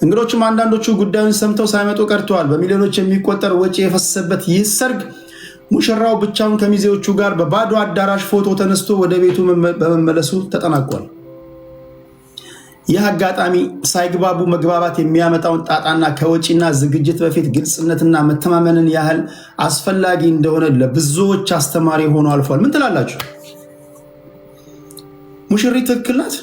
እንግዶችም አንዳንዶቹ ጉዳዩን ሰምተው ሳይመጡ ቀርተዋል። በሚሊዮኖች የሚቆጠር ወጪ የፈሰሰበት ይህ ሰርግ ሙሽራው ብቻውን ከሚዜዎቹ ጋር በባዶ አዳራሽ ፎቶ ተነስቶ ወደ ቤቱ በመመለሱ ተጠናቋል። ይህ አጋጣሚ ሳይግባቡ መግባባት የሚያመጣውን ጣጣና ከወጪና ዝግጅት በፊት ግልጽነትና መተማመንን ያህል አስፈላጊ እንደሆነ ለብዙዎች አስተማሪ ሆኖ አልፏል። ምን ትላላችሁ? ሙሽሪት ትክክል ናት?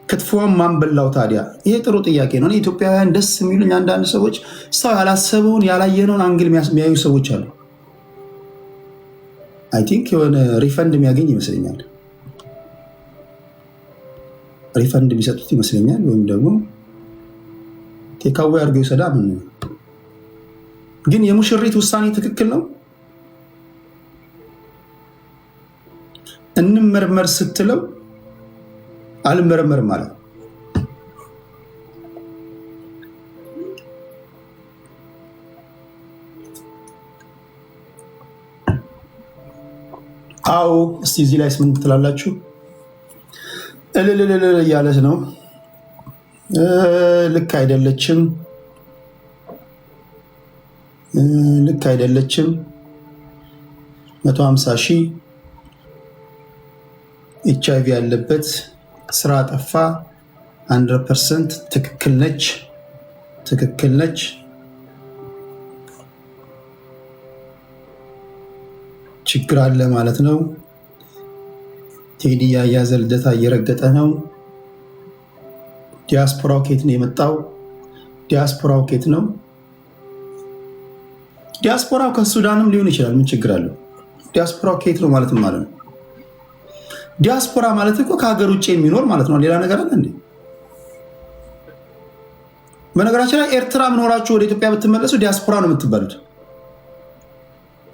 ክትፎን ማን በላው ታዲያ? ይሄ ጥሩ ጥያቄ ነው። ኢትዮጵያውያን ደስ የሚሉኝ አንዳንድ ሰዎች ሰው ያላሰበውን ያላየነውን አንግል የሚያዩ ሰዎች አሉ። አይ ቲንክ የሆነ ሪፈንድ የሚያገኝ ይመስለኛል። ሪፈንድ የሚሰጡት ይመስለኛል። ወይም ደግሞ ቴካዌ አድርገው ይሰዳ። ምን ግን የሙሽሪት ውሳኔ ትክክል ነው? እንመርመር ስትለው አልመረመርም ማለት አዎ። እስቲ እዚህ ላይ ምን ትላላችሁ? እልልልል እያለች ነው። ልክ አይደለችም፣ ልክ አይደለችም። 150 ሺህ ኤችአይቪ ያለበት ስራ ጠፋ። 100% ትክክል ነች፣ ትክክል ነች። ችግር አለ ማለት ነው። ቴዲ ያያዘ ልደታ እየረገጠ ነው። ዲያስፖራው ኬት ነው የመጣው? ዲያስፖራው ኬት ነው? ዲያስፖራው ከሱዳንም ሊሆን ይችላል። ምን ችግር አለው? ዲያስፖራው ኬት ነው ማለት ነው? ዲያስፖራ ማለት እኮ ከሀገር ውጭ የሚኖር ማለት ነው። ሌላ ነገር አለ እንዴ? በነገራችን ላይ ኤርትራ ምኖራችሁ ወደ ኢትዮጵያ ብትመለሱ ዲያስፖራ ነው የምትባሉት።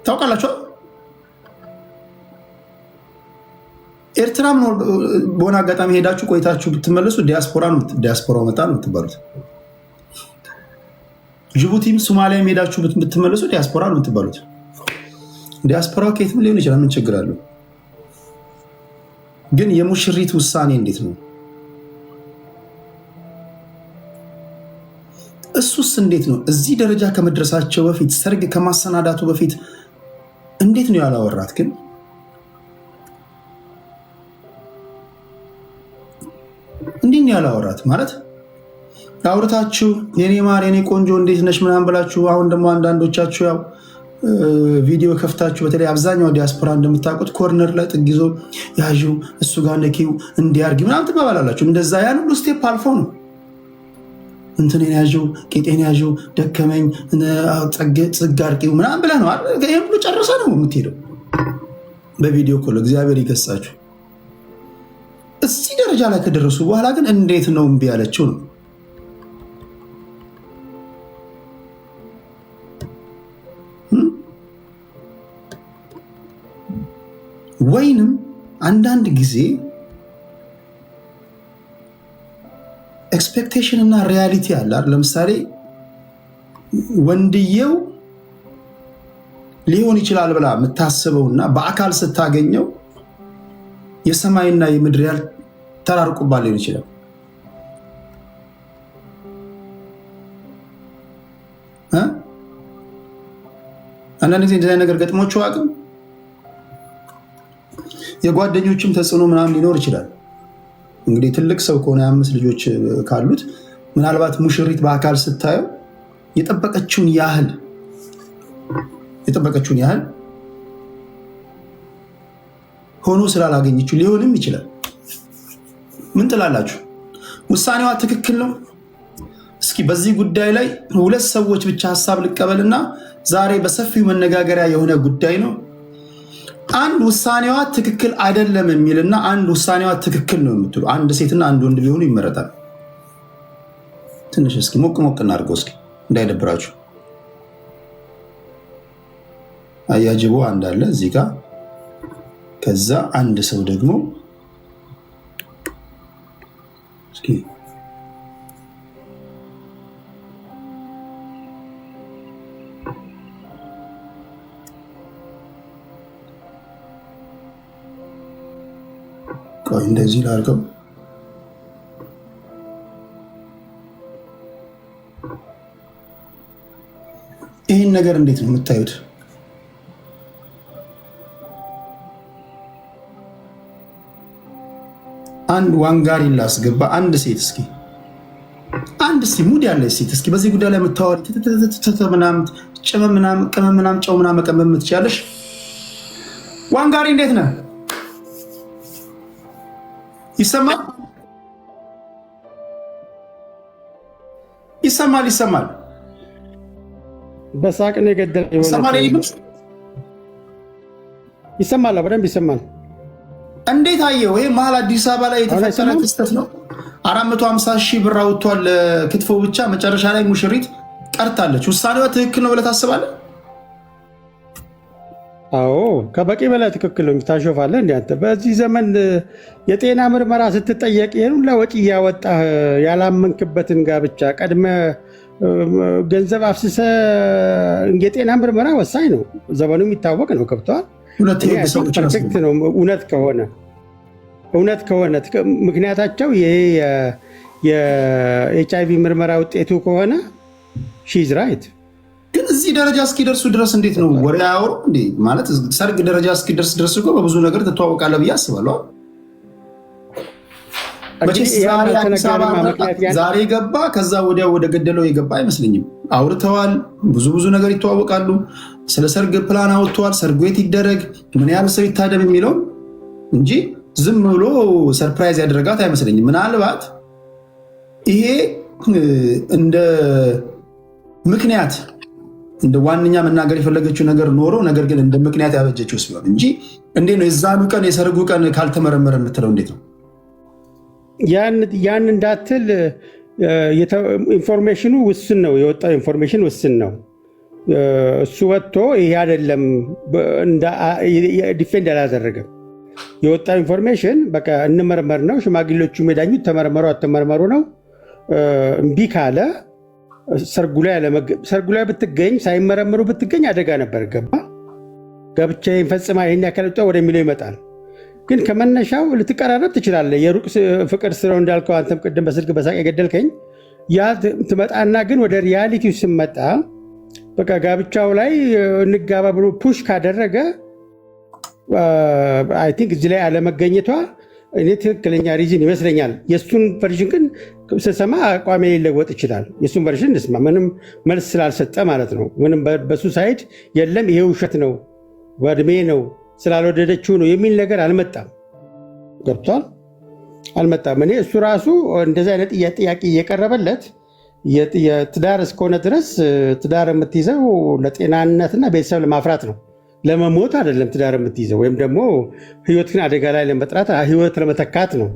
ታውቃላችሁ? ኤርትራ በሆነ አጋጣሚ ሄዳችሁ ቆይታችሁ ብትመለሱ ዲያስፖራ መጣ ነው የምትባሉት። ጅቡቲም ሶማሊያም ሄዳችሁ ብትመለሱ ዲያስፖራ ነው የምትባሉት። ዲያስፖራ ከየትም ሊሆን ይችላል። ምን ችግር አለው? ግን የሙሽሪት ውሳኔ እንዴት ነው? እሱስ እንዴት ነው? እዚህ ደረጃ ከመድረሳቸው በፊት ሰርግ ከማሰናዳቱ በፊት እንዴት ነው ያላወራት? ግን እንዴት ነው ያላወራት? ማለት አውርታችሁ የኔ ማር የኔ ቆንጆ እንዴት ነሽ ምናምን ብላችሁ፣ አሁን ደግሞ አንዳንዶቻችሁ ያው ቪዲዮ ከፍታችሁ፣ በተለይ አብዛኛው ዲያስፖራ እንደምታውቁት ኮርነር ላይ ጥግ ይዞ ያዡ እሱ ጋር ነኪው እንዲያርጊ ምናምን ትባባላላችሁ። እንደዛ ያን ሁሉ ስቴፕ አልፎ ነው እንትኔን ያዡ ቄጤን ያዡ ደከመኝ ጽግ አርቂው ምናምን ብለህ ነው ይህን ሁሉ ጨርሰ ነው የምትሄደው በቪዲዮ ኮል። እግዚአብሔር ይገሳችሁ። እዚህ ደረጃ ላይ ከደረሱ በኋላ ግን እንዴት ነው እምቢ ያለችው ነው? ወይንም አንዳንድ ጊዜ ኤክስፔክቴሽን እና ሪያሊቲ አለ። ለምሳሌ ወንድየው ሊሆን ይችላል ብላ የምታስበውና በአካል ስታገኘው የሰማይና የምድር ያህል ተራርቁባ ሊሆን ይችላል። አንዳንድ ጊዜ እንደዚህ ነገር ገጥሟችሁ አቅም የጓደኞችም ተጽዕኖ ምናምን ሊኖር ይችላል። እንግዲህ ትልቅ ሰው ከሆነ 5 ልጆች ካሉት ምናልባት ሙሽሪት በአካል ስታየው የጠበቀችውን ያህል ሆኖ ስላላገኘችው ሊሆንም ይችላል። ምን ትላላችሁ? ውሳኔዋ ትክክል ነው? እስኪ በዚህ ጉዳይ ላይ 2 ሰዎች ብቻ ሀሳብ ልቀበልና ዛሬ በሰፊው መነጋገሪያ የሆነ ጉዳይ ነው። አንድ ውሳኔዋ ትክክል አይደለም የሚልና አንድ ውሳኔዋ ትክክል ነው የምትሉ አንድ ሴትና አንድ ወንድ ቢሆኑ ይመረጣል። ትንሽ እስኪ ሞቅ እናድርገው እስኪ እንዳይደብራችሁ። አያጅቦ አንድ አለ እዚህ ጋር። ከዛ አንድ ሰው ደግሞ እስኪ ቆይ እንደዚህ ላድርገው። ይህን ነገር እንዴት ነው የምታዩት? አንድ ዋንጋሪ ላስገባ። አንድ ሴት እስኪ አንድ ሙድ ያለች ሴት እስኪ በዚህ ጉዳይ ላይ የምታወሪ ቅመም ምናምን ጨው ምናምን መቀመም የምትችያለሽ? ዋንጋሪ እንዴት ነህ? ይሰማል? ይሰማል። በሳቅ ነው የገደለኝ። ይሰማል፣ በደንብ ይሰማል። እንዴት አየው? ይሄ መሀል አዲስ አበባ ላይ የተፈጠረ ክስተት ነው። 450 ሺህ ብር አውጥቷል ክትፎ ብቻ። መጨረሻ ላይ ሙሽሪት ቀርታለች። ውሳኔዋ ትክክል ነው ብለህ ታስባለህ? አዎ ከበቂ በላይ ትክክል ነው። ታሾፋለህ እንዴ አንተ? በዚህ ዘመን የጤና ምርመራ ስትጠየቅ ይሄን ሁላ ወጪ እያወጣህ ያላመንክበትን ጋብቻ ቀድመ ገንዘብ አፍስሰ የጤና ምርመራ ወሳኝ ነው። ዘመኑ የሚታወቅ ነው። ከብተዋል። ፐርፌክት ነው እውነት ከሆነ ምክንያታቸው ይሄ የኤችአይቪ ምርመራ ውጤቱ ከሆነ ሺዝ ራይት። ግን እዚህ ደረጃ እስኪደርሱ ድረስ እንዴት ነው ወሬ አያወሩ እንዴ? ማለት ሰርግ ደረጃ እስኪደርስ ድረስ እኮ በብዙ ነገር ትተዋወቃለህ ብዬ አስባለሁ። ዛሬ ገባ ከዛ ወዲያ ወደ ገደለው የገባ አይመስለኝም። አውርተዋል፣ ብዙ ነገር ይተዋወቃሉ። ስለ ሰርግ ፕላን አውጥተዋል። ሰርጉ የት ይደረግ፣ ምን ያህል ሰው ይታደም የሚለውን እንጂ ዝም ብሎ ሰርፕራይዝ ያደረጋት አይመስለኝም። ምናልባት ይሄ እንደ ምክንያት እንደ ዋነኛ መናገር የፈለገችው ነገር ኖሮ ነገር ግን እንደ ምክንያት ያበጀችው ሲሆን እንጂ እንዴት ነው የዛኑ ቀን የሰርጉ ቀን ካልተመረመረ የምትለው እንዴት ነው? ያን እንዳትል ኢንፎርሜሽኑ ውስን ነው። የወጣው ኢንፎርሜሽን ውስን ነው። እሱ ወጥቶ ይሄ አይደለም ዲፌንድ አላደረገም። የወጣው ኢንፎርሜሽን በቃ እንመርመር ነው። ሽማግሌዎቹ የዳኙት ተመርመሩ አትመርመሩ ነው። እምቢ ካለ ሰርጉ ላይ ብትገኝ ሳይመረምሩ ብትገኝ አደጋ ነበር። ገባ ጋብቻዬን ፈጽማ ይህን ያክል ወደሚለው ይመጣል። ግን ከመነሻው ልትቀራረብ ትችላለህ። የሩቅ ፍቅር ስለው እንዳልከው አንተም ቅድም በስልክ በሳቅ የገደልከኝ ያ ትመጣና ግን ወደ ሪያሊቲው ስመጣ በቃ ጋብቻው ላይ እንጋባ ብሎ ፑሽ ካደረገ አይ ቲንክ እዚህ ላይ አለመገኘቷ እኔ ትክክለኛ ሪዝን ይመስለኛል። የእሱን ቨርዥን ግን ስሰማ አቋሜ ሊለወጥ ይችላል። የእሱን ቨርዥን እንስማ። ምንም መልስ ስላልሰጠ ማለት ነው። ምንም በሱ ሳይድ የለም ይሄ ውሸት ነው በእድሜ ነው ስላልወደደችው ነው የሚል ነገር አልመጣም። ገብቷል? አልመጣም። እኔ እሱ ራሱ እንደዚህ አይነት ጥያቄ እየቀረበለት የትዳር እስከሆነ ድረስ ትዳር የምትይዘው ለጤናነትና ቤተሰብ ለማፍራት ነው፣ ለመሞት አይደለም። ትዳር የምትይዘው ወይም ደግሞ ህይወትን አደጋ ላይ ለመጥራት ህይወት ለመተካት ነው።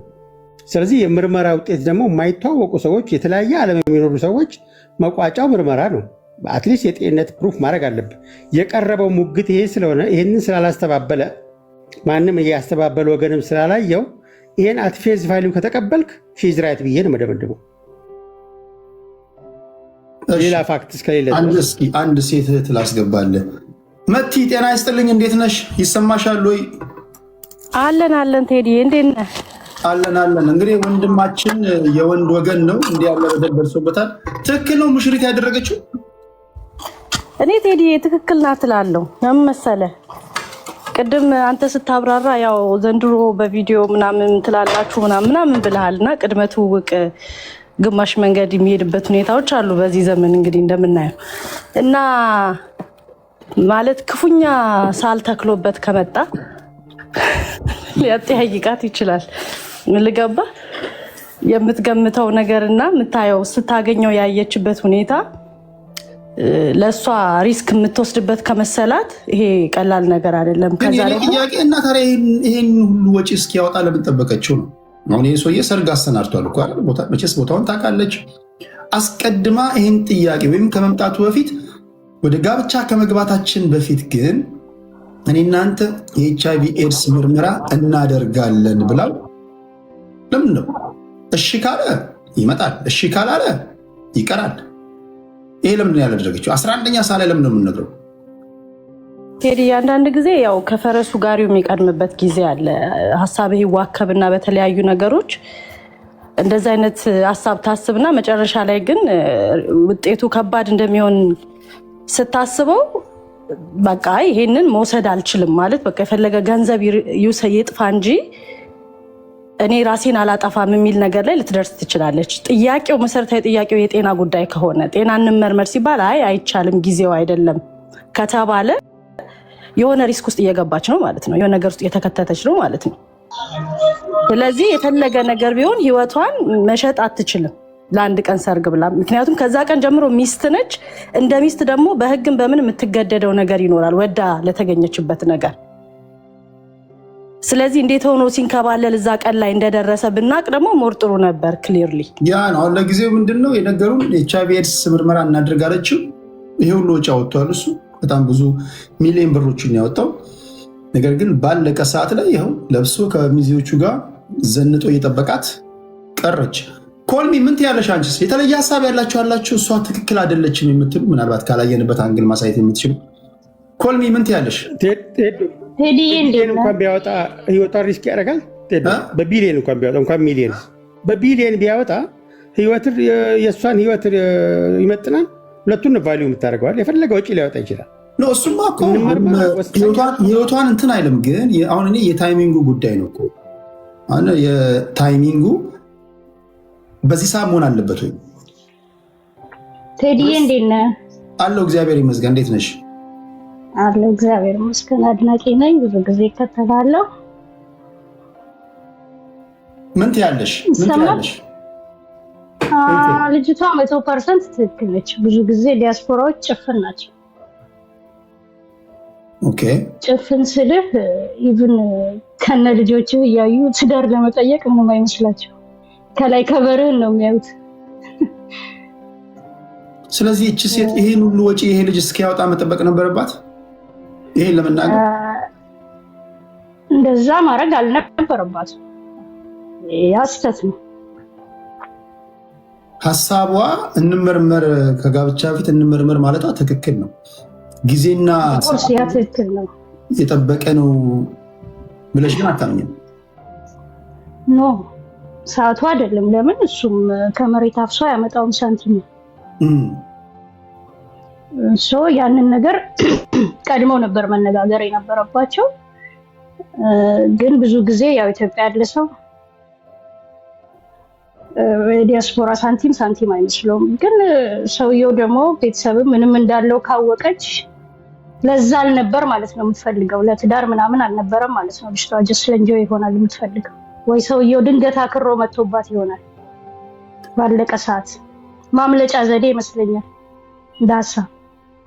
ስለዚህ የምርመራ ውጤት ደግሞ የማይተዋወቁ ሰዎች፣ የተለያየ ዓለም የሚኖሩ ሰዎች መቋጫው ምርመራ ነው። አትሊስት የጤንነት ፕሩፍ ማድረግ አለብህ። የቀረበው ሙግት ይሄ ስለሆነ ይህንን ስላላስተባበለ ማንም እያስተባበለ ወገንም ስላላየው ይህን አትፌዝ ቫሊዩ ከተቀበልክ ሺዝ ራይት ብዬ ነው መደመድበው። ሌላ ፋክት እስከሌለ አንድ ሴት እህት ላስገባለህ። መቲ ጤና ይስጥልኝ፣ እንዴት ነሽ? ይሰማሻል ወይ? አለን ቴዲ፣ እንዴት ነህ? አለን። እንግዲህ ወንድማችን የወንድ ወገን ነው፣ እንዲህ ያለ በደል ደርሶበታል። ትክክል ነው ሙሽሪት ያደረገችው? እኔ ቴዲ ትክክል ናት እላለሁ። ለምን መሰለህ? ቅድም አንተ ስታብራራ ያው ዘንድሮ በቪዲዮ ምናምን ትላላችሁ ምናምን ብለሃልና ቅድመ ትውውቅ ግማሽ መንገድ የሚሄድበት ሁኔታዎች አሉ በዚህ ዘመን እንግዲህ እንደምናየው እና ማለት ክፉኛ ሳልተክሎበት ከመጣ ሊያጠያይቃት ይችላል። ልገባ የምትገምተው ነገርና የምታየው ስታገኘው ያየችበት ሁኔታ ለእሷ ሪስክ የምትወስድበት ከመሰላት ይሄ ቀላል ነገር አይደለም። ጥያቄ እና ታዲያ ይሄን ሁሉ ወጪ እስኪያወጣ ለምን ጠበቀችው ነው? አሁን ይህ ሰውዬ ሰርግ አሰናድቷል እኮ አይደል? መቼስ ቦታውን ታውቃለች። አስቀድማ ይህን ጥያቄ ወይም ከመምጣቱ በፊት ወደ ጋብቻ ከመግባታችን በፊት ግን እኔ እናንተ የኤችአይቪ ኤድስ ምርመራ እናደርጋለን ብላው ለምን ነው? እሺ ካለ ይመጣል፣ እሺ ካላለ ይቀራል። ይሄ ለምን ያላደረገችው? 11ኛ ሳላይ ለምን ነው የምንነግረው? ቴዲ አንዳንድ ጊዜ ያው ከፈረሱ ጋሪው የሚቀድምበት ጊዜ አለ። ሀሳብህ ይዋከብና በተለያዩ ነገሮች እንደዛ አይነት ሀሳብ ታስብና መጨረሻ ላይ ግን ውጤቱ ከባድ እንደሚሆን ስታስበው በቃ ይሄንን መውሰድ አልችልም ማለት በቃ የፈለገ ገንዘብ ይጥፋ እንጂ እኔ ራሴን አላጠፋም የሚል ነገር ላይ ልትደርስ ትችላለች። ጥያቄው መሰረታዊ ጥያቄው የጤና ጉዳይ ከሆነ ጤና እንመርመር ሲባል አይቻልም ጊዜው አይደለም ከተባለ የሆነ ሪስክ ውስጥ እየገባች ነው ማለት ነው። የሆነ ነገር ውስጥ እየተከተተች ነው ማለት ነው። ስለዚህ የፈለገ ነገር ቢሆን ህይወቷን መሸጥ አትችልም ለአንድ ቀን ሰርግ ብላ። ምክንያቱም ከዛ ቀን ጀምሮ ሚስት ነች። እንደ ሚስት ደግሞ በህግም በምን የምትገደደው ነገር ይኖራል ወዳ ለተገኘችበት ነገር። ስለዚህ እንዴት ሆኖ ሲንከባለል እዛ ቀን ላይ እንደደረሰ ብናቅ ደግሞ ሞር ጥሩ ነበር። ክሊርሊ ያ ነው። አሁን ለጊዜው ምንድነው የነገሩን HIV ኤድስ ምርመራ እናድርግ አለችው። ይሄ ሁሉ ወጪ አወጥቷል እሱ በጣም ብዙ ሚሊዮን ብሮችን ያወጣው። ነገር ግን ባለቀ ሰዓት ላይ ይኸው ለብሶ ከሚዜዎቹ ጋር ዘንጦ እየጠበቃት ቀረች። ኮልሚ ምን ትያለሽ አንቺስ? የተለየ ሀሳብ ያላችሁ እሷ ትክክል አይደለችም የምትሉ ምናልባት ካላየንበት አንግል ማሳየት የምትችሉ ኮልሚ ምን ትያለሽ? እንኳን ቢያወጣ ህይወቷን ሪስክ ያደርጋል። በቢሊየን እንኳን ቢያወጣ እንኳን ሚሊየን በቢሊየን ቢያወጣ የእሷን ህይወት ይመጥናል። ሁለቱን ቫሊዩ የምታደርገዋል። የፈለገ ወጪ ሊያወጣ ይችላል። እሱማ እኮ ህይወቷን እንትን አይልም። ግን አሁን እኔ የታይሚንጉ ጉዳይ ነው እኮ የታይሚንጉ በዚህ ሰዓት መሆን አለበት ወይ? ቴዲዬ እንዴት ነህ? አለው እግዚአብሔር ይመስገን። እንዴት ነሽ? አለው እግዚአብሔር ይመስገን። አድናቂ ነኝ፣ ብዙ ጊዜ እከተላለሁ። ምን ትያለሽ? ልጅቷ 100% ትክክል ነች። ብዙ ጊዜ ዲያስፖራዎች ጭፍን ናቸው። ኦኬ ጭፍን ስልህ ኢቭን ከነ ልጆችህ እያዩ ትዳር ለመጠየቅ ምንም አይመስላቸው። ከላይ ከበርህን ነው የሚያዩት። ስለዚህ እቺ ሴት ይሄን ሁሉ ወጪ ይሄ ልጅ እስኪያወጣ መጠበቅ ነበረባት። ይሄን ለመናገር እንደዛ ማድረግ አልነበረባት። ያ ስህተት ነው። ሀሳቧ እንመርመር፣ ከጋብቻ በፊት እንመርመር ማለቷ ትክክል ነው። ጊዜና ትክክል ነው፣ የጠበቀ ነው ብለሽ ግን አታምኝም? ኖ ሰዓቱ አይደለም። ለምን እሱም ከመሬት አፍሶ ያመጣውን ሳንቲም ያንን ነገር ቀድመው ነበር መነጋገር የነበረባቸው። ግን ብዙ ጊዜ ያው ኢትዮጵያ ያለ ሰው ዲያስፖራ ሳንቲም አይመስለውም። ግን ሰውየው ደግሞ ቤተሰብም ምንም እንዳለው ካወቀች ለዛ አልነበር ማለት ነው የምትፈልገው። ለትዳር ምናምን አልነበረም ማለት ነው። ልጅቷ ጀስት ለእንጆይ ይሆናል የምትፈልገው። ወይ ሰውየው ድንገት አክሮ መጥቶባት ይሆናል ባለቀ ሰዓት። ማምለጫ ዘዴ ይመስለኛል ዳሳ።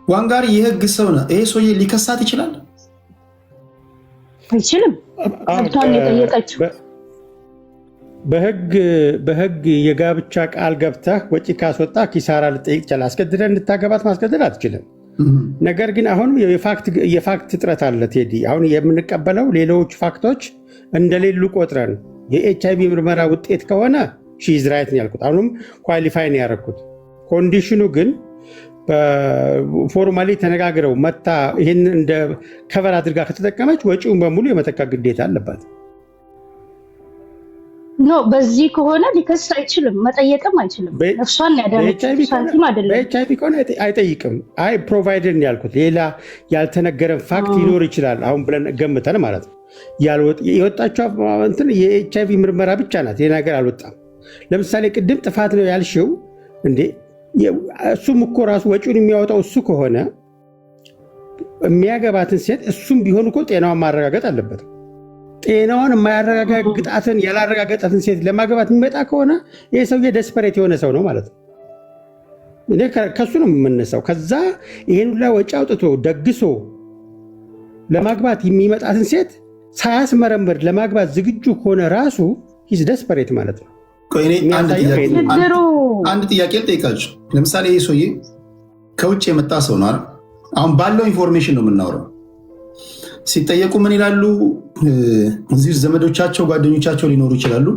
ዋንጋሪ የህግ ሰው ነው። ይሄ ሰውዬ ሊከሳት ይችላል? አይችልም። ሀብቷን የጠየቀችው በህግ የጋብቻ ቃል ገብተህ ወጪ ካስወጣ ኪሳራ ልጠይቅ ይችላል። አስገድደህ እንድታገባት ማስገደድ አትችልም። ነገር ግን አሁንም የፋክት እጥረት አለ ቴዲ። አሁን የምንቀበለው ሌሎች ፋክቶች እንደሌሉ ቆጥረን የኤችአይቪ ምርመራ ውጤት ከሆነ ሺዝ ራይት ነው ያልኩት። አሁንም ኳሊፋይ ነው ያደረኩት። ኮንዲሽኑ ግን ፎርማሊ ተነጋግረው መታ ይህን እንደ ከቨር አድርጋ ከተጠቀመች ወጪውን በሙሉ የመተካ ግዴታ አለባት። ኖ በዚህ ከሆነ ሊከስ አይችልም፣ መጠየቅም አይችልም። ነፍሷን ያዳነችው ሳንቲም አይደለም። በኤችአይቪ ከሆነ አይጠይቅም። አይ ፕሮቫይደር ነው ያልኩት። ሌላ ያልተነገረን ፋክት ይኖር ይችላል አሁን ብለን ገምተን ማለት ነው። የወጣችው እንትን የኤችአይቪ ምርመራ ብቻ ናት። ይሄ ነገር አልወጣም። ለምሳሌ ቅድም ጥፋት ነው ያልሽው እንዴ? እሱም እኮ ራሱ ወጪውን የሚያወጣው እሱ ከሆነ የሚያገባትን ሴት እሱም ቢሆን እኮ ጤናዋን ማረጋገጥ አለበት። ጤናዋን የማያረጋግጣትን ያላረጋገጣትን ሴት ለማግባት የሚመጣ ከሆነ ይህ ሰውዬ ደስፐሬት የሆነ ሰው ነው ማለት ነው። እኔ ከሱ ነው የምነሳው። ከዛ ይሄን ሁላ ወጪ አውጥቶ ደግሶ ለማግባት የሚመጣትን ሴት ሳያስመረምር ለማግባት ዝግጁ ከሆነ ራሱ ሂዝ ደስፐሬት ማለት ነው። አንድ ጥያቄ ልጠይቃችሁ። ለምሳሌ ይህ ሰውዬ ከውጭ የመጣ ሰው ነው። አሁን ባለው ኢንፎርሜሽን ነው የምናወራው። ሲጠየቁ ምን ይላሉ? እዚህ ዘመዶቻቸው ጓደኞቻቸው ሊኖሩ ይችላሉ።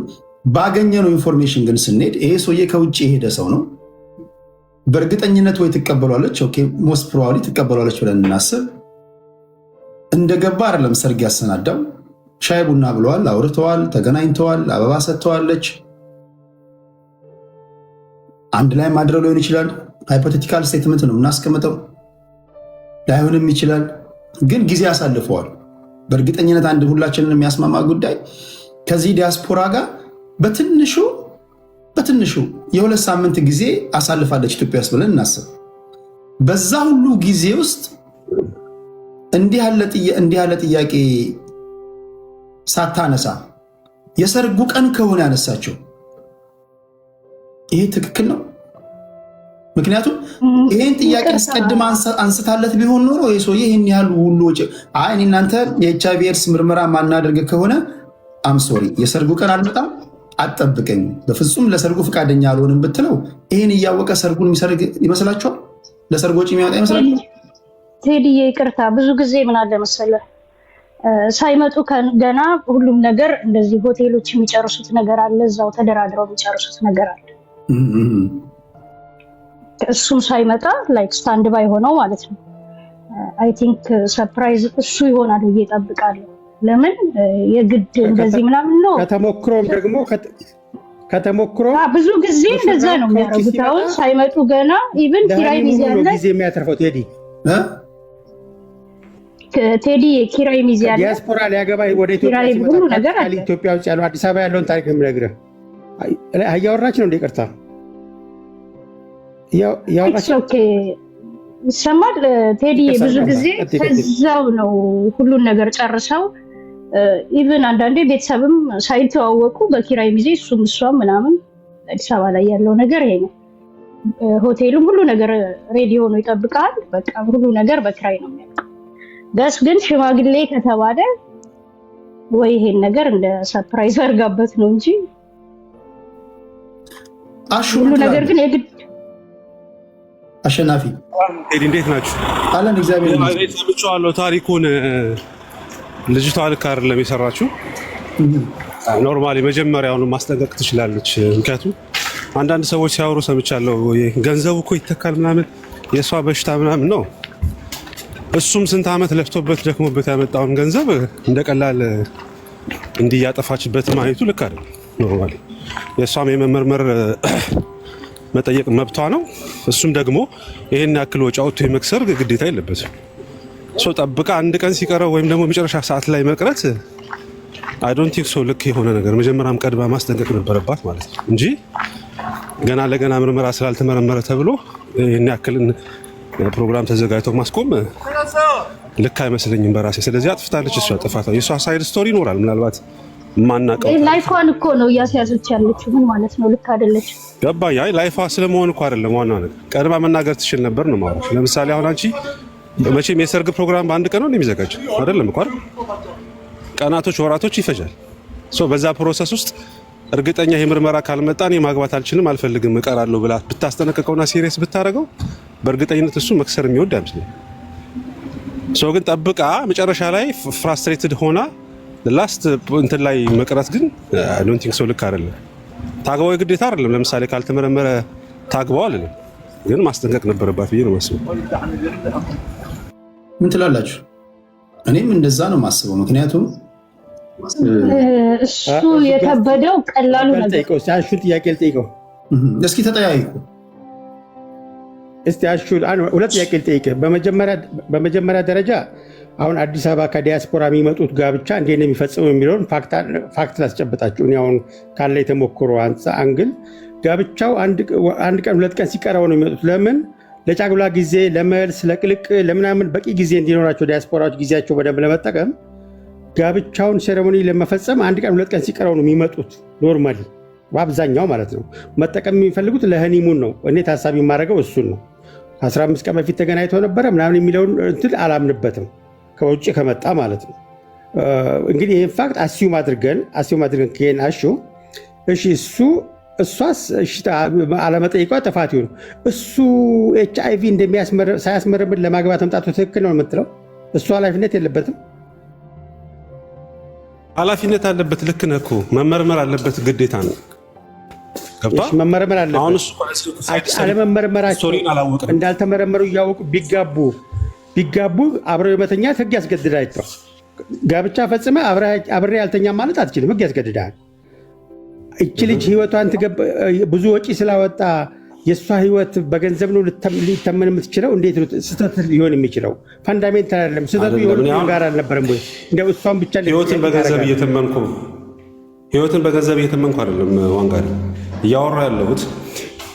ባገኘነው ኢንፎርሜሽን ግን ስንሄድ ይሄ ሰውዬ ከውጭ የሄደ ሰው ነው። በእርግጠኝነት ወይ ትቀበሏለች፣ ሞስት ፕሮባብሊ ትቀበሏለች ብለን እናስብ። እንደገባ አይደለም ሰርግ ያሰናዳው። ሻይ ቡና ብለዋል፣ አውርተዋል፣ ተገናኝተዋል፣ አበባ ሰጥተዋለች። አንድ ላይ ማድረው ሊሆን ይችላል። ሃይፖቴቲካል ስቴትመንት ነው እናስቀምጠው፣ ላይሆንም ይችላል። ግን ጊዜ አሳልፈዋል። በእርግጠኝነት አንድ ሁላችንን የሚያስማማ ጉዳይ ከዚህ ዲያስፖራ ጋር በትንሹ የ2 ሳምንት ጊዜ አሳልፋለች ኢትዮጵያ ውስጥ ብለን እናስብ። በዛ ሁሉ ጊዜ ውስጥ እንዲህ ያለ ጥያቄ ሳታነሳ የሰርጉ ቀን ከሆነ ያነሳቸው ይሄ ትክክል ነው? ምክንያቱም ይሄን ጥያቄ አስቀድማ አንስታለት ቢሆን ኖሮ ይሄ ሰውዬ ይሄን ያህል ሁሉ ወጪ እኔ እናንተ የኤችአይቪ ኤድስ ምርመራ ማናደርግ ከሆነ ሶሪ የሰርጉ ቀን አልመጣም አትጠብቀኝ፣ በፍጹም ለሰርጉ ፈቃደኛ አልሆንም ብትለው ይሄን እያወቀ ሰርጉን የሚሰርግ ይመስላችኋል? ለሰርጉ ወጪ የሚያወጣ ይመስላችኋል? ቴዲዬ ይቅርታ፣ ብዙ ጊዜ ምን አለ መሰለህ ሳይመጡ ገና ሁሉም ነገር እንደዚህ ሆቴሎች የሚጨርሱት ነገር አለ፣ እዛው ተደራድረው የሚጨርሱት ነገር አለ። እሱም ሳይመጣ ላይክ ስታንድ ባይ ሆነው ማለት ነው። አይ ቲንክ ሰርፕራይዝ እሱ ይሆናል ብዬ እጠብቃለሁ። ለምን የግድ እንደዚህ ምናምን ነው። ከተሞክሮ ብዙ ጊዜ እንደዛ ነው የሚያደርጉት። አሁን ሳይመጡ ገና ኢቭን ኪራይ ሚዜ ያለ ጊዜ የሚያተርፈው ቴዲ ኪራይ ሚዜ ያለ ዲያስፖራ ሊያገባ ወደ ኢትዮጵያ ሲመጣ ኢትዮጵያ ውስጥ ያለው አዲስ አበባ ያለውን ታሪክ የምነግርህ እያወራች ነው። ይቅርታ ይሰማል ቴዲ። ብዙ ጊዜ ከዛው ነው ሁሉን ነገር ጨርሰው ኢቭን አንዳንዴ ቤተሰብም ሳይተዋወቁ በኪራይ ሚዜ እሱም እሷም ምናምን አዲስ አበባ ላይ ያለው ነገር ይሄ ነው። ሆቴሉም ሁሉ ነገር ሬዲ ሆኖ ይጠብቃል። በቃ ሁሉ ነገር በኪራይ ነው የሚያልቀው። ግን ሽማግሌ ከተባለ ወይ ይሄን ነገር እንደ ሰርፕራይዝ አድርጋበት ነው እንጂ ሁሉ ነገር ግን የግድ አሸናፊ እንዴት ናችሁ? አለን እግዚአብሔር ይመስገን። ሰምቼዋለሁ ታሪኩን። ልጅቷ ልክ አይደለም የሰራችው። ኖርማሊ መጀመሪያውን ማስጠንቀቅ ትችላለች። ምክንያቱም አንዳንድ ሰዎች ሲያወሩ ሰምቻለሁ። ገንዘቡ እኮ ይተካል ምናምን የእሷ በሽታ ምናምን ነው። እሱም ስንት ዓመት ለፍቶበት ደክሞበት ያመጣውን ገንዘብ እንደቀላል እንዲያጠፋችበት ማየቱ ልክ አይደለም። ኖርማሊ የእሷም የመመርመር መጠየቅ መብቷ ነው። እሱም ደግሞ ይሄን ያክል ወጪ አውጥቶ የመክሰር ግዴታ የለበትም። ሶ ጠብቃ አንድ ቀን ሲቀረው ወይም ደግሞ መጨረሻ ሰዓት ላይ መቅረት አይ ዶንት ቲንክ ሶ ልክ የሆነ ነገር። መጀመሪያም ቀድማ ማስጠንቀቅ ነበረባት ማለት ነው እንጂ ገና ለገና ምርመራ ስላልተመረመረ ተብሎ ይሄን ያክል ፕሮግራም ተዘጋጅቶ ማስቆም ልክ አይመስለኝም በራሴ። ስለዚህ አጥፍታለች። እሷ ጥፋቷ የእሷ ሳይድ ስቶሪ ይኖራል ምናልባት ማናቀው። ላይፏን እኮ ነው እያስያዘች ያለችው። ምን ማለት ነው? ልክ አይደለች። ገባኝ። አይ ላይፏ ስለመሆን እኮ አይደለም ዋናው ነገር። ቀድማ መናገር ትችል ነበር ነው ማለት። ለምሳሌ አሁን አንቺ መቼም የሰርግ ፕሮግራም በአንድ ቀን ነው የሚዘጋጀው አይደለም እኮ አይደል? ቀናቶች፣ ወራቶች ይፈጃል። ሶ በዛ ፕሮሰስ ውስጥ እርግጠኛ የምርመራ ካልመጣ እኔ ማግባት አልችልም አልፈልግም እቀራለሁ ብላ ብታስጠነቅቀውና ሲሪየስ ብታደርገው በእርግጠኝነት እሱ መክሰር የሚወድ አይመስለኝም። ሶ ግን ጠብቃ መጨረሻ ላይ ፍራስትሬትድ ሆና ላስት እንትን ላይ መቅረት ግን አይ ዶንት ቲንክ ሶ ልክ አይደለም። ታግባው ግዴታ አይደለም። ለምሳሌ ካልተመረመረ ታግባው አይደለም፣ ግን ማስጠንቀቅ ነበረባት ብዬ ነው የማስበው። ምን ትላላችሁ? እኔም እንደዛ ነው የማስበው። ምክንያቱም እሱ የከበደው ቀላሉ ነገር አሹ ጥያቄ ልጠይቀው እስኪ ተጠያይቁ። እስቲ አሹ ሁለት ጥያቄ ልጠይቅህ። በመጀመሪያ ደረጃ አሁን አዲስ አበባ ከዲያስፖራ የሚመጡት ጋብቻ እንዴት ነው የሚፈጽመው የሚለውን ፋክት ላስጨብጣችሁ። እኔ አሁን ካለ የተሞክሮ አንግል ጋብቻው አንድ ቀን 2 ቀን ሲቀረው ነው የሚመጡት። ለምን? ለጫጉላ ጊዜ፣ ለመልስ፣ ለቅልቅ፣ ለምናምን በቂ ጊዜ እንዲኖራቸው ዲያስፖራዎች ጊዜያቸው በደንብ ለመጠቀም ጋብቻውን ሴሬሞኒ ለመፈጸም 1 ቀን 2 ቀን ሲቀረው ነው የሚመጡት። ኖርማሊ በአብዛኛው ማለት ነው። መጠቀም የሚፈልጉት ለህኒሙን ነው። እኔ ታሳቢ የማደርገው እሱን ነው። 15 ቀን በፊት ተገናኝተው ነበረ ምናምን የሚለውን እንትን አላምንበትም ከውጭ ከመጣ ማለት ነው። እንግዲህ ይህን ፋክት አስዩም አድርገን ከሄን አሹ እሺ፣ እሷስ አለመጠየቋ ጥፋት ይሁን። እሱ ኤችአይቪ ሳያስመረምር ለማግባት መምጣቱ ትክክል ነው የምትለው? እሱ ኃላፊነት የለበትም? ኃላፊነት አለበት። ልክ ነህ እኮ መመርመር አለበት፣ ግዴታ ነው። መመርመር አለበት። አለመመርመራቸው እንዳልተመረመሩ እያወቁ ቢጋቡ ቢጋቡ አብረው የመተኛት ህግ ያስገድዳቸዋል። ጋብቻ ፈጽመ አብሬ ያልተኛ ማለት አትችልም፣ ህግ ያስገድዳል። እቺ ልጅ ህይወቷን ብዙ ወጪ ስላወጣ የእሷ ህይወት በገንዘብ ነው ሊተመን የምትችለው? እንዴት ነው ስህተት ሊሆን የሚችለው? ፋንዳሜንታል አይደለም ስህተቱ የሆነ ጋር አልነበረም ወይ? እንደው እሷን ብቻ ህይወትን በገንዘብ እየተመንኩ አይደለም። ዋንጋሪ እያወራ ያለሁት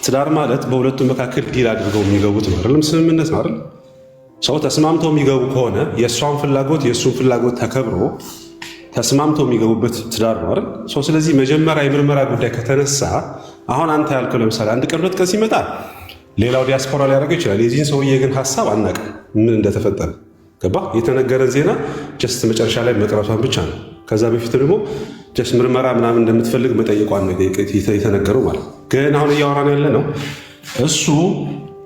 ትዳር ማለት በሁለቱ መካከል ዲል አድርገው የሚገቡት ነው አይደለም? ስምምነት ነው አይደል? ሰው ተስማምተው የሚገቡ ከሆነ የእሷን ፍላጎት የእሱን ፍላጎት ተከብሮ ተስማምተው የሚገቡበት ትዳር ነው አይደል? ስለዚህ መጀመሪያ የምርመራ ጉዳይ ከተነሳ አሁን አንተ ያልከው ለምሳሌ አንድ ቀን ሁለት ቀን ሲመጣ ሌላው ዲያስፖራ ሊያደርገው ይችላል። የዚህን ሰውዬ ግን ሀሳብ አናውቅም፣ ምን እንደተፈጠረ ገባ? የተነገረን ዜና ጀስት መጨረሻ ላይ መቅረቷን ብቻ ነው። ከዛ በፊት ደግሞ ጀስት ምርመራ ምናምን እንደምትፈልግ መጠየቋን ነው የተነገረው ማለት። ግን አሁን እያወራን ያለ ነው እሱ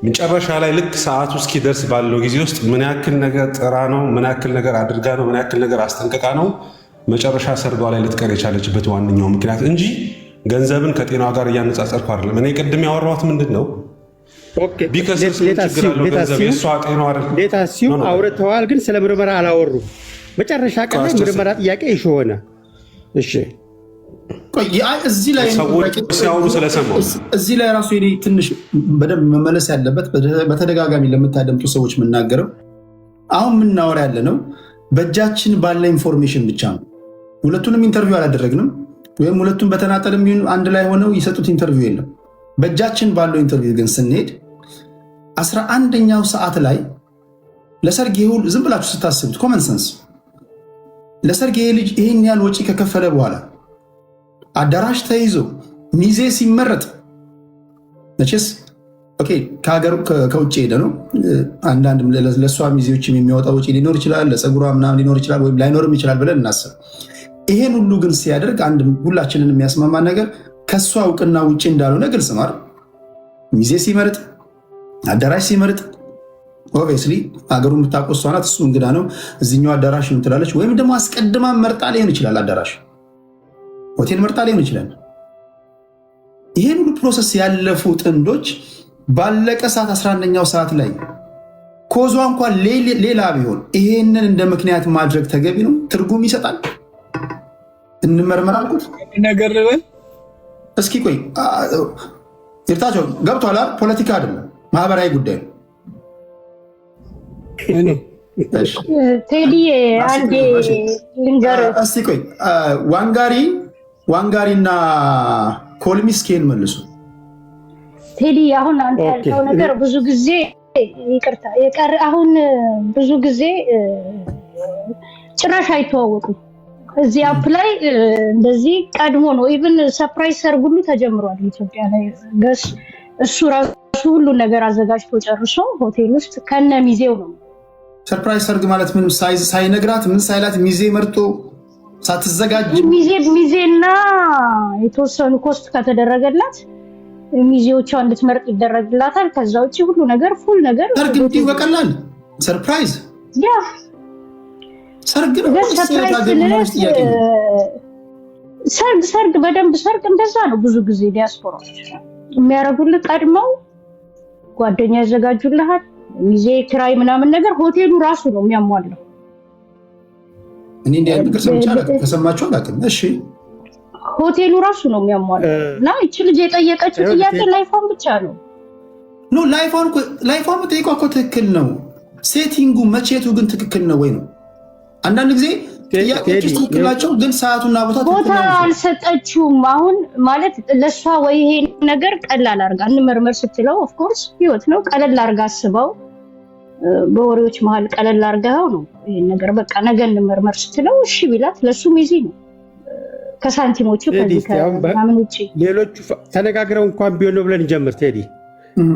መጨረሻ ላይ ልክ ሰዓቱ እስኪደርስ ባለው ጊዜ ውስጥ ምን ያክል ነገር ጥራ ነው፣ ምን ያክል ነገር አድርጋ ነው፣ ምን ያክል ነገር አስጠንቀቃ ነው መጨረሻ ሰርጓ ላይ ልትቀር የቻለችበት ዋነኛው ምክንያት እንጂ ገንዘብን ከጤናዋ ጋር እያነጻጸርኩ አይደለም። እኔ ቅድም ያወራሁት ምንድን ነው ቢከስስ ችግር አለው ገንዘብ የእሷ ጤናዋ አይደለም። አውርተዋል፣ ግን ስለ ምርመራ አላወሩም። መጨረሻ ቀን ላይ ምርመራ ጥያቄ ይሽ ሆነ። እሺ እዚህ ላይ ሲያወሩ ስለሰማሁ እዚህ ላይ ራሱ ትንሽ በደንብ መመለስ ያለበት በተደጋጋሚ ለምታደምጡ ሰዎች የምናገረው አሁን የምናወራ ያለ ነው በእጃችን ባለ ኢንፎርሜሽን ብቻ ነው። ሁለቱንም ኢንተርቪው አላደረግንም፣ ወይም ሁለቱም በተናጠልም ቢሆን አንድ ላይ ሆነው የሰጡት ኢንተርቪው የለም። በእጃችን ባለው ኢንተርቪው ግን ስንሄድ 11ኛው ሰዓት ላይ ለሰርግ ይሁን ዝም ብላችሁ ስታስቡት ኮመን ሰንስ ለሰርግ ይሄ ልጅ ይሄን ያህል ወጪ ከከፈለ በኋላ አዳራሽ ተይዞ ሚዜ ሲመረጥ መቼስ ኦኬ ከሀገሩ ከውጭ ሄደ ነው። አንዳንድ ለእሷ ሚዜዎችም የሚያወጣ ወጪ ሊኖር ይችላል፣ ለፀጉሯ ምናምን ሊኖር ይችላል፣ ወይም ላይኖርም ይችላል ብለን እናስብ። ይሄን ሁሉ ግን ሲያደርግ አንድ ሁላችንን የሚያስማማ ነገር ከእሷ እውቅና ውጭ እንዳልሆነ ግልጽ ማር ሚዜ ሲመርጥ አዳራሽ ሲመርጥ ኦብቪየስሊ ሀገሩ የምታውቀው እሷ ናት፣ እሱ እንግዳ ነው፣ እዚኛው አዳራሽ ትላለች። ወይም ደግሞ አስቀድማ መርጣ ሊሆን ይችላል፣ አዳራሽ ሆቴል መርጣ ሊሆን ይችላል። ይሄን ሁሉ ፕሮሰስ ያለፉ ጥንዶች ባለቀ ሰዓት 11ኛው ሰዓት ላይ ኮዟ እንኳን ሌላ ቢሆን ይሄንን እንደ ምክንያት ማድረግ ተገቢ ነው? ትርጉም ይሰጣል? እንመርመር አልኩት ነገር እስኪ ቆይ ይርታቸው ገብቷል። ፖለቲካ አይደለም ማህበራዊ ጉዳይ ነው። ቴዲዬ አንዴ ልንገርህ እስኪ ቆይ ዋንጋሪና ኮልሚስኬን መልሱ። ቴዲ አሁን አንተ ያልከው ነገር ብዙ ጊዜ ይቅርታ አሁን ብዙ ጊዜ ጭራሽ አይተዋወቁም። እዚህ አፕ ላይ እንደዚህ ቀድሞ ነው ኢቭን ሰርፕራይዝ ሰርግ ሁሉ ተጀምሯል ኢትዮጵያ ላይ ገስ እሱ ራሱ ሁሉ ነገር አዘጋጅቶ ጨርሶ ሆቴል ውስጥ ከነ ሚዜው ነው። ሰርፕራይዝ ሰርግ ማለት ምን ሳይነግራት ምን ሳይላት ሚዜ መርጦ ሳትዘጋጅ ሚዜና የተወሰኑ ኮስት ከተደረገለት ሚዜዎቿ እንድትመርጥ ይደረግላታል። ከዛ ውጪ ሁሉ ነገር ፉል ነገር ሰርግ እንዲሁ በቀላል ሰርፕራይዝ ያ ሰርግ ነው። ሰርግ በደንብ ሰርግ እንደዛ ነው። ብዙ ጊዜ ዲያስፖራዎች የሚያረጉልህ ቀድመው ጓደኛ ያዘጋጁልሃል፣ ሚዜ ክራይ ምናምን ነገር ሆቴሉ ራሱ ነው የሚያሟላው። እኔ እንዲያ ነገር ሰምቻለሁ አላውቅም። እሺ ሆቴሉ ራሱ ነው የሚያሟላው እና እቺ ልጅ የጠየቀችው ጥያቄ ላይፏን ብቻ ነው። ኖ ላይፏን መጠየቋ እኮ ትክክል ነው። ሴቲንጉ መቼቱ ግን ትክክል ነው ወይ ነው? አንዳንድ ጊዜ ጥያቄዎች ትክክላቸው ግን ሰዓቱና ቦታ አልሰጠችውም። አሁን ማለት ለሷ ወይ ይሄ ነገር ቀላል አርጋ እንመርመር ስትለው ኦፍ ኮርስ ህይወት ነው ቀለል አርጋ አስበው በወሬዎች መሃል ቀለል አርጋው ነው ይሄ ነገር በቃ ነገ እንመርመር ስትለው እሺ ቢላት ለሱ ሚዚ ነው ከሳንቲሞቹ ከዚህ ከማምን ውጪ ሌሎቹ ተነጋግረው እንኳን ቢሆን ነው ብለን እንጀምር። ቴዲ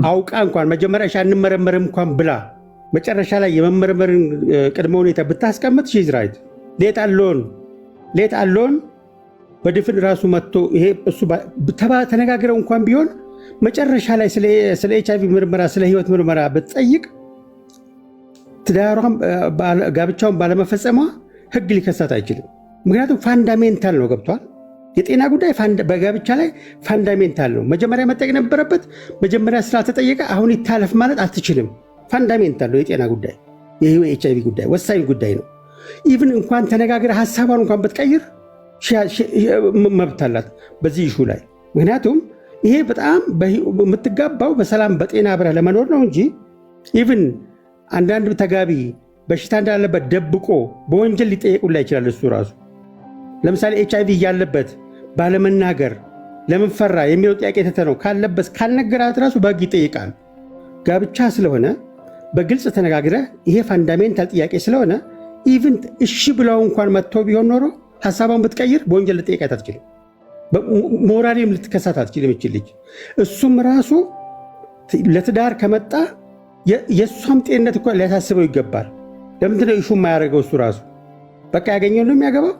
አውቃ እንኳን መጀመሪያ አንመረመርም እንኳን ብላ መጨረሻ ላይ የመመርመርን ቅድመ ሁኔታ ብታስቀምጥ ሺዝ ራይት ሌት አሎን በድፍን ራሱ መጥቶ ይሄ እሱ ተነጋግረው እንኳን ቢሆን መጨረሻ ላይ ስለ ኤችአይቪ ምርመራ ስለ ህይወት ምርመራ ብትጠይቅ ትዳሯን ጋብቻውን ባለመፈጸሟ ህግ ሊከሳት አይችልም። ምክንያቱም ፋንዳሜንታል ነው። ገብቷል? የጤና ጉዳይ በጋብቻ ላይ ፋንዳሜንታል ነው። መጀመሪያ መጠየቅ ነበረበት። መጀመሪያ ስላልተጠየቀ አሁን ይታለፍ ማለት አትችልም። ፋንዳሜንታል ነው የጤና ጉዳይ። የኤችአይቪ ጉዳይ ወሳኝ ጉዳይ ነው። ኢቭን እንኳን ተነጋግረ ሀሳቧን እንኳን ብትቀይር መብት አላት በዚህ ኢሹ ላይ። ምክንያቱም ይሄ በጣም የምትጋባው በሰላም በጤና አብረህ ለመኖር ነው እንጂ ኢቭን አንዳንድ ተጋቢ በሽታ እንዳለበት ደብቆ በወንጀል ሊጠየቁላ ይችላል እሱ ራሱ። ለምሳሌ ኤችአይቪ እያለበት ባለመናገር ለምን ፈራ የሚለው ጥያቄ ተተነው ካለበት ካልነገራት ራሱ በህግ ይጠይቃል። ጋብቻ ስለሆነ በግልጽ ተነጋግረህ ይሄ ፋንዳሜንታል ጥያቄ ስለሆነ ኢቭን እሺ ብለው እንኳን መጥቶ ቢሆን ኖሮ ሀሳቧን ብትቀይር በወንጀል ልጠይቃት አትችልም። ሞራሊም ልትከሳት አትችልም ይችል ልጅ። እሱም ራሱ ለትዳር ከመጣ የእሷም ጤንነት እኮ ሊያሳስበው ይገባል። ለምንድነው ኢሹ የማያደርገው? እሱ ራሱ በቃ ያገኘው ነው የሚያገባው።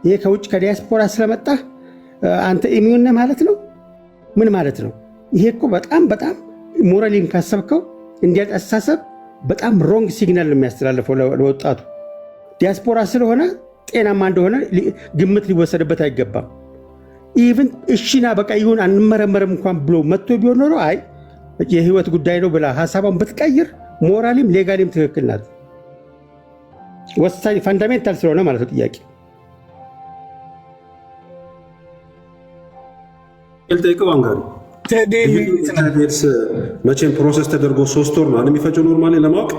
ይሄ ከውጭ ከዲያስፖራ ስለመጣ አንተ ኢሚዩን ነህ ማለት ነው? ምን ማለት ነው? ይሄ እኮ በጣም በጣም ሞራሊን ካሰብከው እንዲያል አስተሳሰብ በጣም ሮንግ ሲግናል የሚያስተላልፈው ለወጣቱ። ዲያስፖራ ስለሆነ ጤናማ እንደሆነ ግምት ሊወሰድበት አይገባም። ኢቭን እሺና በቃ ይሁን አንመረመርም እንኳን ብሎ መጥቶ ቢሆን ኖሮ አይ የህይወት ጉዳይ ነው ብላ ሀሳቧን ብትቀይር ሞራሊም ሌጋሊም ትክክል ናት። ወሳኝ ፋንዳሜንታል ስለሆነ ማለት ነው ጥያቄ ልጠይቀው አንጋሪ ቴዲስ መቼም ፕሮሰስ ተደርጎ 3 ወር ነው የሚፈጀው ኖርማሊ ለማወቅ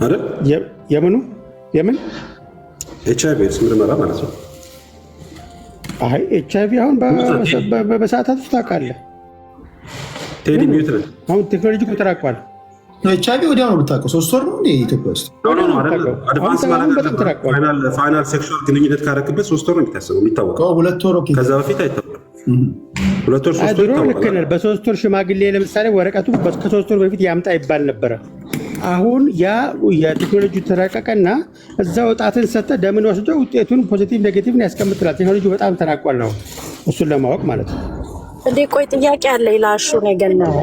አይደል? የምን ኤችአይቪ ምርመራ ማለት ነው። አይ ኤችአይቪ አሁን በሰዓታት ውስጥ ታውቃለህ። ቴዲ ሚዩት ነው። አሁን ቴክኖሎጂ ተራቋል። ኤችአይቪ ወዲያው ነው የምታውቀው። 3 ወር ነው እንዴ ኢትዮጵያ ውስጥ? አድቫንስ ማለት ፋይናል ሴክሹዋል ግንኙነት ካረክበት 3 ወር ነው የሚታሰበው የሚታወቀው። 2 ወር ኦኬ። ከዛ በፊት አይታወቅም። 2 ወር 3 ወር ይታወቃል። በ3 ወር ሽማግሌ ለምሳሌ ወረቀቱ ከ3 ወር በፊት ያምጣ ይባል ነበረ። አሁን ያ የቴክኖሎጂ ተራቀቀና እዛ ወጣትን ሰጠ ደምን ወስዶ ውጤቱን ፖዚቲቭ ኔጌቲቭን ያስቀምጥላል። ቴክኖሎጂ በጣም ተራቋል ነው እሱን ለማወቅ ማለት ነው። እንዴ ቆይ ጥያቄ አለ ይላሹ ነገር ነው።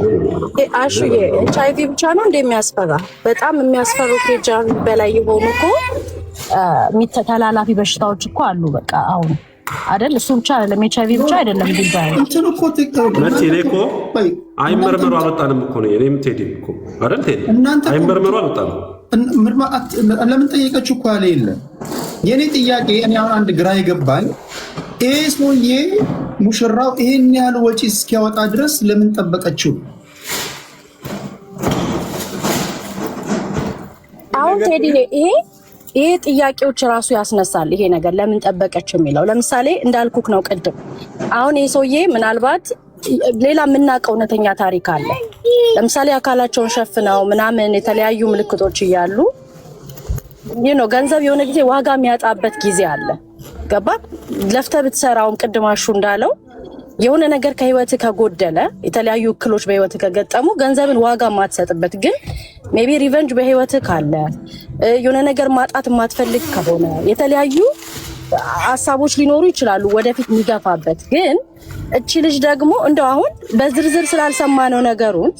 አሹ ኤችአይቪ ብቻ ነው እንደሚያስፈራ? በጣም የሚያስፈሩ ከኤችአይቪ በላይ የሆኑ እኮ ተላላፊ በሽታዎች እኮ አሉ። በቃ አሁን አይደል እሱ ብቻ አይደለም ኤችአይቪ ብቻ አይደለም ጉዳዩ። እንትን እኮ መቼ እኮ አይመርመሩ አልወጣንም እኮ ነው እኔም ቴዲ እኮ አይደል ቴዲ አይመርመሩ አልወጣንም። ለምን ጠየቀችው እኮ አለ የለም። የኔ ጥያቄ እኔ አሁን አንድ ግራ ይገባል። ይሄ ሰውዬ ሙሽራው ይሄን ያህል ወጪ እስኪያወጣ ድረስ ለምን ጠበቀችው? አሁን ቴዲ ይሄ ጥያቄዎች ራሱ ያስነሳል። ይሄ ነገር ለምን ጠበቀች የሚለው ለምሳሌ እንዳልኩክ ነው ቅድም። አሁን ይሄ ሰውዬ ምናልባት ሌላ የምናውቀው እውነተኛ ታሪክ አለ። ለምሳሌ አካላቸውን ሸፍነው ምናምን የተለያዩ ምልክቶች እያሉ ገንዘብ የሆነ ጊዜ ዋጋ የሚያጣበት ጊዜ አለ። ገባ ለፍተህ ብትሰራውም ቅድማሹ እንዳለው የሆነ ነገር ከህይወት ከጎደለ የተለያዩ እክሎች በህይወት ከገጠሙ ገንዘብን ዋጋ ማትሰጥበት ግን ሜቢ ሪቨንጅ በህይወት ካለ የሆነ ነገር ማጣት የማትፈልግ ከሆነ የተለያዩ ሀሳቦች ሊኖሩ ይችላሉ ወደፊት የሚገፋበት። ግን እቺ ልጅ ደግሞ እንደው አሁን በዝርዝር ስላልሰማነው ነገሩን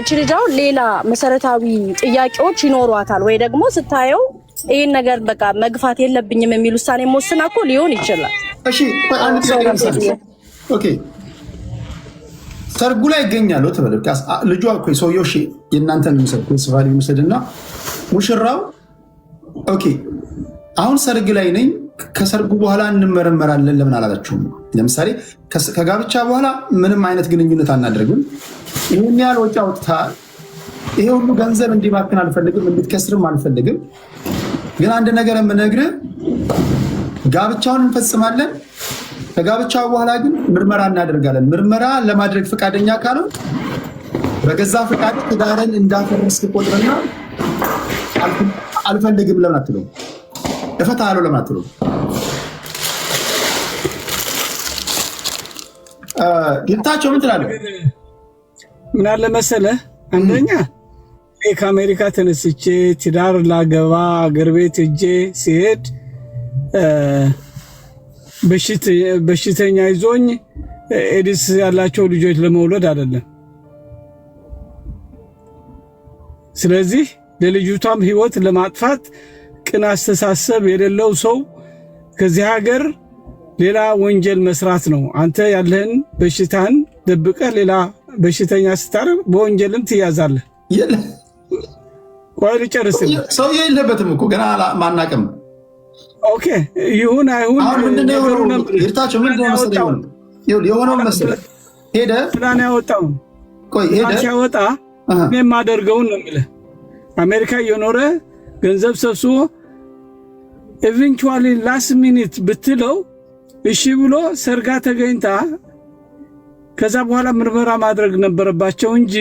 እቺ ልጅ አሁን ሌላ መሰረታዊ ጥያቄዎች ይኖሯታል ወይ ደግሞ ስታየው ይሄን ነገር በቃ መግፋት የለብኝም የሚል ውሳኔ መወሰና እኮ ሊሆን ይችላል። እሺ ኦኬ ሰርጉ ላይ ይገኛሉ ተበለቀስ ልጇ እኮ ሰውየው እሺ የእናንተን ምሰልኩ ስፋሊ ምሰድና ሙሽራው ኦኬ አሁን ሰርግ ላይ ነኝ ከሰርጉ በኋላ እንመረመራለን ለምን አላላችሁም? ለምሳሌ ከጋብቻ በኋላ ምንም አይነት ግንኙነት አናደርግም፣ ይሄን ያህል ወጪ አውጥተሃል፣ ይሄ ሁሉ ገንዘብ እንዲባክን አልፈልግም፣ እንድትከስርም አልፈልግም። ግን አንድ ነገር የምነግርህ ጋብቻውን እንፈጽማለን፣ ከጋብቻው በኋላ ግን ምርመራ እናደርጋለን። ምርመራ ለማድረግ ፈቃደኛ ካልሆንክ በገዛ ፈቃድ ትዳርን እንዳፈረስክ ቆጥረና አልፈልግም ለምን አትለውም? እፈታለሁ ለምን አትለውም? ይታቸው ምን ትላለህ? ምን አለ መሰለህ፣ አንደኛ ከአሜሪካ ተነስቼ ትዳር ላገባ አገር ቤት እጄ ሲሄድ በሽተኛ ይዞኝ ኤድስ ያላቸው ልጆች ለመውለድ አይደለም። ስለዚህ ለልጅቷም ህይወት ለማጥፋት ቅን አስተሳሰብ የሌለው ሰው ከዚህ ሀገር ሌላ ወንጀል መስራት ነው። አንተ ያለህን በሽታን ደብቀህ ሌላ በሽተኛ ስታረግ በወንጀልም ትያዛለህ። ቆይ ልጨርስ። ሰውዬው የለበትም እኮ ገና ማናቀም። ኦኬ ይሁን አይሁን አሁን ምንድነው ይርታቸው ምንድነው መሰለኝ የሆነው መሰለኝ ሄደ ፕላን ያወጣው ቆይ ሄደ ሲያወጣ እኔም ማደርገውን ነው የምልህ። አሜሪካ እየኖረ ገንዘብ ሰብስቦ ኢቨንቹዋሊ ላስት ሚኒት ብትለው እሺ ብሎ ሰርጋ ተገኝታ ከዛ በኋላ ምርመራ ማድረግ ነበረባቸው እንጂ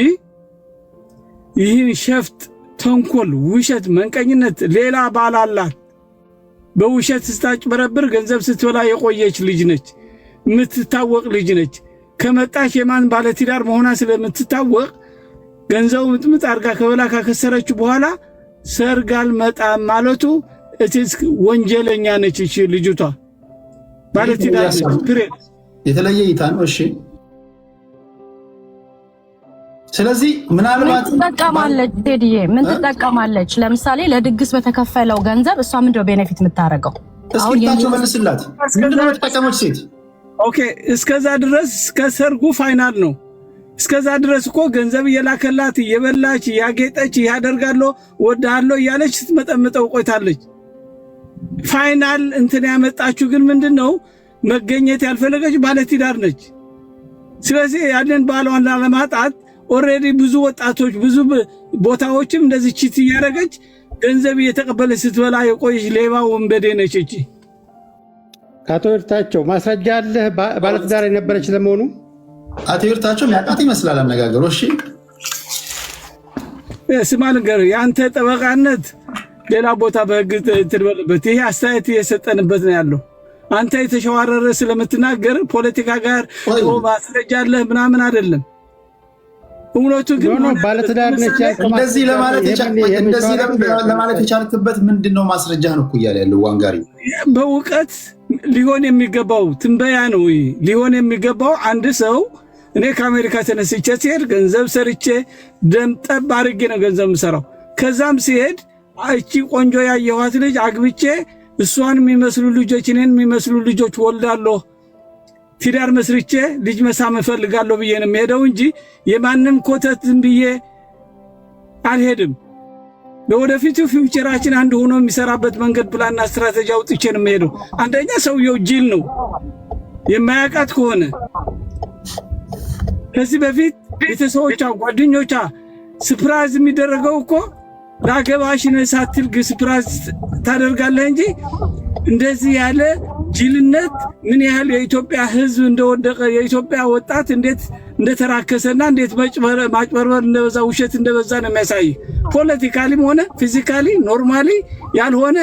ይህን ሸፍጥ፣ ተንኮል፣ ውሸት፣ መንቀኝነት ሌላ ባል አላት በውሸት ስታጭበረብር ገንዘብ ስትበላ የቆየች ልጅ ነች፣ የምትታወቅ ልጅ ነች። ከመጣች የማን ባለትዳር መሆኗ ስለምትታወቅ ገንዘቡ ምጥምጥ አድርጋ ከበላ ካከሰረችው በኋላ ሰርግ አልመጣም ማለቱ ወንጀለኛ ነች። እሺ ልጅቷ ባለትዳር ነች። የተለየ እይታ ነው። እሺ ስለዚህ ምናልባት ትጠቀማለች ቴዲዬ ምን ትጠቀማለች? ለምሳሌ ለድግስ በተከፈለው ገንዘብ እሷ ምንድነው ቤኔፊት የምታረገው? እስኪታቸው መልስላት። ምንድነው ተጠቀመች ሴት? ኦኬ እስከዛ ድረስ እስከ ሰርጉ ፋይናል ነው። እስከዛ ድረስ እኮ ገንዘብ እየላከላት እየበላች እያጌጠች እያደርጋለሁ ወዳለው እያለች ስትመጠምጠው ቆይታለች። ፋይናል እንትን ያመጣችሁ ግን ምንድነው መገኘት ያልፈለገች ባለትዳር ነች። ስለዚህ ያንን ባሏን ለማጣት ኦሬዲ ብዙ ወጣቶች ብዙ ቦታዎችም እንደዚህ ቺት እያደረገች ገንዘብ እየተቀበለች ስትበላ የቆየች ሌባ ወንበዴ ነች። እቺ አቶ ይርታቸው ማስረጃ አለ ባለትዳር የነበረች ለመሆኑ? አቶ ይርታቸው የሚያውቃት ይመስላል አነጋገሩ። እሺ ስማ ነገር ያንተ ጠበቃነት ሌላ ቦታ በህግ ትድበልበት። ይሄ አስተያየት እየሰጠንበት ነው ያለው። አንተ የተሸዋረረ ስለምትናገር ፖለቲካ ጋር ማስረጃ አለ ምናምን አይደለም። እውነቱ ግን ባለትዳር ነች። እንደዚህ ለማለት የቻልክበት ምንድነው ማስረጃ ነው እኮ እያለ ያለው ዋንጋሪ። በእውቀት ሊሆን የሚገባው ትንበያ ነው ሊሆን የሚገባው። አንድ ሰው እኔ ከአሜሪካ ተነስቼ ሲሄድ ገንዘብ ሰርቼ ደም ጠብ አድርጌ ነው ገንዘብ የምሰራው። ከዛም ሲሄድ እቺ ቆንጆ ያየኋት ልጅ አግብቼ እሷን የሚመስሉ ልጆች እኔን የሚመስሉ ልጆች ወልዳለሁ ትዳር መስርቼ ልጅ መሳም እፈልጋለሁ ብዬ ነው የምሄደው እንጂ የማንም ኮተት ዝም ብዬ አልሄድም። ለወደፊቱ ፊውቸራችን አንድ ሆኖ የሚሰራበት መንገድ ፕላንና ስትራቴጂ አውጥቼ ነው የምሄደው። አንደኛ ሰውየው ጅል ነው የማያውቃት ከሆነ ከዚህ በፊት ቤተሰቦቿ ጓደኞቿ ስፕራይዝ የሚደረገው እኮ ላገባሽ ነው ሳትል ስፕራይዝ ታደርጋለህ እንጂ እንደዚህ ያለ ጅልነት ምን ያህል የኢትዮጵያ ሕዝብ እንደወደቀ የኢትዮጵያ ወጣት እንዴት እንደተራከሰና እንዴት ማጭበርበር እንደበዛ ውሸት እንደበዛ ነው የሚያሳይ። ፖለቲካሊም ሆነ ፊዚካሊ ኖርማሊ ያልሆነ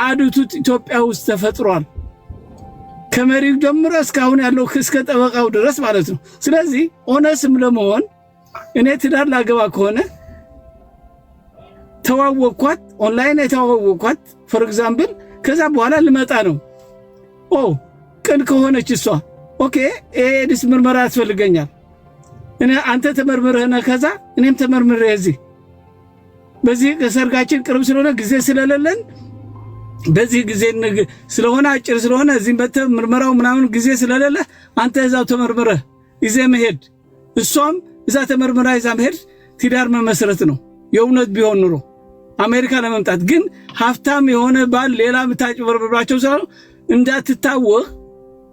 አዱቱት ኢትዮጵያ ውስጥ ተፈጥሯል። ከመሪው ጀምሮ እስካሁን ያለው እስከ ጠበቃው ድረስ ማለት ነው። ስለዚህ ኦነስም ለመሆን እኔ ትዳር ላገባ ከሆነ ተዋወቅኳት፣ ኦንላይን የተዋወቅኳት ፎር ኤግዛምፕል ከዛ በኋላ ልመጣ ነው። ቅን ከሆነች እሷ ኦኬ ኤዲስ ምርመራ ያስፈልገኛል። እኔ አንተ ተመርምረህ ከዛ እኔም ተመርምሬ እዚህ በዚህ ሰርጋችን ቅርብ ስለሆነ ጊዜ ስለሌለን በዚህ ጊዜ ስለሆነ አጭር ስለሆነ እዚህ ምርመራው ምናምን ጊዜ ስለሌለ አንተ እዛው ተመርምረህ ይዘህ መሄድ፣ እሷም እዛ ተመርምራ ይዛ መሄድ ትዳር መመስረት ነው። የእውነት ቢሆን ኑሮ አሜሪካ ለመምጣት ግን ሀብታም የሆነ ባል ሌላ ምታጭበርብራቸው ስላሉ እንዳትታወቅ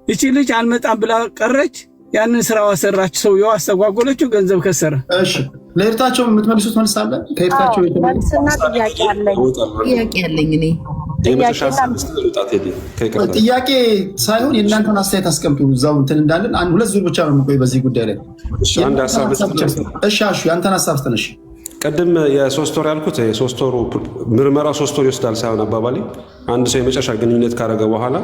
እቺ ልጅ አልመጣም ብላ ቀረች። ያንን ስራዋ ሰራች፣ ሰውየው አስተጓጎለችው፣ ገንዘብ ከሰረ። እሺ ለእርታቸው የምትመልሱት መልስ አለ? ከእርታቸው መልስና ጥያቄ አለኝ እኔ ጥያቄ ሳይሆን የእናንተን አስተያየት አስቀምጡ። እዛው እንትን እንዳለን አንድ ሁለት ዙር ብቻ ነው የምቆይ በዚህ ጉዳይ ላይ። እሺ ያንተን ሀሳብ ስተነሽ ቀደም የሶስት ወር ያልኩት የሶስት ወሩ ምርመራ 3 ወር ይወስዳል ሳይሆን አባባሌ አንድ ሰው የመጨረሻ ግንኙነት ካረገ በኋላ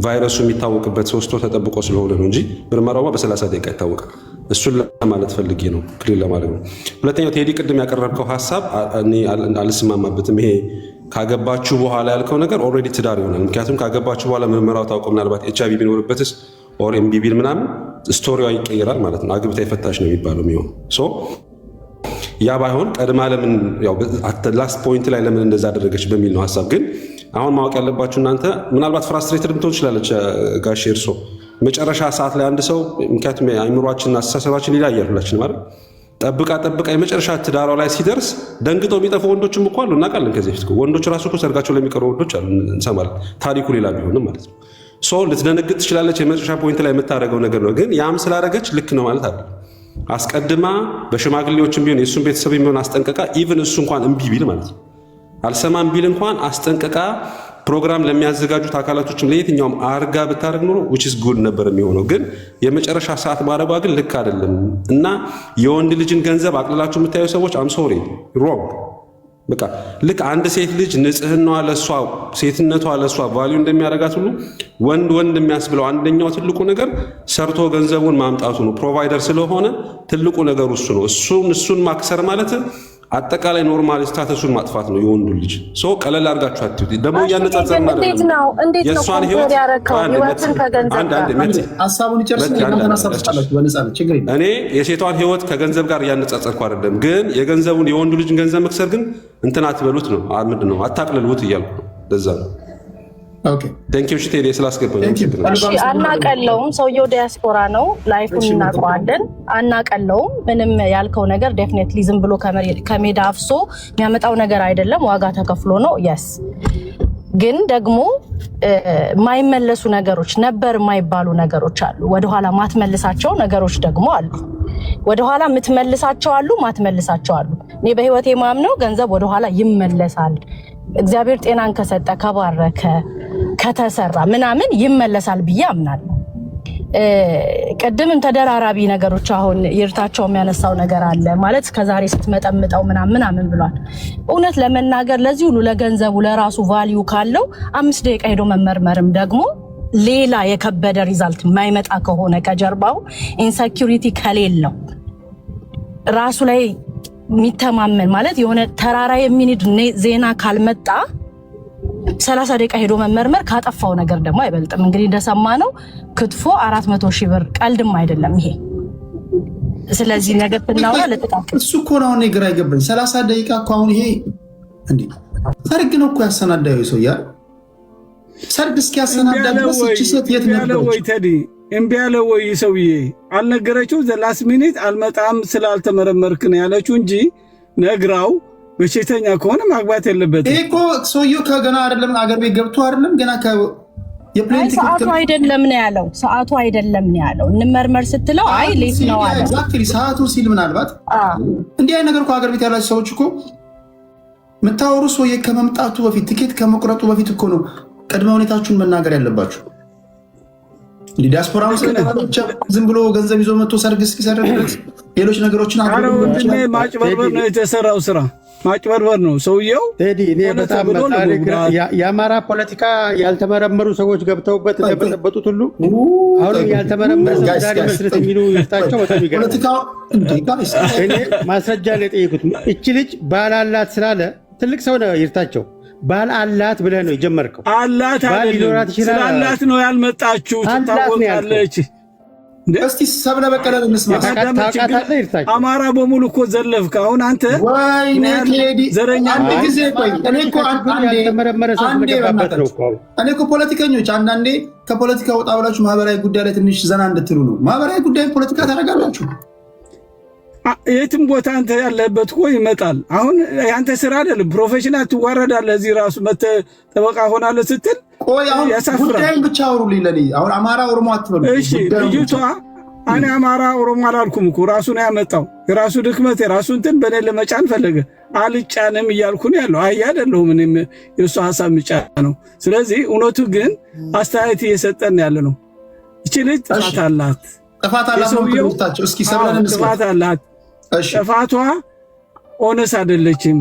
ቫይረሱ የሚታወቅበት 3 ወር ተጠብቆ ስለሆነ ነው እንጂ ምርመራው በ30 ደቂቃ ይታወቃል። እሱን ለማለት ፈልጌ ነው፣ ክሊር ለማለት ነው። ሁለተኛው ቴዲ ቅድም ያቀረብከው ሀሳብ እኔ አልስማማበትም። ይሄ ካገባችሁ በኋላ ያልከው ነገር ኦልሬዲ ትዳር ይሆናል። ምክንያቱም ካገባችሁ በኋላ ምርመራው ታውቆ ምናልባት ኤችአይቪ ቢኖርበትስ ኦር ኤምቢ ቢል ምናምን ስቶሪዋ ይቀየራል ማለት ነው። አግብታ የፈታች ነው የሚባለው የሚሆን ያ ባይሆን ቀድማ ለምን ላስት ፖይንት ላይ ለምን እንደዛ አደረገች በሚል ነው ሀሳብ። ግን አሁን ማወቅ ያለባችሁ እናንተ ምናልባት ፍራስትሬትድ ልትሆን ትችላለች ጋሽ እርሶ መጨረሻ ሰዓት ላይ አንድ ሰው ምክንያቱም አይምሯችንና አስተሳሰባችን ይለያያል ሁላችንም አይደል። ጠብቃ የመጨረሻ ትዳሯ ላይ ሲደርስ ደንግጠው የሚጠፉ ወንዶችም እኮ አሉ፣ እናውቃለን። ከዚህ በፊት ወንዶች ራሱ እኮ ሰርጋቸው ለሚቀሩ ወንዶች አሉ፣ እንሰማለን። ታሪኩ ሌላ ቢሆንም ማለት ነው። ልትደነግጥ ትችላለች። የመጨረሻ ፖይንት ላይ የምታደርገው ነገር ነው። ግን ያም ስላደረገች ልክ ነው ማለት አይደለም። አስቀድማ በሽማግሌዎችም ቢሆን የእሱን ቤተሰብ ቢሆን አስጠንቀቃ፣ ኢቭን እሱ እንኳን እምቢ ቢል ማለት ነው አልሰማም ቢል እንኳን አስጠንቀቃ ፕሮግራም ለሚያዘጋጁት አካላቶችም ለየትኛውም አርጋ ብታደርግ ኖሮ which is good ነበር የሚሆነው። ግን የመጨረሻ ሰዓት ማድረጓ ግን ልክ አይደለም እና የወንድ ልጅን ገንዘብ አቅልላችሁ የምታዩ ሰዎች አም ሶሪ ሮንግ። በቃ ልክ አንድ ሴት ልጅ ንጽህናዋ ለሷ ሴትነቷ ለሷ ቫልዩ እንደሚያደርጋት ሁሉ ወንድ የሚያስብለው አንደኛው ትልቁ ነገር ሰርቶ ገንዘቡን ማምጣቱ ነው። ፕሮቫይደር ስለሆነ ትልቁ ነገር እሱ ነው። እሱን ማክሰር ማለት አጠቃላይ ኖርማል ስታተሱን ማጥፋት ነው የወንዱ ልጅ። ቀለል አድርጋችሁ አትዩት። ደግሞ እያነጻጸርን እንዴት ነው የእሷን ህይወት ሀሳቡን ይጨርስና እኔ የሴቷን ህይወት ከገንዘብ ጋር እያነጻጸርኩ አይደለም። ግን የገንዘቡን የወንዱ ልጅን ገንዘብ መክሰር ግን እንትን አትበሉት ነው። ምንድን ነው አታቅልሉት እያልኩ ነው። ለዛ ነው ቴንኪው ሽቴ ስላስገባኝ። አናቀለውም። ሰውየው ዲያስፖራ ነው። ላይፉን እናውቀዋለን። አናቀለውም። ምንም ያልከው ነገር ዴፊኔትሊ ዝም ብሎ ከሜዳ አፍሶ የሚያመጣው ነገር አይደለም። ዋጋ ተከፍሎ ነው። የስ ግን ደግሞ የማይመለሱ ነገሮች ነበር፣ የማይባሉ ነገሮች አሉ። ወደኋላ ማትመልሳቸው ነገሮች ደግሞ አሉ። ወደኋላ የምትመልሳቸው አሉ፣ ማትመልሳቸው አሉ። እኔ በህይወቴ ማምነው ገንዘብ ወደኋላ ይመለሳል። እግዚአብሔር ጤናን ከሰጠ ከባረከ ከተሰራ ምናምን ይመለሳል ብዬ አምናለሁ። ቅድምም ተደራራቢ ነገሮች አሁን ይርታቸው የሚያነሳው ነገር አለ ማለት ከዛሬ ስትመጠምጠው ምናምን ብሏል። እውነት ለመናገር ለዚህ ሁሉ ለገንዘቡ ለራሱ ቫልዩ ካለው 5 ደቂቃ ሄዶ መመርመርም ደግሞ ሌላ የከበደ ሪዛልት የማይመጣ ከሆነ ከጀርባው ኢንሴኪዩሪቲ ከሌለው ራሱ ላይ የሚተማመን ማለት የሆነ ተራራ የሚንድ ዜና ካልመጣ 30 ደቂቃ ሄዶ መመርመር ካጠፋው ነገር ደግሞ አይበልጥም። እንግዲህ እንደሰማነው ክትፎ 400,000 ብር ቀልድም አይደለም ይሄ። ስለዚህ ነገር ብናወራ ለጥቃቅ እሱ እኮ ነው እኔ ግራ ይገባኝ። 30 ደቂቃ እኮ አሁን ይሄ እንዴ ሰርግ ነው እኮ ያሰናዳው ሰው ያ ሰርግ እስኪያሰናዳ ድረስ እቺ ሴት የት ነበረች? ወይ ተዲ እምቢ ያለ ወይ ሰውዬ አልነገረችው። ዘላስ ሚኒት አልመጣም ስላልተመረመርክ ነው ያለችው እንጂ ነግራው በሽተኛ ከሆነ ማግባት የለበትም። ይሄ እኮ ሰውዬው ከገና አይደለም አገር ቤት ገብቶ አይደለም ገና ሰዓቱ አይደለም ነው ያለው። ሰዓቱ አይደለም ነው ያለው። እንመርመር ስትለው አይ ሌት ነው አለ። ኤግዛክትሊ ሰዓቱ ሲል ምናልባት እንዲህ አይነት ነገር እኮ አገር ቤት ያላችሁ ሰዎች እኮ የምታወሩ ሰውዬ ከመምጣቱ በፊት ትኬት ከመቁረጡ በፊት እኮ ነው ቅድመ ሁኔታችሁን መናገር ያለባችሁ። ዲያስፖራው ዝም ብሎ ገንዘብ ይዞ መጥቶ ሰርግ እስኪሰርግ ድረስ ሌሎች ነገሮችን ማጭበርበር ነው የተሰራው ስራ ማጭበርበር ነው ሰውየው። ቴዲ እኔ በጣም የአማራ ፖለቲካ ያልተመረመሩ ሰዎች ገብተውበት እንደበጠበጡት ሁሉ አሁንም ያልተመረመረ ዛሬ መስረት የሚሉ ይፍታቸው በጣም ይገርማል። እኔ ማስረጃ ነው የጠየቁት። እቺ ልጅ ባል አላት ስላለ ትልቅ ሰው ነው ይርታቸው። ባል አላት ብለህ ነው የጀመርከው። አላት አይደለም ስላላት ነው ያልመጣችሁ። ታውቃለች። እስቲ ሰብለ በቀለ እንስማ። አማራ በሙሉ እኮ ዘለፍክ። አሁን አንተ ወይኔ ቴዲ ዘረኛ አንድ ጊዜ ቆይ። እኔ እኮ ፖለቲከኞች አንዳንዴ ከፖለቲካ ወጣ ብላችሁ ማህበራዊ ጉዳይ ላይ ትንሽ ዘና እንድትሉ ነው። ማህበራዊ ጉዳይ ፖለቲካ ታደርጋላችሁ። የትም ቦታ አንተ ያለበት እኮ ይመጣል። አሁን ያንተ ስራ አይደለም፣ ፕሮፌሽናል ትዋረዳለህ። እዚህ ራሱ መተህ ጠበቃ ሆናለህ ስትል ቆይ አሁን ጉዳይን ብቻ አውሩልኝ። ለኔ አሁን አማራ ኦሮሞ አትበሉ። እሺ ልጅቷ እኔ አማራ ኦሮሞ አላልኩም እኮ ራሱ ነው ያመጣው። የራሱ ድክመት የራሱ እንትን በኔ ለመጫን ፈለገ። አልጫንም እያልኩ ነው ያለው። አይ አይደለሁም፣ እኔም የእሱ ሀሳብ ምጫ ነው። ስለዚህ እውነቱ ግን አስተያየት እየሰጠን ያለ ነው። እቺ ልጅ ጥፋት አላት። ጥፋት አላት። እስኪ ሰብለን ጥፋት አላት። ጥፋቷ ኦነስ አይደለችም።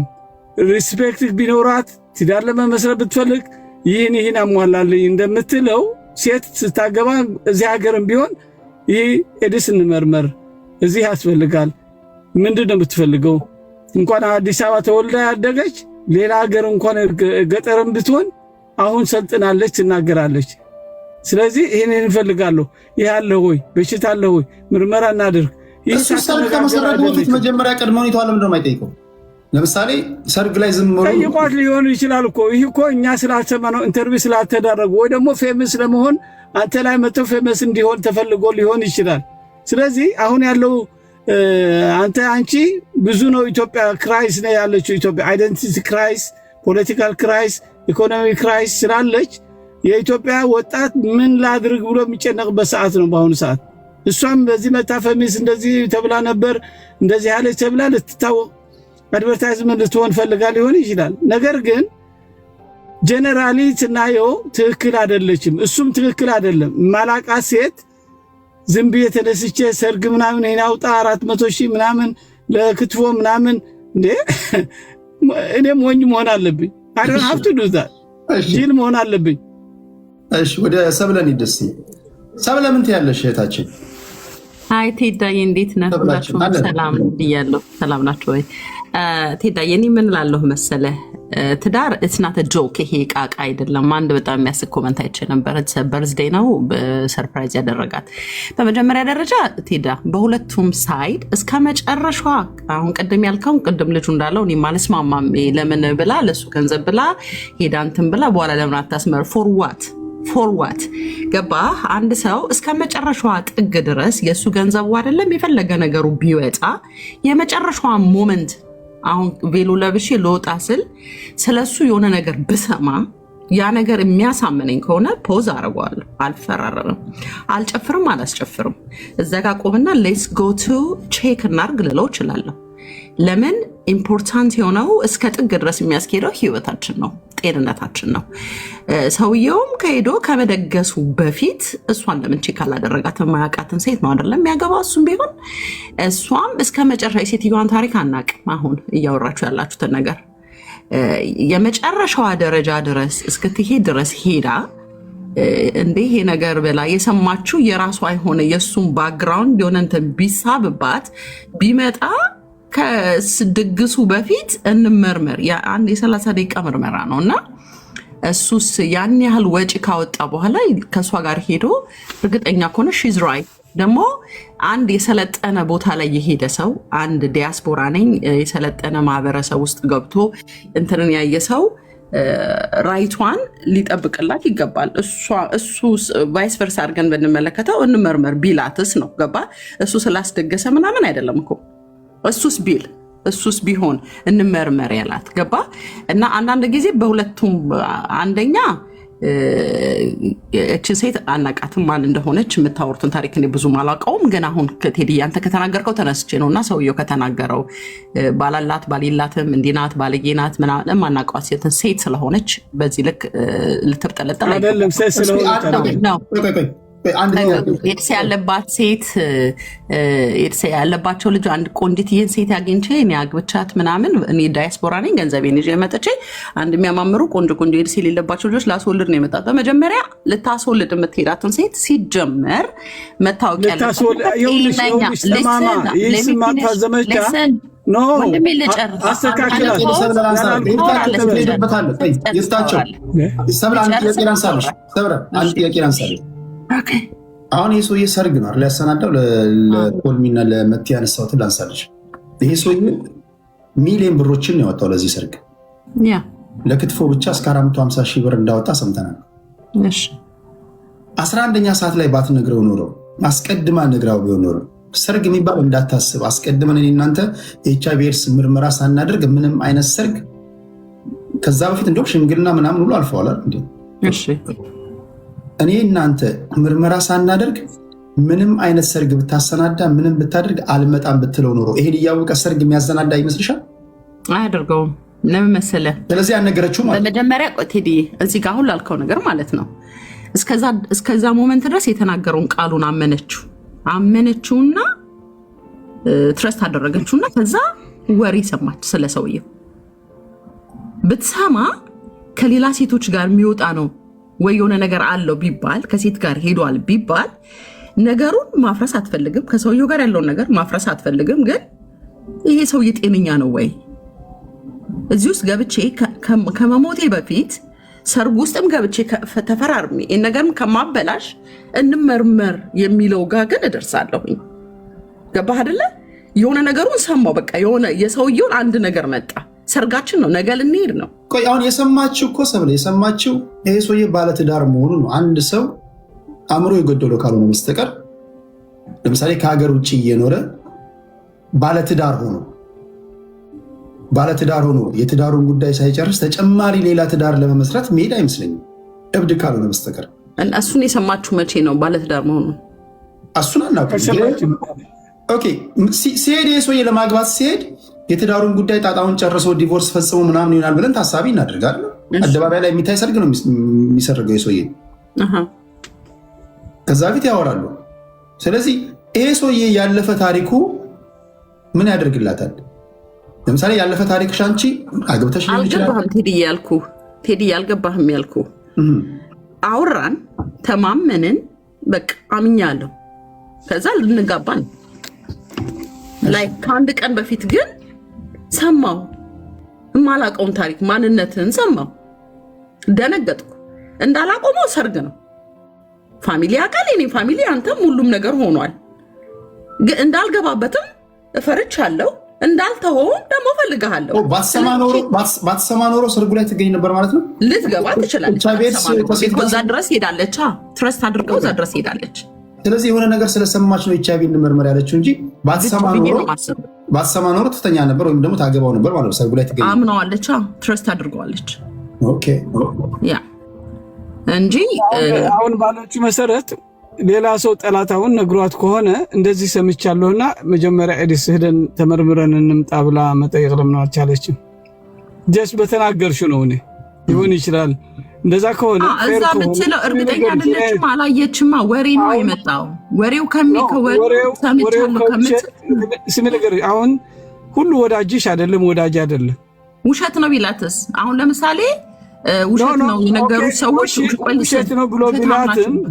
ሪስፔክት ቢኖራት ትዳር ለመመስረት ብትፈልግ ይህን አሟላልኝ እንደምትለው ሴት ስታገባ እዚህ ሀገርም ቢሆን ይህ ኤድስ እንመርመር እዚህ ያስፈልጋል። ምንድን ነው የምትፈልገው? እንኳን አዲስ አበባ ተወልዳ ያደገች ሌላ ሀገር እንኳን ገጠርም ብትሆን አሁን ሰልጥናለች፣ ትናገራለች። ስለዚህ ይህን እንፈልጋለሁ። ይህ አለ ሆይ በሽታ አለ ሆይ ምርመራ እናድርግ። እሱ ሰርግ ከመሰረቱ በፊት መጀመሪያ ቅድመ ሁኔታው ለምንድን ነው የማይጠይቀው? ለምሳሌ ሰርግ ላይ ዝም ብሎ ጠይቋት ሊሆን ይችላል እኮ። ይህ እኮ እኛ ስላልሰማነው ኢንተርቪው ስላልተደረጉ ወይ ደግሞ ፌመስ ለመሆን አንተ ላይ መጥቶ ፌመስ እንዲሆን ተፈልጎ ሊሆን ይችላል። ስለዚህ አሁን ያለው አንቺ ብዙ ነው ኢትዮጵያ ክራይስ ነው ያለችው። ኢትዮጵያ አይደንቲቲ ክራይስ፣ ፖለቲካል ክራይስ፣ ኢኮኖሚ ክራይስ ስላለች የኢትዮጵያ ወጣት ምን ላድርግ ብሎ የሚጨነቅበት ሰዓት ነው በአሁኑ ሰዓት። እሷም በዚህ መታፈሚስ እንደዚህ ተብላ ነበር እንደዚህ ያለች ተብላ ልትታወቅ አድቨርታይዝመንት ልትሆን ፈልጋ ሊሆን ይችላል። ነገር ግን ጀነራሊ ስናየው ትክክል አይደለችም። እሱም ትክክል አይደለም። ማላቃት ሴት ዝም ብዬ ተነስቼ ሰርግ ምናምን ይናውጣ 400,000 ምናምን ለክትፎ ምናምን እንዴ እኔ ሞኝ መሆን አለብኝ? አይደል ሀብቱ ዱዛ ጂል መሆን አለብኝ? እሺ ወደ ሰብለን ይደስ ሰብለ ምን ትያለሽ እህታችን? አይ ቴዳዬ እንዴት ነህ? ሁላችሁም ሰላም ብያለሁ። ሰላም ናችሁ ወይ? ቴዳዬ እኔ ምን እላለሁ መሰለህ፣ ትዳር እስናተ ጆክ፣ ይሄ ቃቃ አይደለም። አንድ በጣም የሚያስቅ ኮመንት አይቼ ነበር። በርዝዴይ ነው ሰርፕራይዝ ያደረጋት። በመጀመሪያ ደረጃ ቴዳ በሁለቱም ሳይድ እስከ መጨረሻዋ፣ አሁን ቅድም ያልከውን ቅድም ልጁ እንዳለው እኔ አልስማማም። ለምን ብላ ለሱ ገንዘብ ብላ ሄዳ እንትን ብላ በኋላ ለምን አታስመር ፎርዋት ገባ? አንድ ሰው እስከ መጨረሻዋ ጥግ ድረስ የእሱ ገንዘቡ አይደለም የፈለገ ነገሩ ቢወጣ የመጨረሻዋ ሞመንት አሁን ቬሎ ለብሼ ልወጣ ስል ስለሱ የሆነ ነገር ብሰማ ያ ነገር የሚያሳምነኝ ከሆነ ፖዝ አደርገዋለሁ። አልፈራረምም፣ አልጨፍርም፣ አላስጨፍርም። እዛ ጋ ቆምና ሌትስ ጎ ቱ ቼክ እናርግ ልለው እችላለሁ። ለምን ኢምፖርታንት የሆነው እስከ ጥግ ድረስ የሚያስኬደው ህይወታችን ነው፣ ጤንነታችን ነው። ሰውየውም ከሄዶ ከመደገሱ በፊት እሷን ለምን ቼክ አላደረጋት? የማያውቃትን ሴት ነው አይደለም የሚያገባው። እሱም ቢሆን እሷም እስከ መጨረሻ የሴትዮዋን ታሪክ አናቅም። አሁን እያወራችሁ ያላችሁትን ነገር የመጨረሻዋ ደረጃ ድረስ እስክትሄድ ድረስ ሄዳ እንዴ ይሄ ነገር ብላ የሰማችሁ የራሷ የሆነ የእሱም ባክግራውንድ የሆነ እንትን ቢሳብባት ቢመጣ ከድግሱ በፊት እንመርመር። አንድ የ30 ደቂቃ ምርመራ ነው እና እሱስ ያን ያህል ወጪ ካወጣ በኋላ ከእሷ ጋር ሄዶ እርግጠኛ ከሆነ ሺዝ ራይት። ደግሞ አንድ የሰለጠነ ቦታ ላይ የሄደ ሰው አንድ ዲያስፖራ ነኝ የሰለጠነ ማህበረሰብ ውስጥ ገብቶ እንትንን ያየ ሰው ራይቷን ሊጠብቅላት ይገባል። እሱ ቫይስ ቨርሳ አድርገን ብንመለከተው እንመርመር ቢላትስ ነው ገባ? እሱ ስላስደገሰ ምናምን አይደለም እኮ እሱስ ቢሆን እንመርመር ያላት ገባ? እና አንዳንድ ጊዜ በሁለቱም አንደኛ እችን ሴት አናቃትም ማን እንደሆነች የምታወሩትን ታሪክ እኔ ብዙም አላውቀውም። ግን አሁን ቴዲ አንተ ከተናገርከው ተነስቼ ነው እና ሰውየው ከተናገረው ባላላት ባሌላትም እንዲናት ባለጌናት ምናምን ማናውቀዋት ሴት ስለሆነች በዚህ ልክ ልትብጠለጠል አይደለም ነው ኤድስ ያለባት ሴት ኤድስ ያለባቸው ልጅ አንድ ቆንጂትዬን ሴት ያገኝቼ እኔ አግብቻት ምናምን እኔ ዳያስፖራ ነኝ ገንዘቤን ይዤ መጥቼ አንድ የሚያማምሩ ቆንጆ ኤድስ የሌለባቸው ልጆች ላስወልድ ነው የመጣት። በመጀመሪያ ልታስወልድ የምትሄዳትን ሴት ሲጀመር መታወቂያ አሁን ይህ ሰውዬ ሰርግ ነው ሊያሰናዳው ለኮልሚና ለመቲ ያነሳሁትን ላንሳለች። ይሄ ሰውዬ ሚሊዮን ብሮችን ያወጣው ለዚህ ሰርግ ለክትፎ ብቻ እስከ 450,000 ብር እንዳወጣ ሰምተናል። 11ኛ ሰዓት ላይ ባትነግረው ኖሮ አስቀድማ ነግራው ቢሆን ኖሮ ሰርግ የሚባል እንዳታስብ አስቀድመን እናንተ ኤችአይቪ ኤድስ ምርመራ ሳናደርግ ምንም አይነት ሰርግ ከዛ በፊት እንደው ሽምግልና ምናምን ሁሉ አልፈዋል እንዴ? እኔ እናንተ ምርመራ ሳናደርግ ምንም አይነት ሰርግ ብታሰናዳ ምንም ብታደርግ አልመጣም ብትለው ኖሮ ይሄን እያወቀ ሰርግ የሚያሰናዳ ይመስልሻል? አያደርገውም። ለምን መሰለህ? ስለዚህ ያነገረችው ማለት በመጀመሪያ ቴዲ እዚህ ጋር አሁን ላልከው ነገር ማለት ነው እስከዛ ሞመንት ድረስ የተናገረውን ቃሉን አመነችውና ትረስት አደረገችውና ከዛ ወሬ ሰማች ስለ ሰውየው። ብትሰማ ከሌላ ሴቶች ጋር የሚወጣ ነው ወይ የሆነ ነገር አለው ቢባል ከሴት ጋር ሄዷል ቢባል ነገሩን ማፍረስ አትፈልግም። ከሰውየው ጋር ያለውን ነገር ማፍረስ አትፈልግም። ግን ይሄ ሰውዬ ጤነኛ ነው ወይ? እዚህ ውስጥ ገብቼ ከመሞቴ በፊት ሰርጉ ውስጥም ገብቼ ተፈራርሜ ነገርም ከማበላሽ እንመርመር የሚለው ጋር ግን እደርሳለሁኝ። ገባህ አይደለ? የሆነ ነገሩን ሰማው። በቃ የሆነ የሰውየውን አንድ ነገር መጣ። ሰርጋችን ነው፣ ነገ ልንሄድ ነው። ቆይ አሁን የሰማችው እኮ ሰብለ የሰማችው ይሄ ሰውዬ ባለትዳር መሆኑ ነው። አንድ ሰው አእምሮ የጎደለው ካልሆነ በስተቀር ለምሳሌ ከሀገር ውጭ እየኖረ ባለትዳር ሆኖ የትዳሩን ጉዳይ ሳይጨርስ ተጨማሪ ሌላ ትዳር ለመመስረት መሄድ አይመስለኝም፣ እብድ ካልሆነ በስተቀር። እሱን የሰማችሁ መቼ ነው ባለትዳር መሆኑ? እሱን አናውቅም። ኦኬ ሲሄድ የሰውዬ ለማግባት ሲሄድ የትዳሩን ጉዳይ ጣጣውን ጨርሶ ዲቮርስ ፈጽሞ ምናምን ይሆናል ብለን ታሳቢ እናደርጋለን። አደባባይ ላይ የሚታይ ሰርግ ነው የሚሰርገው የሰውዬ። ከዛ በፊት ያወራሉ። ስለዚህ ይሄ ሰውዬ ያለፈ ታሪኩ ምን ያደርግላታል? ለምሳሌ ያለፈ ታሪክሽ አንቺ አግብተሽ ሊሆን ይችላል። አልገባህም ቴዲ አልገባህም ያልኩ አውራን ተማመንን፣ በቃ አምኛለሁ። ከዛ ልንጋባን ላይ ከአንድ ቀን በፊት ግን ሰማው የማላውቀውን ታሪክ ማንነትን ሰማው። ደነገጥኩ። እንዳላቆመው ሰርግ ነው ፋሚሊ አቃል የኔ ፋሚሊ አንተም ሁሉም ነገር ሆኗል። ግን እንዳልገባበትም እፈርቻለሁ። እንዳልተወውም ደግሞ ፈልግሃለሁ። ባትሰማ ኖሮ ሰርጉ ላይ ትገኝ ነበር ማለት ነው። ልትገባ ትችላለች። እዛ ድረስ ሄዳለች። ትረስት አድርገው እዛ ድረስ ሄዳለች። ስለዚህ የሆነ ነገር ስለሰማች ነው ኤችአይቪ እንመርመር ያለችው እንጂ ባትሰማ ኖሮ ትተኛ ነበር ወይም ደግሞ ታገባው ነበር ማለት ነው። ሰርጉ ላይ ትገኝ አምነዋለች፣ ትረስት አድርገዋለች ያ እንጂ አሁን ባለችው መሰረት ሌላ ሰው ጠላት አሁን ነግሯት ከሆነ እንደዚህ ሰምቻለሁና መጀመሪያ ኤዲስ ሄደን ተመርምረን እንምጣ ብላ መጠየቅ ለምን አልቻለችም? ጀስት በተናገርሽው ነው እኔ ሊሆን ይችላል። እንደዛ ከሆነ እዛ ብትለው እርግጠኛ አይደለችም፣ አላየችማ። ወሬ ነው የመጣው። ወሬው ስሚ ነገር አሁን ሁሉ ወዳጅሽ አይደለም፣ ወዳጅ አይደለም። ውሸት ነው ቢላትስ? አሁን ለምሳሌ ውሸት ነው የነገሩት ሰዎች ውሸት ነው ብሎ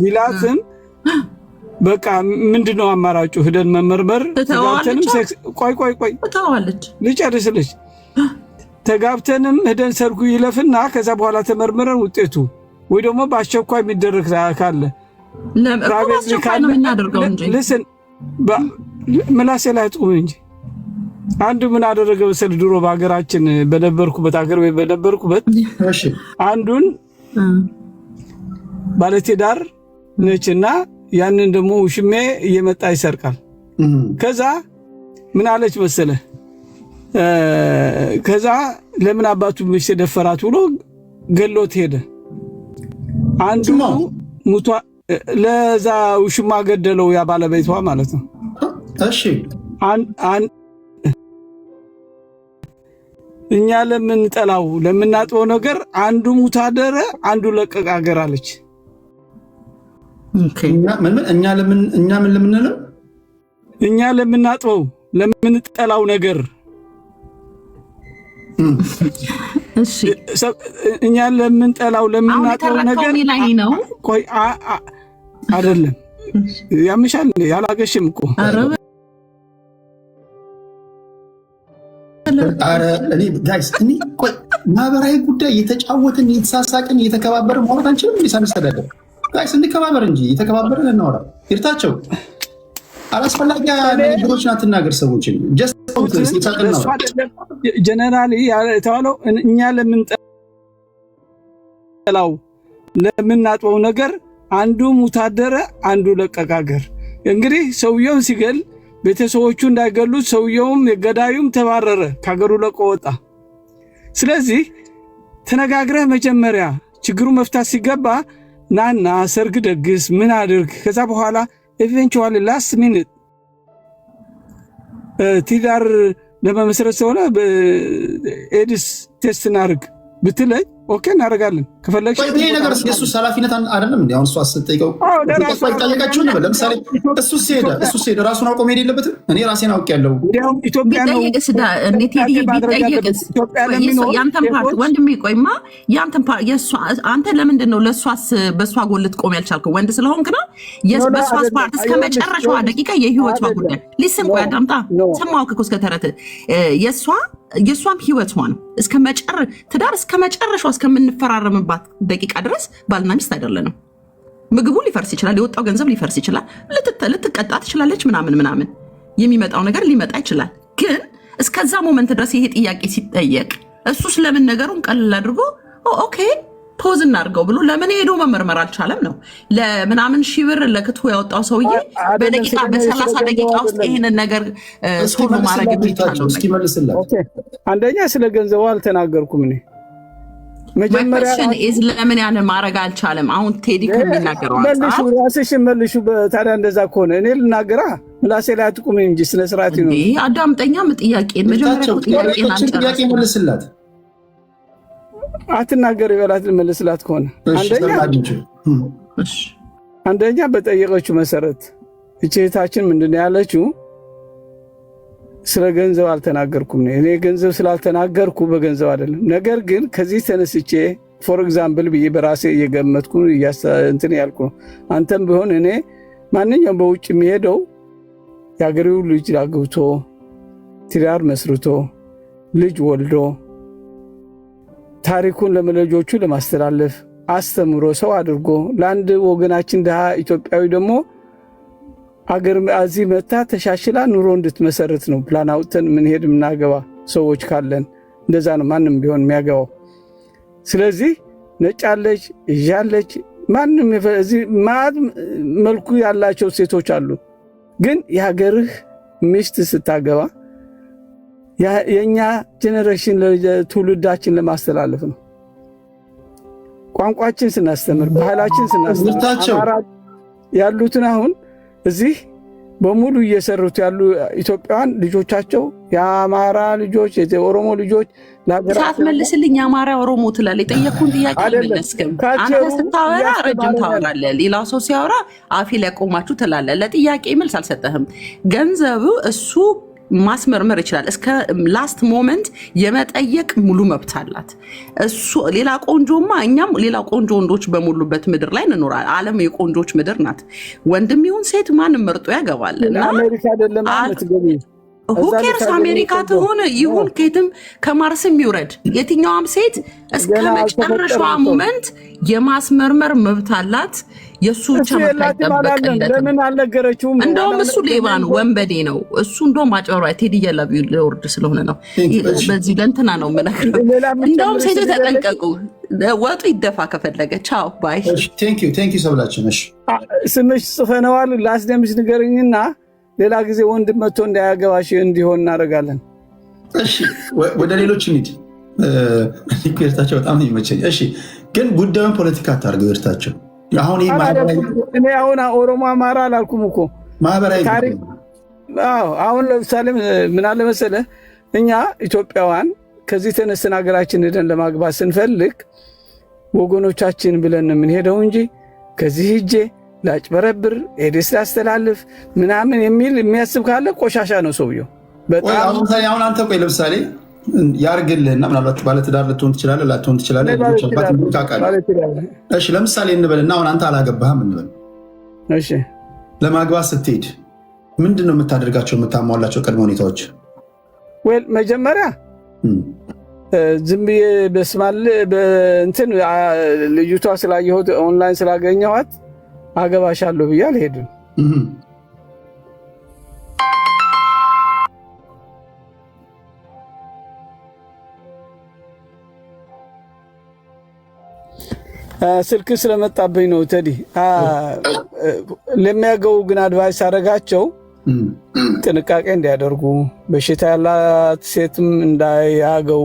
ቢላትም በቃ ምንድነው አማራጩ? ሄደን መመርመር ተጋብተንም ቆይ ተዋለች ልጨርስልሽ። ተጋብተንም ሄደን ሰርጉ ይለፍና ከዛ በኋላ ተመርምረን ውጤቱ ወይ ደግሞ በአስቸኳይ የሚደረግ ካለ ልስን ምላሴ ላይ ጥቁም እንጂ አንዱ ምን አደረገ መሰል ድሮ በሀገራችን በነበርኩበት ሀገር ወይ በነበርኩበት አንዱን ባለትዳር ነችና ያንን ደግሞ ውሽሜ እየመጣ ይሰርቃል። ከዛ ምን አለች መሰለ ከዛ ለምን አባቱ ምሽ ደፈራት ብሎ ገሎት ሄደ። አንዱ ሙቷ ለዛ ውሽማ ገደለው ያ ባለቤቷ ማለት ነው። እሺ እኛ ለምንጠላው ለምናጥበው ነገር አንዱ ሙታ ደረ አንዱ ለቀቅ አገር አለች። እኛ ምን ለምንለው እኛ ለምናጥበው ለምንጠላው ነገር እሺ እኛ ለምንጠላው ለምናጥበው ነገር ነው። ቆይ አይደለም ያምሻል ያላገሽም እኮ ማህበራዊ ጉዳይ እየተጫወትን እየተሳሳቅን እየተከባበርን ማውራት አንችልም? እንዲ ሳንስተዳደር ጋይስ እንከባበር እንጂ እየተከባበርን እናወራ። ይርታቸው አላስፈላጊ ነገሮችን አትናገር። ሰዎችን ጀነራሊ የተባለው እኛ ለምንጠላው ለምናጥበው ነገር አንዱ ሙታደረ አንዱ ለቀቅ አገር። እንግዲህ ሰውየውን ሲገል ቤተሰቦቹ እንዳይገሉት ሰውየውም የገዳዩም ተባረረ፣ ከሀገሩ ለቆ ወጣ። ስለዚህ ተነጋግረህ መጀመሪያ ችግሩ መፍታት ሲገባ ናና ሰርግ ደግስ ምን አድርግ። ከዛ በኋላ ኢቨንቹዋሊ ላስት ሚኒት ትዳር ለመመስረት ስለሆነ ኤድስ ቴስት እናድርግ ብትለኝ ኦኬ እናደርጋለን። ከፈለግሽ ይሄ ነገር የሱ ኃላፊነት አይደለም እንዴ? አሁን እሱ አስጠይቀው ጠየቃችሁ ነበር። ለምሳሌ እሱ ሲሄድ ራሱን አውቆ መሄድ የለበትም? እኔ ራሴን አውቄያለሁ። ኢትዮጵያ ነው ያንተን ፓርት ወንድሜ፣ ቆይማ ያንተን ፓርት አንተ ለምንድን ነው ለእሷስ በእሷ ጎን ልትቆም ያልቻልከው? ወንድ ስለሆንክ ነው? በእሷስ ፓርት እስከ መጨረሻዋ ደቂቃ የህይወቷ ጉዳይ ሊስን ቆይ አዳምጣ ሰማሁ እኮ እስከ ተረት የእሷም ህይወቷ ነው። ትዳር እስከ መጨረሻው እስከምንፈራረምባት ደቂቃ ድረስ ባልና ሚስት አይደለንም። ምግቡ ሊፈርስ ይችላል፣ የወጣው ገንዘብ ሊፈርስ ይችላል፣ ልትቀጣ ትችላለች፣ ምናምን የሚመጣው ነገር ሊመጣ ይችላል። ግን እስከዛ ሞመንት ድረስ ይሄ ጥያቄ ሲጠየቅ እሱ ስለምን ነገሩን ቀልል አድርጎ ኦኬ ፖዝ እናድርገው ብሎ ለምን ሄዶ መመርመር አልቻለም ነው? ለምናምን ሺህ ብር ለክትፎ ያወጣው ሰውዬ በደቂቃ በ30 ደቂቃ ውስጥ ይሄንን ነገር ሶልቭ ማድረግ የሚቻለው አንደኛ ስለ ገንዘቡ አልተናገርኩም እኔ መጀመሪያ ለምን ያንን ማድረግ አልቻለም? አሁን ቴዲ ከሚናገረው መልሹ ራስሽ መልሹ። ታዲያ እንደዛ ከሆነ እኔ ልናገራ ምላሴ ላይ አትቁም እንጂ ስነ ስርዓት ነው። አዳምጠኛም ጥያቄን መጀመሪያ ጥያቄ መልስላት። አትናገር ይበላት መልስላት ከሆነ አንደኛ በጠየቀችው መሰረት እህታችን ምንድን ያለችው ስለ ገንዘብ አልተናገርኩም ነው። እኔ ገንዘብ ስላልተናገርኩ በገንዘብ አይደለም። ነገር ግን ከዚህ ተነስቼ ፎር ኤግዛምፕል ብዬ በራሴ እየገመትኩ እንትን ያልኩ ነው። አንተም ቢሆን እኔ ማንኛውም በውጭ የሚሄደው የአገሬው ልጅ አግብቶ ትዳር መስርቶ ልጅ ወልዶ ታሪኩን ለልጆቹ ለማስተላለፍ አስተምሮ ሰው አድርጎ ለአንድ ወገናችን ድሃ ኢትዮጵያዊ ደግሞ አገር እዚህ መታ ተሻሽላ ኑሮ እንድትመሰርት ነው ፕላን አውጥተን ምንሄድ ምናገባ ሰዎች ካለን እንደዛ ነው ማንም ቢሆን የሚያገባው። ስለዚህ ነጫለች እያለች ማንም እዚህ መልኩ ያላቸው ሴቶች አሉ። ግን የሀገርህ ሚስት ስታገባ የኛ ጄኔሬሽን ለትውልዳችን ለማስተላለፍ ነው። ቋንቋችን ስናስተምር ባህላችን ስናስተምር ያሉትን አሁን እዚህ በሙሉ እየሰሩት ያሉ ኢትዮጵያውያን ልጆቻቸው የአማራ ልጆች የኦሮሞ ልጆች ሰዓት መልስልኝ። የአማራ ኦሮሞ ትላለህ። የጠየኩህን ጥያቄ አልመለስክም። አንተ ስታወራ ረጅም ታወራለህ፣ ሌላ ሰው ሲያወራ አፌ ላይ ቆማችሁ ትላለህ። ለጥያቄ መልስ አልሰጠህም። ገንዘቡ እሱ ማስመርመር ይችላል። እስከ ላስት ሞመንት የመጠየቅ ሙሉ መብት አላት እሱ። ሌላ ቆንጆማ እኛም ሌላ ቆንጆ ወንዶች በሙሉበት ምድር ላይ እንኖራለን። ዓለም የቆንጆች ምድር ናት። ወንድም ይሁን ሴት ማንም መርጦ ያገባል። እና አሜሪካ አይደለም ማለት ገቢ ሁኬርስ አሜሪካ ትሆን ይሁን ከየትም ከማርስም ይውረድ የትኛውም ሴት እስከ መጨረሻዋ ሞመንት የማስመርመር መብት አላት። የሱ ብቻ መጣበቀለት ለምን አልነገረችውም? እንደውም እሱ ሌባ ነው፣ ወንበዴ ነው እሱ። እንደውም አጭበርባሪ ቴዲ የለብ ለወርድ ስለሆነ ነው። በዚህ ለእንትና ነው የምነግረው። እንደውም ሴቶች ተጠንቀቁ፣ ወጡ ይደፋ ከፈለገ። ቻው ባይ። ቴንክ ዩ ሰብላችን። እሺ ስምሽ ጽፈነዋል። ላስደምሽ ንገረኝና ሌላ ጊዜ ወንድም መጥቶ እንዳያገባሽ እንዲሆን እናደርጋለን። እሺ ወደ ሌሎች እንሂድ። ኤርታቸው በጣም ይመቸኝ። እሺ ግን ጉዳዩን ፖለቲካ አታርገው። ኤርታቸው አሁን እኔ አሁን ኦሮሞ አማራ አላልኩም እኮ ማህበራዊ አሁን ለምሳሌ ምን አለ መሰለህ እኛ ኢትዮጵያውያን ከዚህ ተነስተን ሀገራችን ሄደን ለማግባት ስንፈልግ ወገኖቻችን ብለን የምንሄደው እንጂ ከዚህ ሂጄ ላጭበረብር ኤዲስ ላስተላልፍ ምናምን የሚል የሚያስብ ካለ ቆሻሻ ነው ሰውየው። በጣም አሁን አንተ ቆይ ለምሳሌ ያርግልህና ምናልባት ባለትዳር ልትሆን ትችላለህ፣ ላትሆን ትችላለህ። እሺ ለምሳሌ እንበልና አሁን አንተ አላገባህም እንበል። እሺ ለማግባት ስትሄድ ምንድን ነው የምታደርጋቸው የምታሟላቸው ቅድመ ሁኔታዎች? ወል መጀመሪያ ዝም ብዬ በስማል በእንትን ልጅቷ ስላየሁት ኦንላይን ስላገኘኋት አገባሻለሁ ብዬ አልሄድም። ስልክ ስለመጣብኝ ነው ቴዲ። ለሚያገቡ ግን አድቫይስ አደረጋቸው ጥንቃቄ እንዲያደርጉ፣ በሽታ ያላት ሴትም እንዳያገቡ፣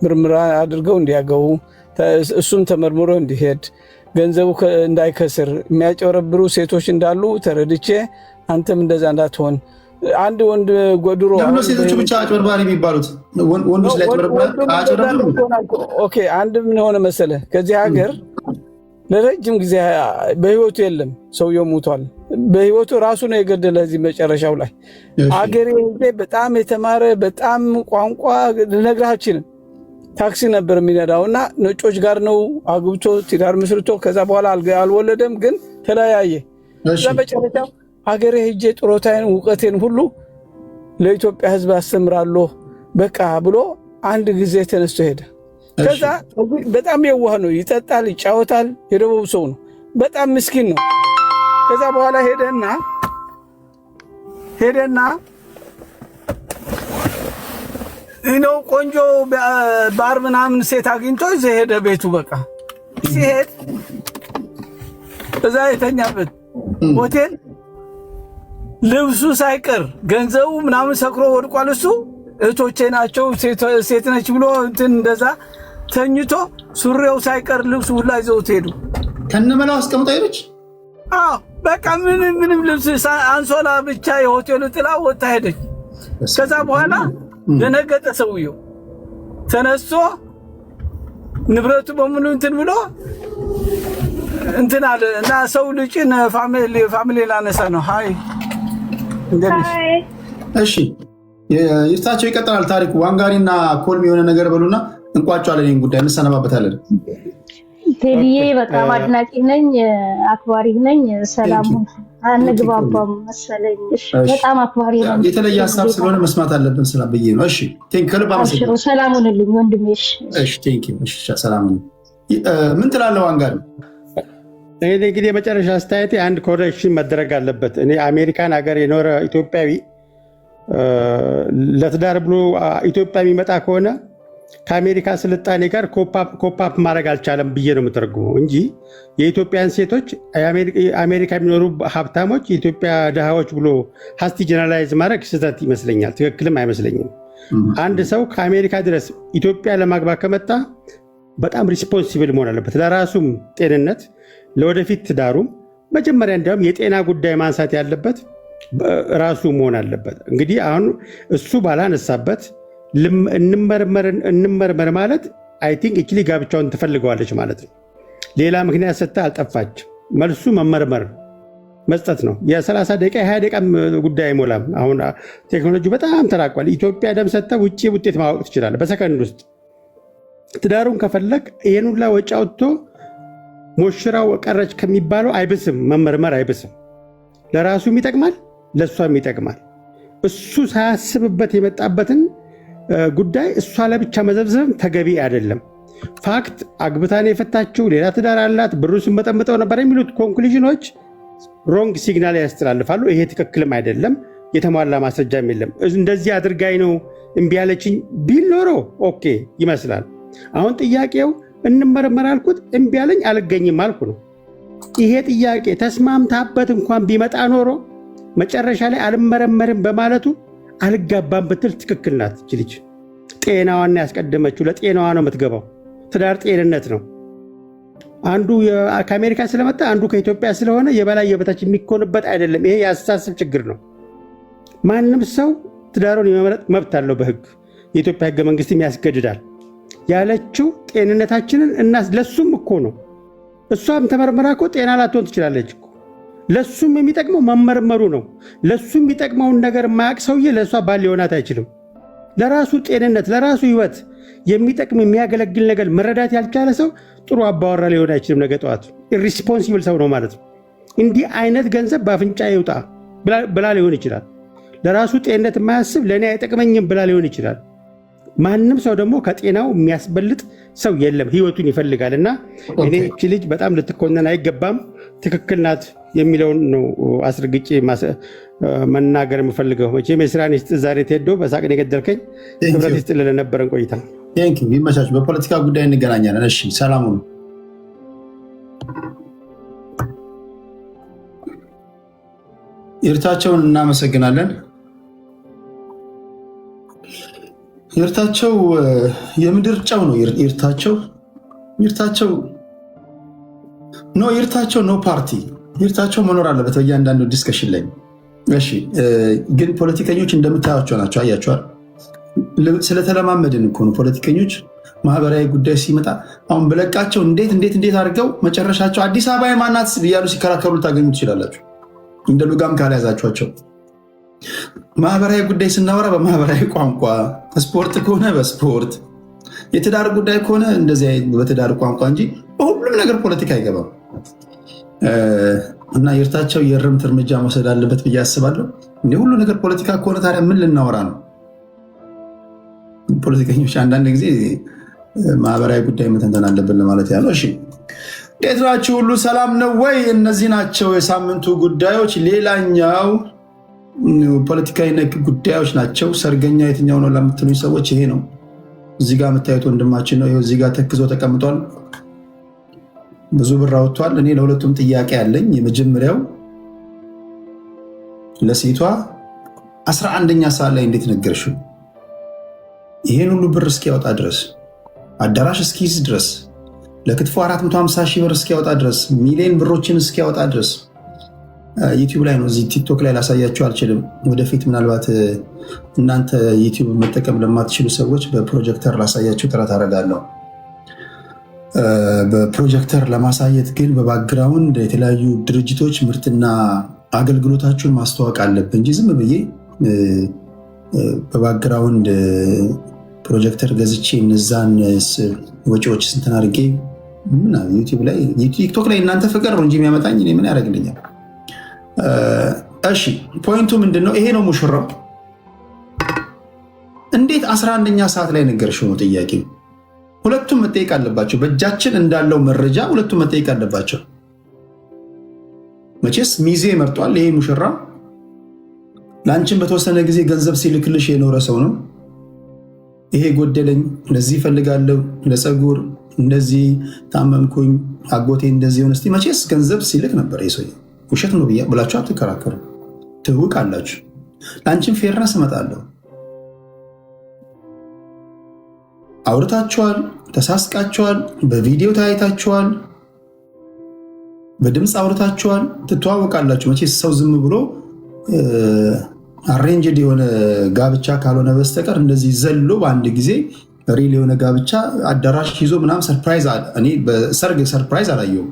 ምርመራ አድርገው እንዲያገቡ፣ እሱም ተመርምሮ እንዲሄድ፣ ገንዘቡ እንዳይከስር የሚያጨረብሩ ሴቶች እንዳሉ ተረድቼ አንተም እንደዛ እንዳትሆን። አንድ ወንድ ጎድሮ ደግሞ ሴቶቹ ብቻ አጭበርባሪ የሚባሉት ወንዶች ላይ አጭበርባሪ። ኦኬ አንድ ምን ሆነ መሰለ ከዚህ ሀገር ለረጅም ጊዜ በህይወቱ የለም፣ ሰውየው ሞቷል። በህይወቱ ራሱ ነው የገደለ። እዚህ መጨረሻው ላይ አገሬ በጣም የተማረ በጣም ቋንቋ ልነግርህ አልችልም። ታክሲ ነበር የሚነዳው እና ነጮች ጋር ነው አግብቶ ትዳር መስርቶ ከዛ በኋላ አልወለደም፣ ግን ተለያየ። እዛ መጨረሻው ሀገሬ ሄጄ ጥሮታዬን እውቀቴን ሁሉ ለኢትዮጵያ ህዝብ አስተምራለሁ በቃ ብሎ አንድ ጊዜ ተነስቶ ሄደ። ከዛ በጣም የዋህ ነው፣ ይጠጣል፣ ይጫወታል፣ የደቡብ ሰው ነው፣ በጣም ምስኪን ነው። ከዛ በኋላ ሄደና ቆንጆ ባር ምናምን ሴት አግኝቶ እዚህ ሄደ ቤቱ። በቃ ሲሄድ እዛ የተኛበት ሆቴል ልብሱ ሳይቀር ገንዘቡ ምናምን ሰክሮ ወድቋል። እሱ እህቶቼ ናቸው ሴት ነች ብሎ እንትን እንደዛ ተኝቶ ሱሪው ሳይቀር ልብሱ ሁላ ይዘውት ሄዱ። ከነመላው አስቀምጠው ሄደች። አዎ በቃ ምንም ልብስ አንሶላ ብቻ የሆቴሉ ጥላ ወጣ ሄደች። ከዛ በኋላ ደነገጠ ሰውየው። ተነስቶ ንብረቱ በሙሉ እንትን ብሎ እንትን አለ እና ሰው ልጅ ፋሚሊ ላነሳ ነው። ሃይ እንደዚህ እሺ፣ ይርታቸው ይቀጥላል ታሪኩ። ዋንጋሪና ኮልም የሆነ ነገር በሉና እንቋጫለን። ይሄን ጉዳይ እንሰነባበታለን። ቴዲዬ በጣም አድናቂ ነኝ፣ አክባሪ ነኝ። ሰላም አንግባባም መሰለኝ። በጣም አክባሪ ነኝ። የተለየ ሀሳብ ስለሆነ መስማት አለብን ስለብዬ ነው። እሺ ቴንክ ከልብ አመሰግናለሁ። ሰላም ሁንልኝ ወንድሜ። እሺ ቴንክ እሺ ሰላም ሁን። ምን ትላለህ ዋንጋሪ? እኔ እንግዲህ የመጨረሻ አስተያየቴ አንድ ኮሬክሽን መደረግ አለበት። እኔ አሜሪካን ሀገር የኖረ ኢትዮጵያዊ ለትዳር ብሎ ኢትዮጵያ የሚመጣ ከሆነ ከአሜሪካ ስልጣኔ ጋር ኮፓፕ ማድረግ አልቻለም ብዬ ነው የምተረጉመው እንጂ የኢትዮጵያን ሴቶች አሜሪካ የሚኖሩ ሀብታሞች የኢትዮጵያ ድሃዎች ብሎ ሀስቲ ጀነራላይዝ ማድረግ ስህተት ይመስለኛል፣ ትክክልም አይመስለኝም። አንድ ሰው ከአሜሪካ ድረስ ኢትዮጵያ ለማግባት ከመጣ በጣም ሪስፖንሲብል መሆን አለበት፣ ለራሱም ጤንነት፣ ለወደፊት ትዳሩም። መጀመሪያ እንዲያውም የጤና ጉዳይ ማንሳት ያለበት ራሱ መሆን አለበት። እንግዲህ አሁን እሱ ባላነሳበት እንመርመር ማለት አይ ቲንክ እችሊ ጋብቻውን ትፈልገዋለች ማለት ነው። ሌላ ምክንያት ሰጥታ አልጠፋች። መልሱ መመርመር መስጠት ነው። የ30 ደቂቃ 20 ደቂቃ ጉዳይ አይሞላም። አሁን ቴክኖሎጂ በጣም ተራቋል። ኢትዮጵያ ደም ሰጥታ ውጭ ውጤት ማወቅ ትችላለህ በሰከንድ ውስጥ። ትዳሩን ከፈለግ ይህን ሁላ ወጪ አውጥቶ ሞሽራው ቀረች ከሚባለው አይብስም። መመርመር አይብስም። ለራሱም ይጠቅማል፣ ለእሷም ይጠቅማል። እሱ ሳያስብበት የመጣበትን ጉዳይ እሷ ለብቻ መዘብዘብ ተገቢ አይደለም። ፋክት አግብታን የፈታችው ሌላ ትዳር አላት ብሩ ስመጠምጠው ነበር የሚሉት ኮንክሉዥኖች ሮንግ ሲግናል ያስተላልፋሉ። ይሄ ትክክልም አይደለም። የተሟላ ማስረጃም የለም። እንደዚህ አድርጋኝ ነው እምቢ ያለችኝ ቢል ኖሮ ኦኬ ይመስላል። አሁን ጥያቄው እንመረመር አልኩት እምቢ ያለኝ አልገኝም አልኩ ነው። ይሄ ጥያቄ ተስማምታበት እንኳን ቢመጣ ኖሮ መጨረሻ ላይ አልመረመርም በማለቱ አልጋባም ብትል ትክክል ናት። ልጅ ጤናዋን ያስቀደመችው፣ ለጤናዋ ነው የምትገባው። ትዳር ጤንነት ነው። አንዱ ከአሜሪካ ስለመጣ አንዱ ከኢትዮጵያ ስለሆነ የበላይ የበታች የሚኮንበት አይደለም። ይሄ የአስተሳሰብ ችግር ነው። ማንም ሰው ትዳሩን የመምረጥ መብት አለው በህግ። የኢትዮጵያ ህገ መንግስትም ያስገድዳል። ያለችው ጤንነታችንን እና ለሱም እኮ ነው። እሷም ተመርመራ እኮ ጤና ላትሆን ትችላለች እኮ። ለሱም የሚጠቅመው መመርመሩ ነው። ለሱ የሚጠቅመውን ነገር የማያውቅ ሰውዬ ለእሷ ባል ሊሆናት አይችልም። ለራሱ ጤንነት፣ ለራሱ ህይወት የሚጠቅም የሚያገለግል ነገር መረዳት ያልቻለ ሰው ጥሩ አባወራ ሊሆን አይችልም። ነገ ጠዋት ኢሪስፖንሲብል ሰው ነው ማለት ነው። እንዲህ አይነት ገንዘብ በአፍንጫ ይውጣ ብላ ሊሆን ይችላል። ለራሱ ጤንነት የማያስብ ለእኔ አይጠቅመኝም ብላ ሊሆን ይችላል። ማንም ሰው ደግሞ ከጤናው የሚያስበልጥ ሰው የለም። ህይወቱን ይፈልጋል። እና እኔ እቺ ልጅ በጣም ልትኮነን አይገባም። ትክክል ናት የሚለውን ነው አስረግጬ መናገር የምፈልገው። መቼም የስራን ይስጥ ዛሬ ቴዶ በሳቅን የገደልከኝ። ክብረት ይስጥ ለነበረን ቆይታ። ይመቻችሁ። በፖለቲካ ጉዳይ እንገናኛለን። እሺ ሰላሙ ነው። ይርታቸውን እናመሰግናለን። ይርታቸው የምድር ጨው ነው። ይርታቸው ኖ ፓርቲ። ይርታቸው መኖር አለበት በእያንዳንዱ ዲስከሽን ላይ። እሺ ግን ፖለቲከኞች እንደምታያቸው ናቸው። አያቸዋል። ስለተለማመድን እኮ ነው ፖለቲከኞች። ማህበራዊ ጉዳይ ሲመጣ አሁን በለቃቸው እንዴት አድርገው መጨረሻቸው አዲስ አበባ የማናት እያሉ ሲከራከሩ ልታገኙ ትችላላችሁ። እንደ ሉጋም ካልያዛችኋቸው። ማህበራዊ ጉዳይ ስናወራ በማህበራዊ ቋንቋ፣ ስፖርት ከሆነ በስፖርት፣ የትዳር ጉዳይ ከሆነ እንደዚህ በትዳር ቋንቋ እንጂ በሁሉም ነገር ፖለቲካ አይገባም። እና ይርታቸው የእርምት እርምጃ መውሰድ አለበት ብዬ አስባለሁ። እንደ ሁሉ ነገር ፖለቲካ ከሆነ ታዲያ ምን ልናወራ ነው? ፖለቲከኞች አንዳንድ ጊዜ ማህበራዊ ጉዳይ መተንተን አለብን ለማለት ያለው። እሺ እንዴት ናችሁ? ሁሉ ሰላም ነው ወይ? እነዚህ ናቸው የሳምንቱ ጉዳዮች። ሌላኛው ፖለቲካዊ ነክ ጉዳዮች ናቸው። ሰርገኛ የትኛው ነው ለምትሉኝ ሰዎች ይሄ ነው። እዚህ ጋር የምታዩት ወንድማችን ነው። ይኸው እዚህ ጋር ተክዞ ተቀምጧል። ብዙ ብር አውጥቷል። እኔ ለሁለቱም ጥያቄ አለኝ። የመጀመሪያው ለሴቷ 11ኛ ሰዓት ላይ እንዴት ነገርሽው? ይሄን ሁሉ ብር እስኪያወጣ ድረስ አዳራሽ እስኪይዝ ድረስ ለክትፎ 450 ሺህ ብር እስኪያወጣ ድረስ ሚሊዮን ብሮችን እስኪያወጣ ድረስ ዩቲዩብ ላይ ነው። እዚህ ቲክቶክ ላይ ላሳያችሁ አልችልም። ወደፊት ምናልባት እናንተ ዩቲዩብ መጠቀም ለማትችሉ ሰዎች በፕሮጀክተር ላሳያችሁ ጥረት አደርጋለሁ። በፕሮጀክተር ለማሳየት ግን በባክግራውንድ የተለያዩ ድርጅቶች ምርትና አገልግሎታችሁን ማስተዋወቅ አለብን እንጂ ዝም ብዬ በባክግራውንድ ፕሮጀክተር ገዝቼ እነዛን ወጪዎች ስንትን አድርጌ ዩቲዩብ ላይ ቲክቶክ ላይ እናንተ ፍቅር ነው እንጂ የሚያመጣኝ እኔ ምን ያደርግልኛል? እሺ ፖይንቱ ምንድን ነው? ይሄ ነው ሙሽራው። እንዴት 11ኛ ሰዓት ላይ ነገርሽው ነው ጥያቄው። ሁለቱም መጠየቅ አለባቸው። በእጃችን እንዳለው መረጃ ሁለቱም መጠየቅ አለባቸው። መቼስ ሚዜ መርጧል። ይሄ ሙሽራ ለአንቺን በተወሰነ ጊዜ ገንዘብ ሲልክልሽ የኖረ ሰው ነው። ይሄ ጎደለኝ፣ ለዚህ እፈልጋለሁ፣ ለፀጉር እንደዚህ ታመምኩኝ፣ አጎቴ እንደዚህ ሆነ፣ እስቲ መቼስ ገንዘብ ሲልክ ነበር። ይሄ ሰው ውሸት ነው ብላችሁ አትከራከሩ። ትውቅ አላችሁ። ለአንቺን ፌርነስ እመጣለሁ። አውርታችኋል፣ ተሳስቃችኋል፣ በቪዲዮ ታይታችኋል፣ በድምፅ አውርታችኋል፣ ትተዋወቃላችሁ። መቼስ ሰው ዝም ብሎ አሬንጅድ የሆነ ጋብቻ ካልሆነ በስተቀር እንደዚህ ዘሎ በአንድ ጊዜ ሪል የሆነ ጋብቻ አዳራሽ ይዞ ምናምን ሰርፕራይዝ፣ እኔ በሰርግ ሰርፕራይዝ አላየሁም።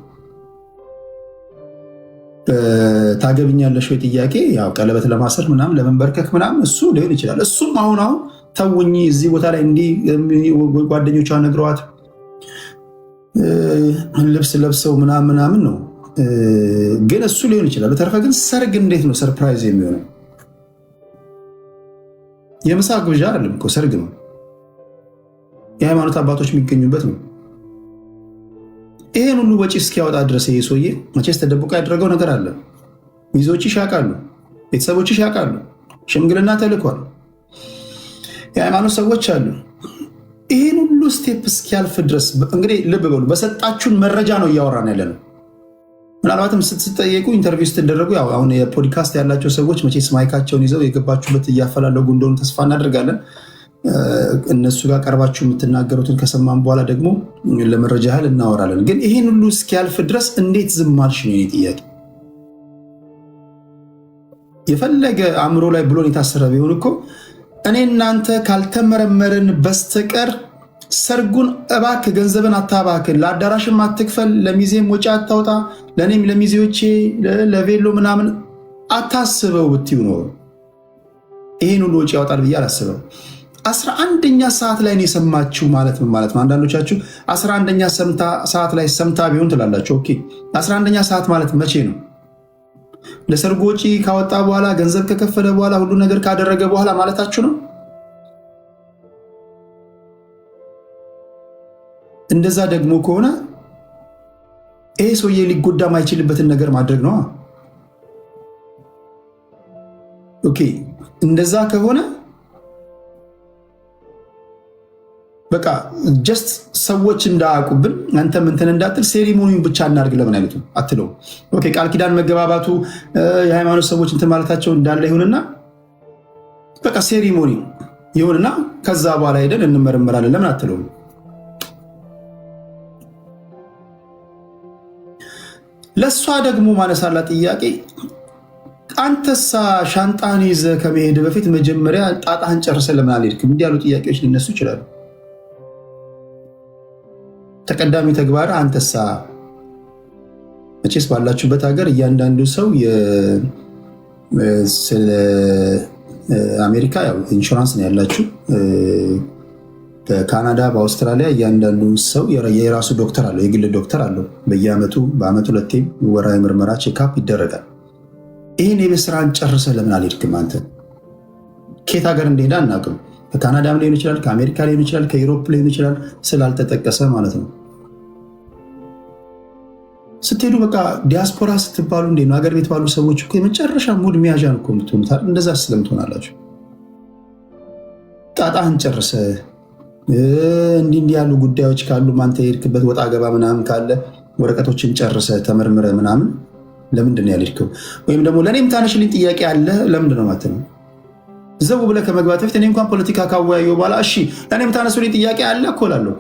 ታገብኛለሽ ወይ ጥያቄ፣ ያው ቀለበት ለማሰር ምናምን ለመንበርከክ ምናምን እሱ ሊሆን ይችላል። እሱም አሁን ተውኝ እዚህ ቦታ ላይ እንዲህ ጓደኞቿ ነግረዋት ልብስ ለብሰው ምናምን ነው፣ ግን እሱ ሊሆን ይችላል። በተረፈ ግን ሰርግ እንዴት ነው ሰርፕራይዝ የሚሆነው? የምሳ ግብዣ አይደለም እኮ ሰርግ ነው። የሃይማኖት አባቶች የሚገኙበት ነው። ይሄን ሁሉ ወጪ እስኪያወጣ ድረስ ይሄ ሰውዬ መቼስ ተደብቆ ያደረገው ነገር አለ። ሚዜዎችሽ ያውቃሉ፣ ቤተሰቦችሽ ያውቃሉ፣ ሽምግልና ተልኳል፣ የሃይማኖት ሰዎች አሉ። ይህን ሁሉ ስቴፕ እስኪያልፍ ድረስ እንግዲህ ልብ በሉ። በሰጣችሁን መረጃ ነው እያወራን ያለ ነው። ምናልባትም ስትጠየቁ ኢንተርቪው ስትደረጉ አሁን የፖድካስት ያላቸው ሰዎች መቼስ ማይካቸውን ይዘው የገባችሁበት እያፈላለጉ እንደሆኑ ተስፋ እናደርጋለን። እነሱ ጋር ቀርባችሁ የምትናገሩትን ከሰማን በኋላ ደግሞ ለመረጃ ያህል እናወራለን። ግን ይህን ሁሉ እስኪያልፍ ድረስ እንዴት ዝም አልሽ ነው የኔ ጥያቄ። የፈለገ አእምሮ ላይ ብሎን የታሰረ ቢሆን እኮ እኔ እናንተ ካልተመረመርን በስተቀር ሰርጉን እባክህ ገንዘብን አታባክን፣ ለአዳራሽም አትክፈል፣ ለሚዜም ወጪ አታውጣ፣ ለእኔም ለሚዜዎቼ ለቬሎ ምናምን አታስበው ብትዩ ነው ይህን ሁሉ ወጪ ያወጣል ብዬ አላስበው። 11ኛ ሰዓት ላይ ነው የሰማችሁ ማለት ምን ማለት ነው? አንዳንዶቻችሁ 11ኛ ሰዓት ላይ ሰምታ ቢሆን ትላላችሁ። ኦኬ 11ኛ ሰዓት ማለት መቼ ነው? ለሰርጉ ወጪ ካወጣ በኋላ ገንዘብ ከከፈለ በኋላ ሁሉ ነገር ካደረገ በኋላ ማለታችሁ ነው? እንደዛ ደግሞ ከሆነ ይሄ ሰውዬ ሊጎዳ ማይችልበትን ነገር ማድረግ ነው። ኦኬ እንደዛ ከሆነ በቃ ጀስት ሰዎች እንዳያውቁብን አንተም እንትን እንዳትል ሴሪሞኒውን ብቻ እናድርግ ለምን አይነቱ አትለው። ኦኬ ቃል ኪዳን መገባባቱ የሃይማኖት ሰዎች እንትን ማለታቸው እንዳለ ይሁንና በቃ ሴሪሞኒ ይሁንና ከዛ በኋላ ሄደን እንመረመራለን ለምን አትለው? ለእሷ ደግሞ ማነሳላ ጥያቄ አንተሳ ሻንጣን ይዘህ ከመሄድ በፊት መጀመሪያ ጣጣህን ጨርሰህ ለምን አልሄድክም? እንዲህ ያሉ ጥያቄዎች ሊነሱ ይችላሉ። ተቀዳሚ ተግባር አንተሳ መቼስ ባላችሁበት ሀገር እያንዳንዱ ሰው ስለ አሜሪካ ያው ኢንሹራንስ ነው ያላችሁ። በካናዳ በአውስትራሊያ እያንዳንዱ ሰው የራሱ ዶክተር አለው፣ የግል ዶክተር አለው። በአመቱ ሁለቴም ወራዊ ምርመራ ቼክአፕ ይደረጋል። ይህን የቤት ስራን ጨርሰህ ለምን አልሄድክም? አንተ ከየት ሀገር እንደሄደ አናውቅም። ከካናዳም ሊሆን ይችላል፣ ከአሜሪካ ሊሆን ይችላል፣ ከዩሮፕ ሊሆን ይችላል፣ ስላልተጠቀሰ ማለት ነው። ስትሄዱ በቃ ዲያስፖራ ስትባሉ እንዴት ነው? ሀገር ቤት ባሉ ሰዎች እኮ የመጨረሻ ሙድ መያዣ ነው እኮ የምትሆኑት። እንደዛ ስለምትሆናላችሁ ጣጣህን ጨርሰህ እንዲህ ያሉ ጉዳዮች ካሉ አንተ የሄድክበት ወጣ ገባ ምናምን ካለ ወረቀቶችን ጨርሰ ተመርምረ ምናምን ለምንድን ነው ያልሄድከው? ወይም ደግሞ ለእኔም ታነሽልኝ ጥያቄ አለ ለምንድን ነው ማለት ነው? ዘው ብለህ ከመግባት በፊት እኔ እንኳን ፖለቲካ ካወያየሁ በኋላ እሺ ለእኔም ታነሱልኝ ጥያቄ አለ እኮ እላለሁ።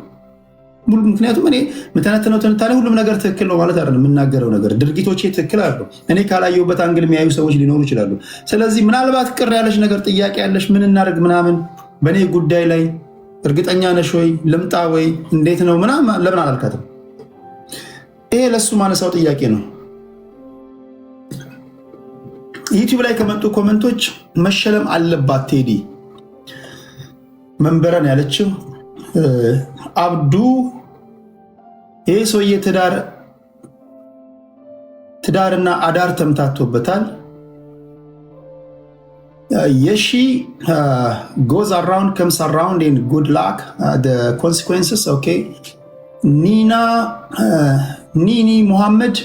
ምክንያቱም እኔ የምተነትነው ትንታኔ ሁሉም ነገር ትክክል ነው ማለት አይደለም። የምናገረው ነገር ድርጊቶቼ ትክክል አሉ። እኔ ካላየሁበት አንግል የሚያዩ ሰዎች ሊኖሩ ይችላሉ። ስለዚህ ምናልባት ቅር ያለሽ ነገር ጥያቄ ያለሽ ምን እናደርግ ምናምን በእኔ ጉዳይ ላይ እርግጠኛ ነሽ ወይ ልምጣ ወይ እንዴት ነው ምናምን ለምን አላልካትም? ይሄ ለሱ ማነሳው ጥያቄ ነው። ዩቲዩብ ላይ ከመጡ ኮመንቶች መሸለም አለባት ቴዲ መንበረን ያለችው አብዱ ይህ ሰውዬ ትዳርና አዳር ተምታቶበታል። የሺ ጎዝ አራውንድ ከምስ አራውንድ ኢን ጉድ ላክ ኮንሲኩዌንስስ ኦኬ። ኒኒ ሙሐመድ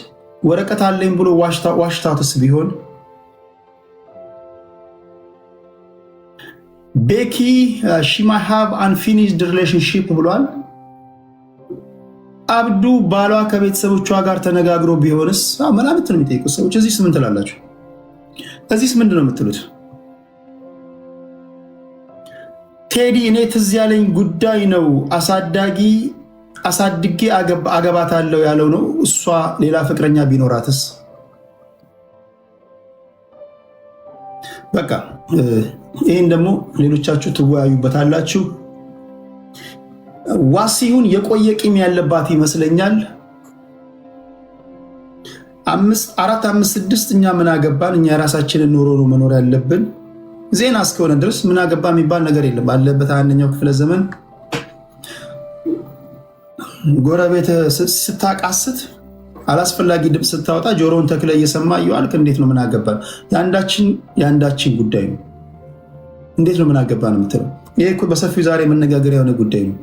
ወረቀት አለኝ ብሎ ዋሽታትስ ቢሆን ቤኪ ሺ ማይ ሃቭ አንፊኒሽድ ሪሌሽንሺፕ ብሏል። አብዱ ባሏ ከቤተሰቦቿ ጋር ተነጋግሮ ቢሆንስ ምናምን ነው የሚጠይቁት ሰዎች። እዚህስ ምን ትላላችሁ? እዚህስ ምንድን ነው የምትሉት? ቴዲ እኔ ትዝ ያለኝ ጉዳይ ነው አሳድጌ አገባታለሁ ያለው ነው። እሷ ሌላ ፍቅረኛ ቢኖራትስ? በቃ ይህን ደግሞ ሌሎቻችሁ ትወያዩበታላችሁ። ዋሲሁን የቆየ ቂም ያለባት ይመስለኛል። 4 5 6 እኛ ምን አገባን? እኛ የራሳችንን ኑሮ ነው መኖር ያለብን። ዜና እስከሆነ ድረስ ምን አገባ የሚባል ነገር የለም። ባለበት 21ኛው ክፍለ ዘመን ጎረቤት ስታቃስት አላስፈላጊ ድምፅ ስታወጣ ጆሮውን ተክለ እየሰማ እየዋልክ እንዴት ነው ምን አገባን? የአንዳችን ጉዳይ ነው። እንዴት ነው ምን አገባን የምትለው? ይሄ እኮ በሰፊው ዛሬ መነጋገር የሆነ ጉዳይ ነው።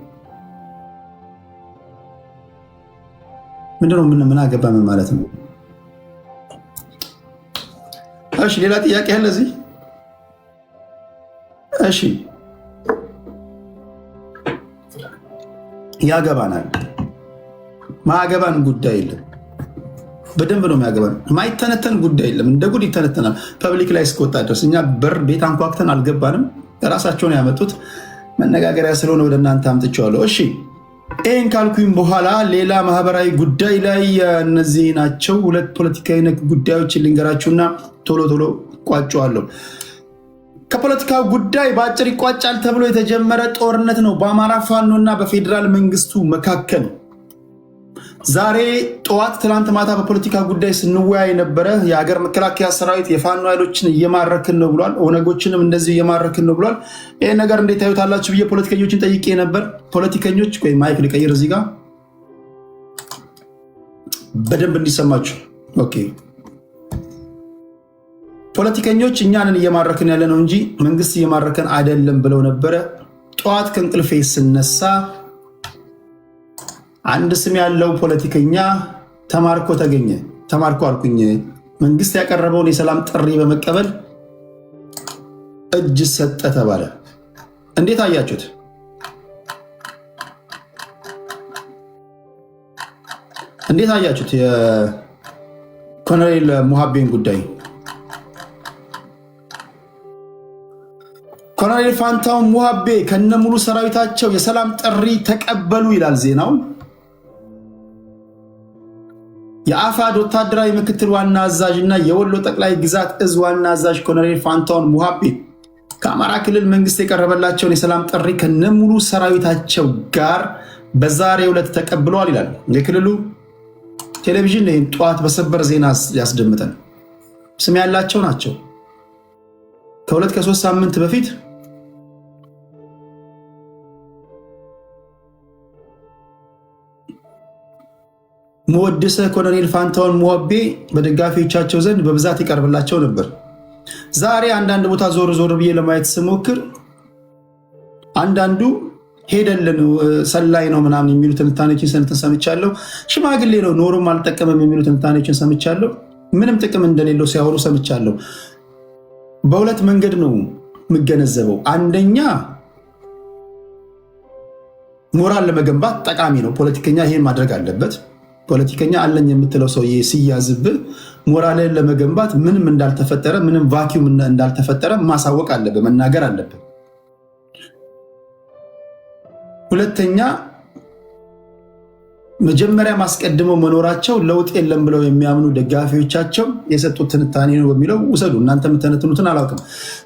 ምንድነው ምን አገባን ማለት ነው? እሺ ሌላ ጥያቄ ያለ እዚህ? እሺ ያገባናል። ማገባን ጉዳይ የለም። በደንብ ነው የሚያገባን። ማይተነተን ጉዳይ የለም። እንደ ጉድ ይተነተናል ፐብሊክ ላይ እስከወጣ ድረስ። እኛ በር አንኳኩተን አልገባንም። ራሳቸውን ያመጡት መነጋገሪያ ስለሆነ ወደ እናንተ አምጥቼዋለሁ። እሺ ይህን ካልኩኝ በኋላ ሌላ ማህበራዊ ጉዳይ ላይ እነዚህ ናቸው። 2 ፖለቲካዊ ነክ ጉዳዮችን ልንገራችሁና ቶሎ ቋጨዋለሁ። ከፖለቲካው ጉዳይ በአጭር ይቋጫል ተብሎ የተጀመረ ጦርነት ነው በአማራ ፋኖ እና በፌዴራል መንግስቱ መካከል። ዛሬ ጠዋት ትናንት ማታ በፖለቲካ ጉዳይ ስንወያይ ነበረ። የሀገር መከላከያ ሰራዊት የፋኖ ኃይሎችን እየማረክን ነው ብሏል። ኦነጎችንም እንደዚህ እየማረክን ነው ብሏል። ይህ ነገር እንዴት ታዩታላችሁ ብዬ ፖለቲከኞችን ጠይቄ ነበር። ፖለቲከኞች ወይ ማይክ ልቀይር እዚህ ጋር በደንብ እንዲሰማችሁ። ኦኬ ፖለቲከኞች እኛንን እየማረክን ያለ ነው እንጂ መንግስት እየማረከን አይደለም ብለው ነበረ። ጠዋት ከእንቅልፌ ስነሳ አንድ ስም ያለው ፖለቲከኛ ተማርኮ ተገኘ። ተማርኮ አልኩኝ፣ መንግስት ያቀረበውን የሰላም ጥሪ በመቀበል እጅ ሰጠ ተባለ። እንዴት አያችሁት? እንዴት አያችሁት? የኮሎኔል ሙሃቤን ጉዳይ ኮሎኔል ፋንታሁን ሙሃቤ ከነሙሉ ሰራዊታቸው የሰላም ጥሪ ተቀበሉ ይላል ዜናው። የአፋድ ወታደራዊ ምክትል ዋና አዛዥ እና የወሎ ጠቅላይ ግዛት እዝ ዋና አዛዥ ኮሎኔል ፋንታሁን ሙሃቤ ከአማራ ክልል መንግስት የቀረበላቸውን የሰላም ጥሪ ከነሙሉ ሰራዊታቸው ጋር በዛሬው ዕለት ተቀብለዋል ይላል የክልሉ ቴሌቪዥን። ይህን ጠዋት በሰበር ዜና ያስደምጠን። ስም ያላቸው ናቸው። ከ2 ከ3 ሳምንት በፊት መወድሰ ኮሎኔል ፋንታሁን ሙሃቤ በደጋፊዎቻቸው ዘንድ በብዛት ይቀርብላቸው ነበር። ዛሬ አንዳንድ ቦታ ዞር ዞር ብዬ ለማየት ስሞክር አንዳንዱ ሄደልን ሰላይ ነው ምናምን የሚሉ ትንታኔዎችን ሰምቻለሁ። ሽማግሌ ነው ኖሮም አልጠቀመም የሚሉ ትንታኔዎችን ሰምቻለሁ። ምንም ጥቅም እንደሌለው ሲያወሩ ሰምቻለሁ። በሁለት መንገድ ነው የምገነዘበው። አንደኛ ሞራል ለመገንባት ጠቃሚ ነው፣ ፖለቲከኛ ይሄን ማድረግ አለበት። ፖለቲከኛ አለኝ የምትለው ሰውዬ ሲያዝብህ ሞራልን ለመገንባት ምንም እንዳልተፈጠረ ምንም ቫኪዩም እንዳልተፈጠረ ማሳወቅ አለብህ፣ መናገር አለብህ። ሁለተኛ መጀመሪያ ማስቀድመው መኖራቸው ለውጥ የለም ብለው የሚያምኑ ደጋፊዎቻቸው የሰጡት ትንታኔ ነው በሚለው ውሰዱ። እናንተ የምትነትኑትን አላውቅም።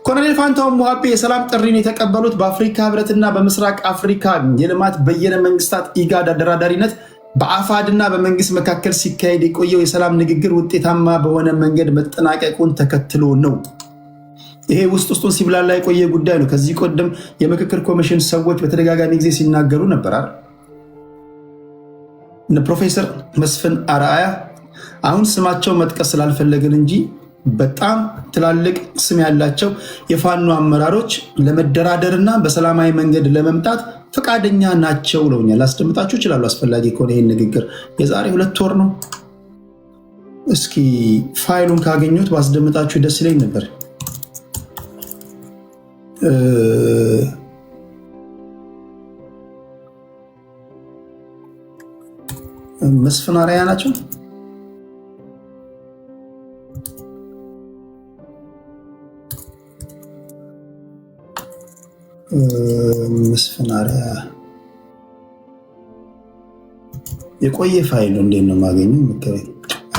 ኮሎኔል ፋንታሁን ሙሃቤ የሰላም ጥሪን የተቀበሉት በአፍሪካ ህብረትና በምስራቅ አፍሪካ የልማት በየነ መንግስታት ኢጋድ አደራዳሪነት በአፋድና በመንግስት መካከል ሲካሄድ የቆየው የሰላም ንግግር ውጤታማ በሆነ መንገድ መጠናቀቁን ተከትሎ ነው። ይሄ ውስጡን ሲብላላ የቆየ ጉዳይ ነው። ከዚህ ቀደም የምክክር ኮሚሽን ሰዎች በተደጋጋሚ ጊዜ ሲናገሩ ነበር። ፕሮፌሰር መስፍን አርአያ አሁን ስማቸው መጥቀስ ስላልፈለግን እንጂ በጣም ትላልቅ ስም ያላቸው የፋኖ አመራሮች ለመደራደርና በሰላማዊ መንገድ ለመምጣት ፈቃደኛ ናቸው ብለውኛል። ላስደምጣችሁ ይችላሉ አስፈላጊ ከሆነ ይህን ንግግር የዛሬ 2 ወር ነው። እስኪ ፋይሉን ካገኙት ባስደምጣችሁ ደስ ይለኝ ነበር። መስፍን አርአያ ናቸው። መስፍን አርአያ የቆየ ፋይል እንዴት ነው ማገኘው?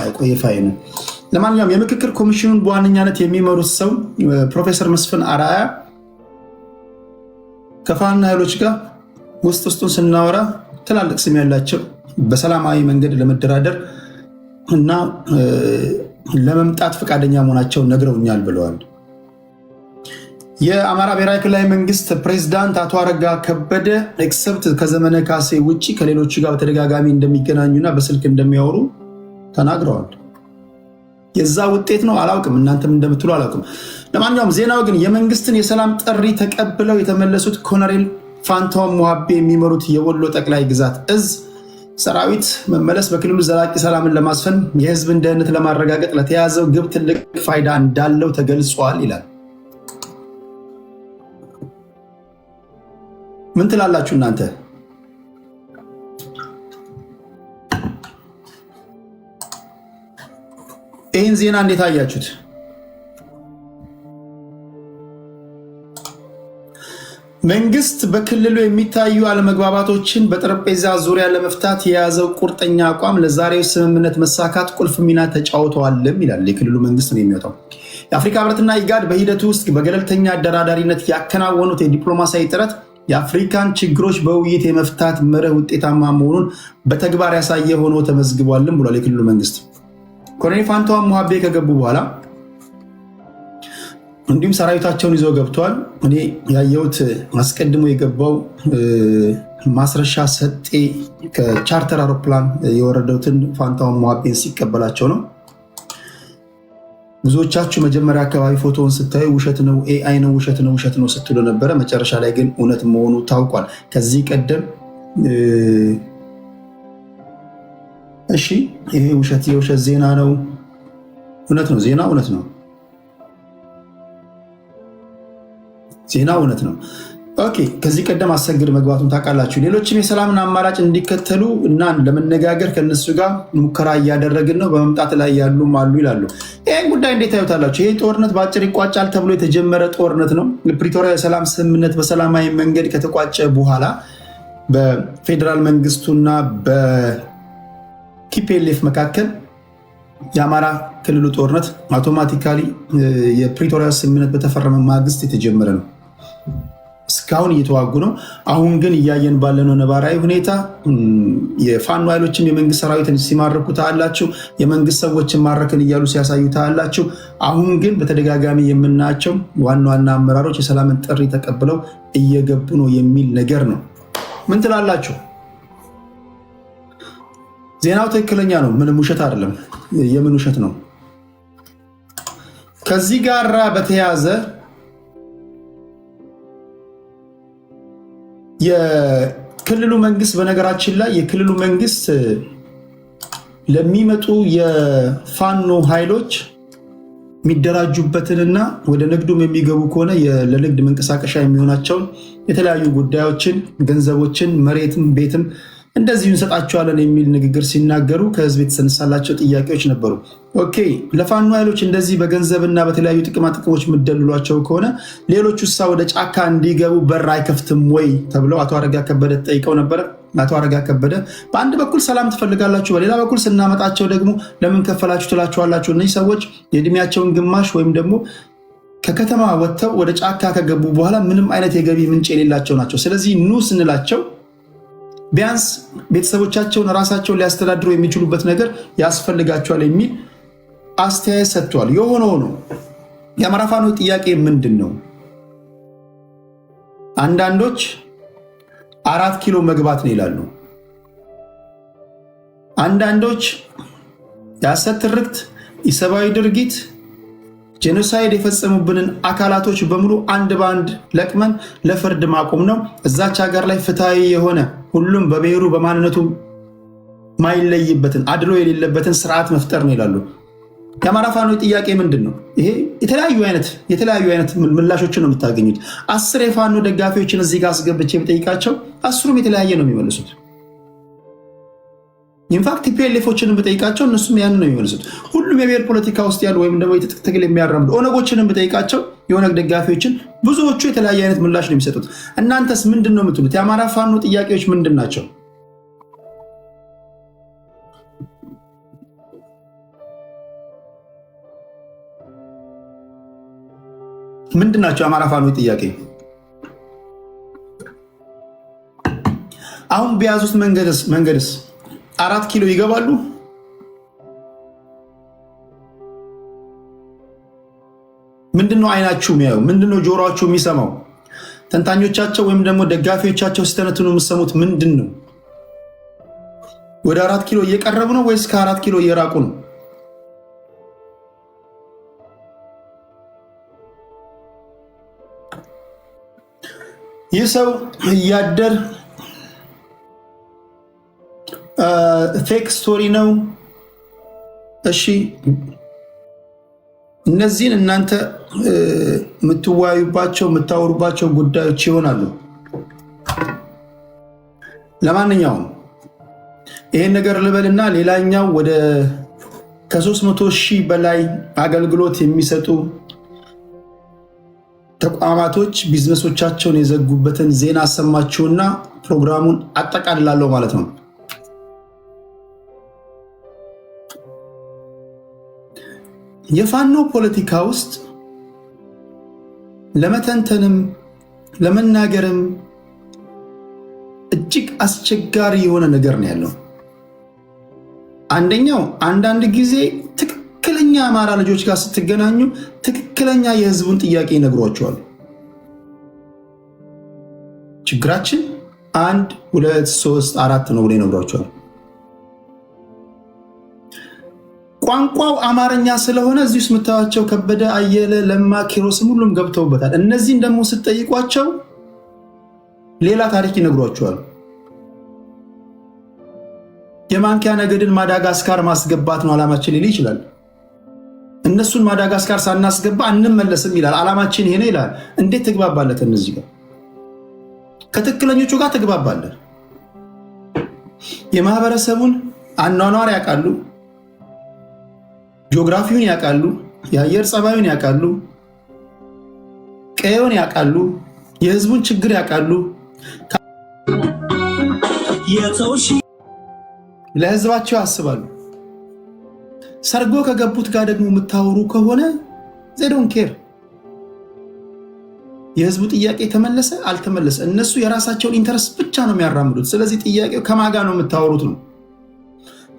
የቆየ ፋይል ነው። ለማንኛውም የምክክር ኮሚሽኑን በዋነኛነት የሚመሩት ሰው ፕሮፌሰር መስፍን አርአያ ከፋኖ ኃይሎች ጋር ውስጡን ስናወራ ትላልቅ ስም ያላቸው በሰላማዊ መንገድ ለመደራደር እና ለመምጣት ፈቃደኛ መሆናቸው ነግረውኛል ብለዋል። የአማራ ብሔራዊ ክልላዊ መንግስት ፕሬዝዳንት አቶ አረጋ ከበደ ኤክሰፕት ከዘመነ ካሴ ውጭ ከሌሎቹ ጋር በተደጋጋሚ እንደሚገናኙና በስልክ እንደሚያወሩ ተናግረዋል። የዛ ውጤት ነው አላውቅም፣ እናንተም እንደምትሉ አላውቅም። ለማንኛውም ዜናው ግን የመንግስትን የሰላም ጥሪ ተቀብለው የተመለሱት ኮሎኔል ፋንታሁን ሙሃቤ የሚመሩት የወሎ ጠቅላይ ግዛት እዝ ሰራዊት መመለስ በክልሉ ዘላቂ ሰላምን ለማስፈን የህዝብን ደህንነት ለማረጋገጥ ለተያዘው ግብ ትልቅ ፋይዳ እንዳለው ተገልጿል ይላል። ምን ትላላችሁ እናንተ? ይህን ዜና እንዴት አያችሁት? መንግስት በክልሉ የሚታዩ አለመግባባቶችን በጠረጴዛ ዙሪያ ለመፍታት የያዘው ቁርጠኛ አቋም ለዛሬው ስምምነት መሳካት ቁልፍ ሚና ተጫውተዋልም ይላል የክልሉ መንግስት ነው የሚወጣው። የአፍሪካ ህብረትና ኢጋድ በሂደቱ ውስጥ በገለልተኛ አደራዳሪነት ያከናወኑት የዲፕሎማሲያዊ ጥረት የአፍሪካን ችግሮች በውይይት የመፍታት መርህ ውጤታማ መሆኑን በተግባር ያሳየ ሆኖ ተመዝግቧልም ብሏል የክልሉ መንግስት። ኮሎኔል ፋንታሁን ሙሃቤ ከገቡ በኋላ እንዲሁም ሰራዊታቸውን ይዘው ገብተዋል። እኔ ያየሁት አስቀድሞ የገባው ማስረሻ ሰጤ ከቻርተር አውሮፕላን የወረደውትን ፋንታሁን ሙሃቤን ሲቀበላቸው ነው። ብዙዎቻችሁ መጀመሪያ አካባቢ ፎቶውን ስታዩ ውሸት ነው፣ ኤአይ ነው፣ ውሸት ነው ስትሉ ነበረ። መጨረሻ ላይ ግን እውነት መሆኑ ታውቋል። ከዚህ ቀደም እሺ ይሄ የውሸት ዜና ነው፣ እውነት ነው፣ ዜና እውነት ነው፣ ዜና እውነት ነው። ኦኬ ከዚህ ቀደም አሰግድ መግባቱን ታውቃላችሁ። ሌሎችም የሰላምን አማራጭ እንዲከተሉ እና ለመነጋገር ከነሱ ጋር ሙከራ እያደረግን ነው፣ በመምጣት ላይ ያሉም አሉ ይላሉ። ይህን ጉዳይ እንዴት ታዩታላችሁ? ይህ ጦርነት በአጭር ይቋጫል ተብሎ የተጀመረ ጦርነት ነው። የፕሪቶሪያ የሰላም ስምምነት በሰላማዊ መንገድ ከተቋጨ በኋላ በፌዴራል መንግስቱና በቲፒኤልኤፍ መካከል የአማራ ክልሉ ጦርነት አውቶማቲካሊ የፕሪቶሪያ ስምምነት በተፈረመ ማግስት የተጀመረ ነው። እስካሁን እየተዋጉ ነው። አሁን ግን እያየን ባለነው ነባራዊ ሁኔታ የፋኖ ኃይሎችም የመንግስት ሰራዊትን ሲማርኩ ታያላችሁ፣ የመንግስት ሰዎችን ማረክን እያሉ ሲያሳዩ ታያላችሁ። አሁን ግን በተደጋጋሚ የምናያቸው ዋና ዋና አመራሮች የሰላምን ጥሪ ተቀብለው እየገቡ ነው የሚል ነገር ነው። ምን ትላላችሁ? ዜናው ትክክለኛ ነው፣ ምንም ውሸት አይደለም። የምን ውሸት ነው? ከዚህ ጋር በተያያዘ የክልሉ መንግስት በነገራችን ላይ የክልሉ መንግስት ለሚመጡ የፋኖ ኃይሎች የሚደራጁበትንና ወደ ንግዱም የሚገቡ ከሆነ ለንግድ መንቀሳቀሻ የሚሆናቸውን የተለያዩ ጉዳዮችን፣ ገንዘቦችን፣ መሬትም ቤትም እንደዚሁ እንሰጣቸዋለን የሚል ንግግር ሲናገሩ ከህዝብ የተነሳላቸው ጥያቄዎች ነበሩ። ኦኬ ለፋኖ ኃይሎች እንደዚህ በገንዘብና በተለያዩ ጥቅማ ጥቅሞች የምትደልሏቸው ከሆነ ሌሎቹ እሳ ወደ ጫካ እንዲገቡ በር አይከፍትም ወይ ተብለው አቶ አረጋ ከበደ ጠይቀው ነበረ። አቶ አረጋ ከበደ በአንድ በኩል ሰላም ትፈልጋላችሁ፣ በሌላ በኩል ስናመጣቸው ደግሞ ለምን ከፈላችሁ ትላችኋላችሁ። እነዚህ ሰዎች የእድሜያቸውን ግማሽ ወይም ደግሞ ከከተማ ወጥተው ወደ ጫካ ከገቡ በኋላ ምንም አይነት የገቢ ምንጭ የሌላቸው ናቸው። ስለዚህ ኑ ስንላቸው ቢያንስ ቤተሰቦቻቸውን ራሳቸውን ሊያስተዳድሩ የሚችሉበት ነገር ያስፈልጋቸዋል የሚል አስተያየት ሰጥተዋል። የሆነ ሆኖ የአማራ ፋኖ ጥያቄ ምንድን ነው? አንዳንዶች 4 ኪሎ መግባት ነው ይላሉ። አንዳንዶች የሐሰት ትርክት፣ ኢሰብአዊ ድርጊት፣ ጄኖሳይድ የፈጸሙብንን አካላቶች በሙሉ አንድ በአንድ ለቅመን ለፍርድ ማቆም ነው። እዛች ሀገር ላይ ፍትሃዊ የሆነ ሁሉም በብሔሩ በማንነቱ ማይለይበትን አድሎ የሌለበትን ስርዓት መፍጠር ነው ይላሉ። የአማራ ፋኖ ጥያቄ ምንድን ነው? ይሄ የተለያዩ አይነት ምላሾችን ነው የምታገኙት። 10 የፋኖ ደጋፊዎችን እዚህ ጋር አስገብቼ ብጠይቃቸው 10ሩም የተለያየ ነው የሚመልሱት። ኢንፋክት ቲፒኤልኤፎችንም ብጠይቃቸው እነሱም ያን ነው የሚመልሱት። ሁሉም የብሔር ፖለቲካ ውስጥ ያሉ ወይም ደግሞ የትጥቅ ትግል የሚያራምዱ ኦነጎችንም ብጠይቃቸው የኦነግ ደጋፊዎችን ብዙዎቹ የተለያየ አይነት ምላሽ ነው የሚሰጡት። እናንተስ ምንድን ነው የምትሉት? የአማራ ፋኖ ጥያቄዎች ምንድን ናቸው? ምንድን ናቸው የአማራ ፋኖ ጥያቄ? አሁን በያዙት መንገድስ 4 ኪሎ ይገባሉ? ምንድነው አይናችሁ የሚያየው? ምንድነው ጆሮአችሁ የሚሰማው? ተንታኞቻቸው ወይም ደግሞ ደጋፊዎቻቸው ሲተነትኑ የምትሰሙት ምንድን ነው? ወደ 4 ኪሎ እየቀረቡ ነው ወይስ ከ4 ኪሎ እየራቁ ነው? ይህ ሰው እያደር ፌክ ስቶሪ ነው። እሺ እነዚህን እናንተ የምትወያዩባቸው የምታወሩባቸው ጉዳዮች ይሆናሉ። ለማንኛውም ይሄን ነገር ልበልና ሌላኛው ወደ ከ300,000 በላይ አገልግሎት የሚሰጡ ተቋማቶች ቢዝነሶቻቸውን የዘጉበትን ዜና አሰማችሁና ፕሮግራሙን አጠቃልላለሁ ማለት ነው። የፋኖ ፖለቲካ ውስጥ ለመተንተንም ለመናገርም እጅግ አስቸጋሪ የሆነ ነገር ነው ያለው። አንደኛው አንዳንድ ጊዜ ትክክለኛ አማራ ልጆች ጋር ስትገናኙ ትክክለኛ የህዝቡን ጥያቄ ይነግሯቸዋል። ችግራችን 1 2 3 4 ነው ብለው ይነግሯቸዋል። ቋንቋው አማርኛ ስለሆነ እዚህ ውስጥ የምታዩቸው ከበደ፣ አየለ፣ ለማ፣ ኪሮስም ሁሉም ገብተውበታል። እነዚህን ደግሞ ስትጠይቋቸው ሌላ ታሪክ ይነግሯቸዋል። የማንኪያ ነገድን ማዳጋስካር ማስገባት ነው ዓላማችን ሊል ይችላል። እነሱን ማዳጋስካር ሳናስገባ አንመለስም ይላል። ዓላማችን ይሄ ነው ይላል። እንዴት ትግባባለህ? ከነዚህ ጋር ከትክክለኞቹ ጋር ትግባባለህ? የማህበረሰቡን አኗኗር ያውቃሉ፣ ጂኦግራፊውን ያውቃሉ፣ የአየር ጸባዩን ያውቃሉ፣ ቀየውን ያውቃሉ፣ የህዝቡን ችግር ያውቃሉ። ለህዝባቸው ያስባሉ። ሰርጎ ከገቡት ጋር ደግሞ የምታወሩ ከሆነ ዜዶን ኬር የህዝቡ ጥያቄ ተመለሰ አልተመለሰ፣ እነሱ የራሳቸውን ኢንተረስት ብቻ ነው የሚያራምዱት። ስለዚህ ጥያቄው ከማጋ ነው የምታወሩት ነው።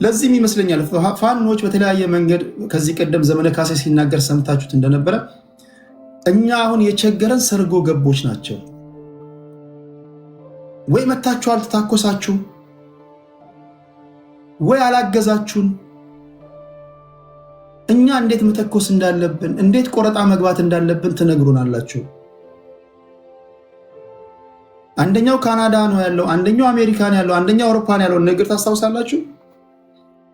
ለዚህም ይመስለኛል ፋኖች በተለያየ መንገድ ከዚህ ቀደም ዘመነ ካሴ ሲናገር ሰምታችሁት እንደነበረ እኛ አሁን የቸገረን ሰርጎ ገቦች ናቸው። ወይ መታችሁ አልተታኮሳችሁ፣ ወይ አላገዛችሁን። እኛ እንዴት መተኮስ እንዳለብን እንዴት ቆረጣ መግባት እንዳለብን ትነግሩናላችሁ። አንደኛው ካናዳ ነው ያለው፣ አንደኛው አሜሪካ ነው ያለው፣ አንደኛው አውሮፓ ነው ያለው ነገር ታስታውሳላችሁ።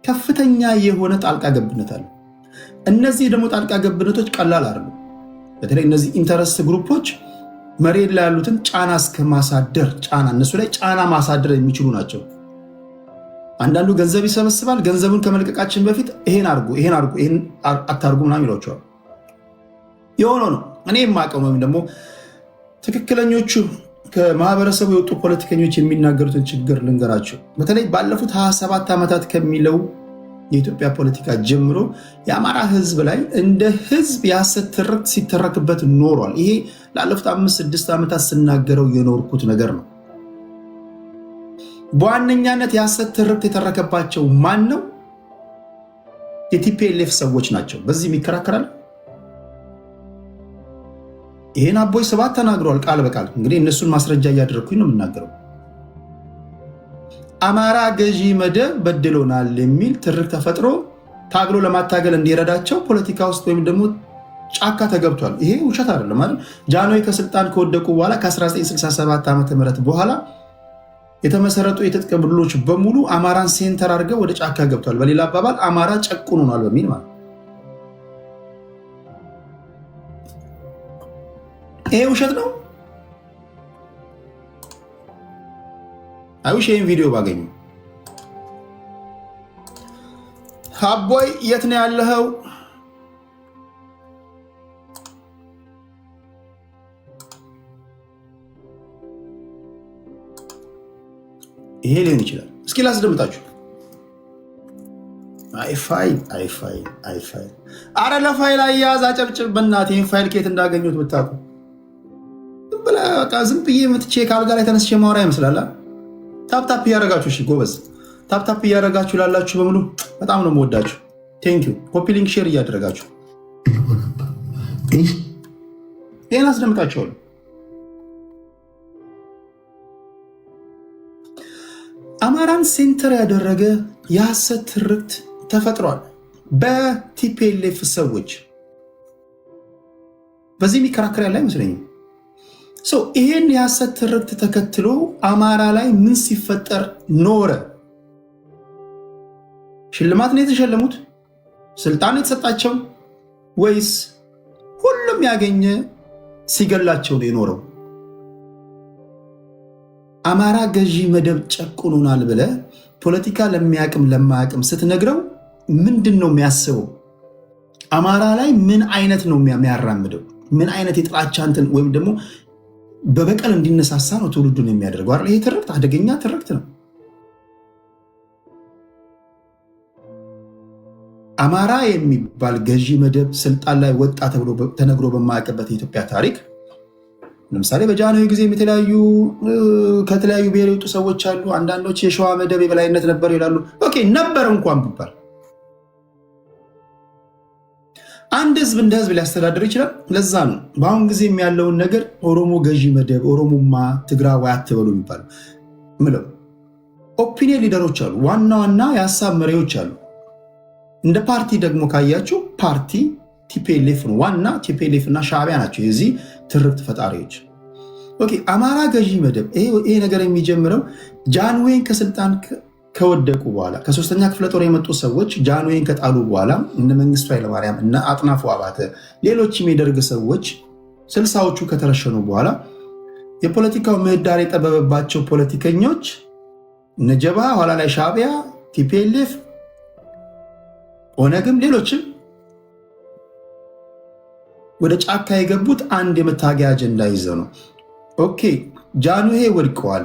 ከፍተኛ የሆነ ጣልቃ ገብነት አለ። እነዚህ ደግሞ ጣልቃ ገብነቶች ቀላል አይደሉም። በተለይ እነዚህ ኢንተረስት ግሩፖች መሬት ላይ ያሉትን ጫና እስከ ማሳደር እነሱ ላይ ጫና ማሳደር የሚችሉ ናቸው። አንዳንዱ ገንዘብ ይሰበስባል። ገንዘቡን ከመልቀቃችን በፊት ይሄን አርጉ፣ ይሄን አታርጉ ምናምን ይሏቸዋል። የሆነ ነው። እኔ የማውቀው ወይም ደግሞ ትክክለኞቹ ከማህበረሰቡ የወጡ ፖለቲከኞች የሚናገሩትን ችግር ልንገራቸው። በተለይ ባለፉት 27 ዓመታት ከሚለው የኢትዮጵያ ፖለቲካ ጀምሮ የአማራ ህዝብ ላይ እንደ ህዝብ የሐሰት ትርክት ሲተረክበት ኖሯል። ይሄ ላለፉት 5-6 ዓመታት ስናገረው የኖርኩት ነገር ነው። በዋነኛነት የሐሰት ትርክት የተረከባቸው ማን ነው? የቲፒኤልኤፍ ሰዎች ናቸው። በዚህ ይከራከራል። ይሄን አቦይ ስብሃት ተናግሯል ቃል በቃል። እንግዲህ እነሱን ማስረጃ እያደረግኩኝ ነው የምናገረው። አማራ ገዢ መደብ በድሎናል የሚል ትርክት ተፈጥሮ ታግሎ ለማታገል እንዲረዳቸው ፖለቲካ ውስጥ ወይም ደግሞ ጫካ ተገብቷል። ይሄ ውሸት አይደለም አይደል? ጃንሆይ ከስልጣን ከወደቁ በኋላ ከ1967 ዓ.ም በኋላ የተመሰረቱ የትጥቅ ቡድኖች በሙሉ አማራን ሴንተር አድርገው ወደ ጫካ ገብቷል። በሌላ አባባል አማራ ጨቁኖናል በሚል ማለት። ይሄ ውሸት ነው። አይውሽ ይህን ቪዲዮ ባገኙ። አቦይ የት ነው ያለኸው? ይሄ ሊሆን ይችላል። እስኪ ላስደምጣችሁ። አይፋይል አረ ለፋይል አያያዝ አጨብጭብ በእናትህ። ይህን ፋይል ከየት እንዳገኙት ብታውቁ። ዝም ብዬ መጥቼ ከአልጋ ላይ ተነስቼ ማውራ ይመስላል። ታፕታፕ እያደረጋችሁ እሺ፣ ጎበዝ ታፕታፕ እያደረጋችሁ ላላችሁ በሙሉ በጣም ነው የምወዳችሁ። ቴንኪው። ኮፒ ሊንክ ሼር እያደረጋችሁ ይህን አስደምጣችኋለሁ። አማራን ሴንተር ያደረገ የሐሰት ትርክት ተፈጥሯል በቲፒኤልኤፍ ሰዎች። በዚህ የሚከራከር ያለ አይመስለኝም። ይሄን የሐሰት ትርክት ተከትሎ አማራ ላይ ምን ሲፈጠር ኖረ? ሽልማት ነው የተሸለሙት? ስልጣን የተሰጣቸው? ወይስ ሁሉም ያገኘ ሲገላቸው ነው የኖረው? አማራ ገዢ መደብ ጨቁኑናል ብለ ፖለቲካ ለሚያቅም ለማያቅም ስትነግረው ምንድን ነው የሚያስበው? አማራ ላይ ምን አይነት ነው የሚያራምደው? ምን አይነት የጥላቻ እንትን ወይም ደግሞ በበቀል እንዲነሳሳ ነው ትውልዱን የሚያደርገው አይደል? ይሄ ትርክት አደገኛ ትርክት ነው። አማራ የሚባል ገዢ መደብ ስልጣን ላይ ወጣ ተብሎ ተነግሮ በማያውቅበት የኢትዮጵያ ታሪክ ለምሳሌ በጃንሆይ ጊዜም ከተለያዩ ብሔር የወጡ ሰዎች አሉ። አንዳንዶች የሸዋ መደብ የበላይነት ነበር ይላሉ። ኦኬ ነበር እንኳን ቢባል አንድ ህዝብ እንደ ህዝብ ሊያስተዳድር ይችላል። ለዛ ነው በአሁን ጊዜም ያለውን ነገር ኦሮሞ ገዢ መደብ፣ ኦሮሞማ፣ ትግራዋይ አትበሉ የሚባሉ ምለው ኦፒኒየን ሊደሮች አሉ። ዋና ዋና የሀሳብ መሪዎች አሉ። እንደ ፓርቲ ደግሞ ካያችሁ ፓርቲ ቲፒኤልኤፍ ነው። ዋና ቲፒኤልኤፍ እና ሻዕቢያ ናቸው የዚህ ትርክት ፈጣሪዎች። ኦኬ አማራ ገዢ መደብ ይሄ ነገር የሚጀምረው ጃንሆይን ከስልጣን ከወደቁ በኋላ ከ3ኛ ክፍለ ጦር የመጡ ሰዎች ጃንሆይን ከጣሉ በኋላ እነ መንግስቱ ኃይለማርያም እነ አጥናፉ አባተ ሌሎችም የደርግ ሰዎች 60ዎቹ ከተረሸኑ በኋላ የፖለቲካው ምህዳር የጠበበባቸው ፖለቲከኞች እነ ጀብሃ፣ ኋላ ላይ ሻዕቢያ፣ ቲፒኤልኤፍ፣ ኦነግም ሌሎችም ወደ ጫካ የገቡት አንድ የመታገያ አጀንዳ ይዘው ነው። ኦኬ ጃንሆይ ወድቀዋል፣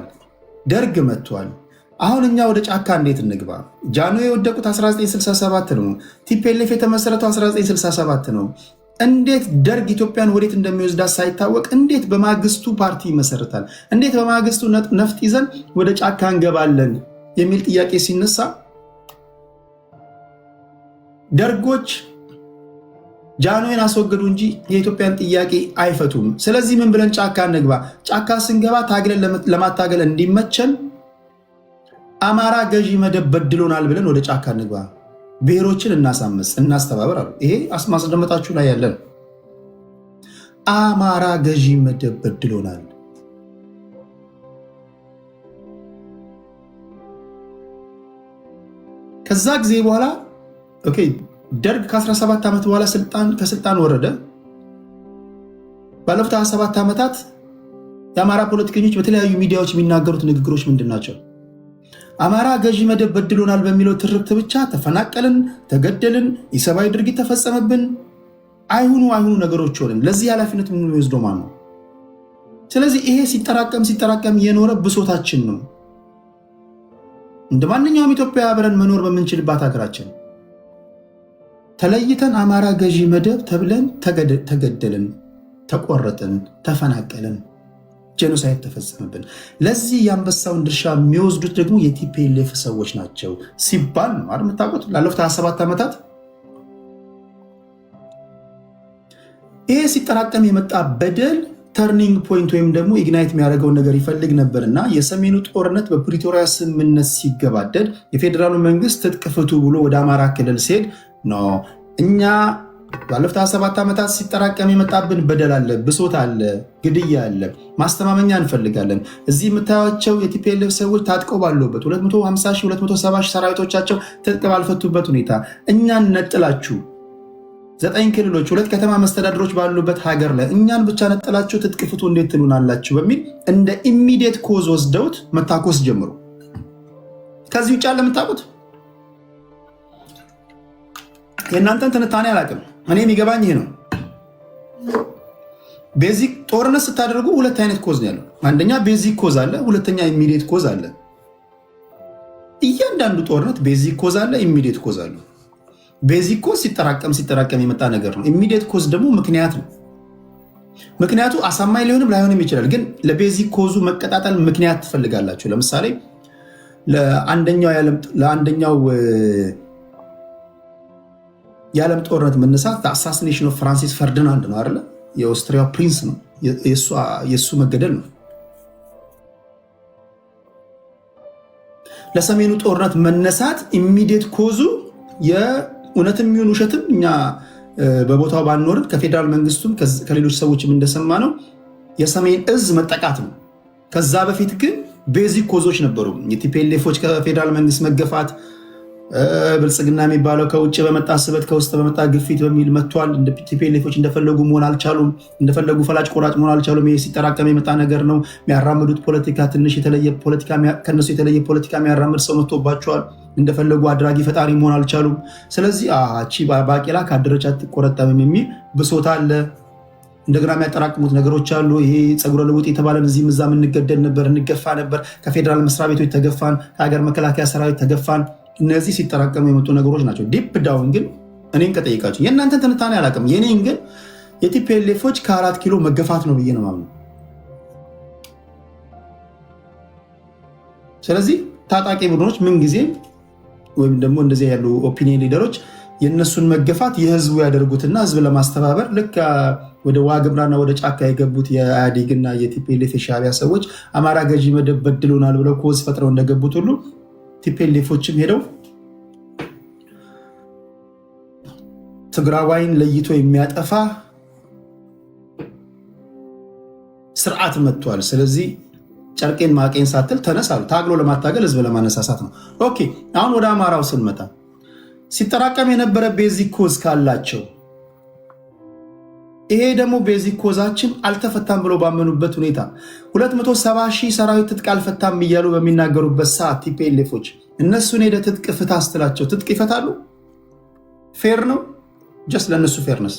ደርግ መጥቷል። አሁን እኛ ወደ ጫካ እንዴት እንግባ? ጃንሆይ የወደቁት 1967 ነው። ቲፒኤልኤፍ የተመሰረተው 1967 ነው። እንዴት ደርግ ኢትዮጵያን ወዴት እንደሚወስዳት ሳይታወቅ እንዴት በማግስቱ ፓርቲ ይመሰርታል? እንዴት በማግስቱ ነፍጥ ይዘን ወደ ጫካ እንገባለን? የሚል ጥያቄ ሲነሳ ደርጎች ጃንሆይን አስወገዱ እንጂ የኢትዮጵያን ጥያቄ አይፈቱም። ስለዚህ ምን ብለን ጫካ እንግባ? ጫካ ስንገባ ታግለን ለማታገል እንዲመቸን አማራ ገዢ መደብ በድሎናል ብለን ወደ ጫካ እንግባ፣ ብሔሮችን እናሳምስ፣ እናስተባበር አሉ። ይሄ ማስደመጣችሁ ላይ ያለን አማራ ገዢ መደብ በድሎናል። ከዛ ጊዜ በኋላ ኦኬ ደርግ ከ17 ዓመት በኋላ ከስልጣን ወረደ። ባለፉት 27 ዓመታት የአማራ ፖለቲከኞች በተለያዩ ሚዲያዎች የሚናገሩት ንግግሮች ምንድን ናቸው? አማራ ገዢ መደብ በድሎናል በሚለው ትርክት ብቻ ተፈናቀልን፣ ተገደልን፣ ኢሰብአዊ ድርጊት ተፈጸመብን፣ አይሁኑ ነገሮች ሆነን ለዚህ ኃላፊነት ምን የሚወስደው ማን ነው? ስለዚህ ይሄ ሲጠራቀም የኖረ ብሶታችን ነው። እንደ ማንኛውም ኢትዮጵያ አብረን መኖር በምንችልባት ሀገራችን ተለይተን አማራ ገዢ መደብ ተብለን ተገደልን፣ ተቆረጥን፣ ተፈናቀልን፣ ጄኖሳይድ ተፈጸመብን። ለዚህ የአንበሳውን ድርሻ የሚወስዱት ደግሞ የቲፒኤልኤፍ ሰዎች ናቸው ሲባል ነው አይደል የምታውቁት? ላለፉት 27 ዓመታት ይሄ ሲጠራቀም የመጣ በደል ተርኒንግ ፖይንት ወይም ደግሞ ኢግናይት የሚያደርገውን ነገር ይፈልግ ነበርና የሰሜኑ ጦርነት በፕሪቶሪያ ስምምነት ሲገባደድ የፌዴራሉ መንግስት ትጥቅ ፍቱ ብሎ ወደ አማራ ክልል ሲሄድ ነው እኛ ባለፉት 27 ዓመታት ሲጠራቀም የመጣብን በደል አለ፣ ብሶት አለ፣ ግድያ አለ፣ ማስተማመኛ እንፈልጋለን። እዚህ የምታዩቸው የቲፒኤልኤፍ ሰዎች ታጥቀው ባሉበት 250 ሺህ 270 ሺህ ሰራዊቶቻቸው ትጥቅ ባልፈቱበት ሁኔታ እኛን ነጥላችሁ 9 ክልሎች 2 ከተማ መስተዳድሮች ባሉበት ሀገር ላይ እኛን ብቻ ነጥላችሁ ትጥቅ ፍቱ እንዴት ትሉናላችሁ በሚል እንደ ኢሚዲየት ኮዝ ወስደውት መታኮስ ጀምሩ። ከዚህ ውጭ አለ የምታውቁት? የእናንተን ትንታኔ አላውቅም። እኔ የሚገባኝ ይሄ ነው። ቤዚክ ጦርነት ስታደርጉ 2 አይነት ኮዝ ነው ያለው። አንደኛ ቤዚክ ኮዝ አለ፣ ሁለተኛ ኢሚዲየት ኮዝ አለ። እያንዳንዱ ጦርነት ቤዚክ ኮዝ አለ፣ ኢሚዲየት ኮዝ አለ። ቤዚክ ኮዝ ሲጠራቀም የመጣ ነገር ነው። ኢሚዲየት ኮዝ ደግሞ ምክንያት ነው። ምክንያቱ አሳማኝ ሊሆንም ላይሆንም ይችላል። ግን ለቤዚክ ኮዙ መቀጣጠል ምክንያት ትፈልጋላችሁ። ለምሳሌ ለአንደኛው የዓለም ጦርነት መነሳት አሳሲኔሽን ኦፍ ፍራንሲስ ፈርዲናንድ ነው አይደለ? የኦስትሪያው ፕሪንስ ነው። የእሱ መገደል ነው። ለሰሜኑ ጦርነት መነሳት ኢሚዲየት ኮዙ የእውነትም ይሁን ውሸትም እኛ በቦታው ባንኖርም ከፌዴራል መንግስቱም ከሌሎች ሰዎችም እንደሰማ ነው የሰሜን እዝ መጠቃት ነው። ከዛ በፊት ግን ቤዚክ ኮዞች ነበሩ። የቲፒኤልኤፎች ከፌዴራል መንግስት መገፋት፣ ብልጽግና የሚባለው ከውጭ በመጣ ስበት ከውስጥ በመጣ ግፊት በሚል መጥቷል። ቲፒኤልኤፎች እንደፈለጉ መሆን አልቻሉም። እንደፈለጉ ፈላጭ ቆራጭ መሆን አልቻሉም። ይሄ ሲጠራቀም የመጣ ነገር ነው። የሚያራምዱት ፖለቲካ ትንሽ ከነሱ የተለየ ፖለቲካ የሚያራምድ ሰው መጥቶባቸዋል። እንደፈለጉ አድራጊ ፈጣሪ መሆን አልቻሉም። ስለዚህ አቺ ባቄላ ካደረች አትቆረጠምም የሚል ብሶት አለ። እንደገና የሚያጠራቅሙት ነገሮች አሉ። ይሄ ፀጉረ ልውጥ የተባለን እዚህም እዛም እንገደል ነበር፣ እንገፋ ነበር። ከፌዴራል መስሪያ ቤቶች ተገፋን፣ ከሀገር መከላከያ ሰራዊት ተገፋን። እነዚህ ሲጠራቀሙ የመጡ ነገሮች ናቸው። ዲፕ ዳውን ግን እኔን ከጠየቃችሁ የእናንተን ትንታኔ አላውቅም። የኔን ግን የቲፒኤልኤፎች ከ4 ኪሎ መገፋት ነው ብዬ ነው የማምነው። ስለዚህ ታጣቂ ቡድኖች ምንጊዜም ወይም ደግሞ እንደዚህ ያሉ ኦፒኒየን ሊደሮች የእነሱን መገፋት የህዝቡ ያደርጉትና ህዝብ ለማስተባበር ልክ ወደ ዋግምራና ወደ ጫካ የገቡት የኢህአዴግና የቲፒኤልኤፍ የሻዕቢያ ሰዎች አማራ ገዢ መደብ በድሎናል ብለው ኮዝ ፈጥረው እንደገቡት ሁሉ ቲፒኤልኤፎችም ሄደው ትግራዋይን ለይቶ የሚያጠፋ ስርዓት መጥቷል። ስለዚህ ጨርቄን ማቄን ሳትል ተነሳሉ። ታግሎ ለማታገል ህዝብ ለማነሳሳት ነው። ኦኬ፣ አሁን ወደ አማራው ስንመጣ ሲጠራቀም የነበረ ቤዚክ ኮዝ ካላቸው ይሄ ደግሞ ቤዚክ ኮዛችን አልተፈታም ብሎ ባመኑበት ሁኔታ 270 ሺህ ሰራዊት ትጥቅ አልፈታም እያሉ በሚናገሩበት ሰዓት ቲፒኤልኤፎች እነሱን ሄደ ትጥቅ ፍታ ስትላቸው ትጥቅ ይፈታሉ? ፌር ነው? ጀስት ለእነሱ ፌርነስ።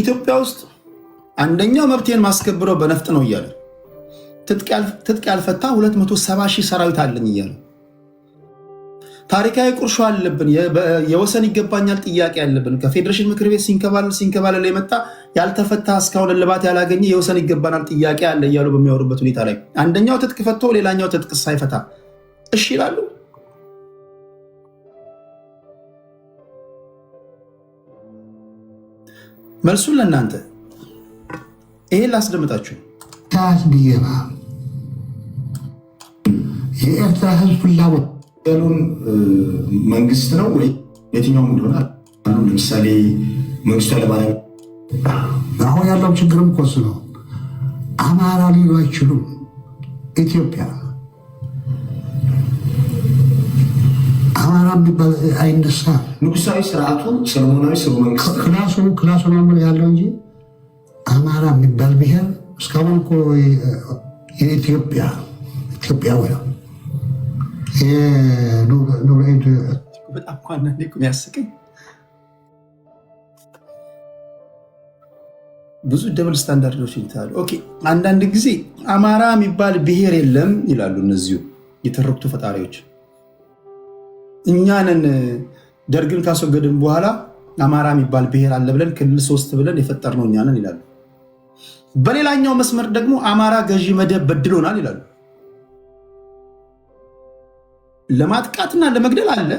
ኢትዮጵያ ውስጥ አንደኛው መብቴን ማስከብረው በነፍጥ ነው እያለ ትጥቅ ያልፈታ 270 ሺህ ሰራዊት አለኝ እያለ ታሪካዊ ቁርሾ አለብን። የወሰን ይገባኛል ጥያቄ አለብን። ከፌዴሬሽን ምክር ቤት ሲንከባለል የመጣ ያልተፈታ እስካሁን እልባት ያላገኘ የወሰን ይገባናል ጥያቄ አለ እያሉ በሚያወሩበት ሁኔታ ላይ አንደኛው ትጥቅ ፈቶ ሌላኛው ትጥቅ ሳይፈታ እሺ ይላሉ? መልሱን ለእናንተ ይሄን ላስደምጣችሁ። ቢገባ የኤርትራ ህዝብ ፍላጎት ያሉን መንግስት ነው ወይ የትኛውም እንደሆነ ለምሳሌ መንግስቱ ኃይለማርያም አሁን ያለው ችግርም እኮ እሱ ነው። አማራ ሊሉ አይችሉም። ኢትዮጵያ አማራ የሚባል አይነሳ። ንጉሳዊ ስርዓቱ ሰለሞናዊ ስርወ መንግስት ክላሱ ነው ያለው እንጂ አማራ የሚባል ብሔር እስካሁን እኮ ኢትዮጵያዊ ነው። በጣም አንዳንዴ እኮ የሚያስቀኝ ብዙ ደብል ስታንዳርዶች ይታሉ። ኦኬ አንዳንድ ጊዜ አማራ የሚባል ብሔር የለም ይላሉ እነዚሁ የተረክቱ ፈጣሪዎች። እኛንን ደርግን ካስወገድን በኋላ አማራ የሚባል ብሔር አለ ብለን ክልል 3 ብለን የፈጠርነው እኛንን ይላሉ። በሌላኛው መስመር ደግሞ አማራ ገዢ መደብ በድሎናል ይላሉ። ለማጥቃትና ለመግደል አለ፣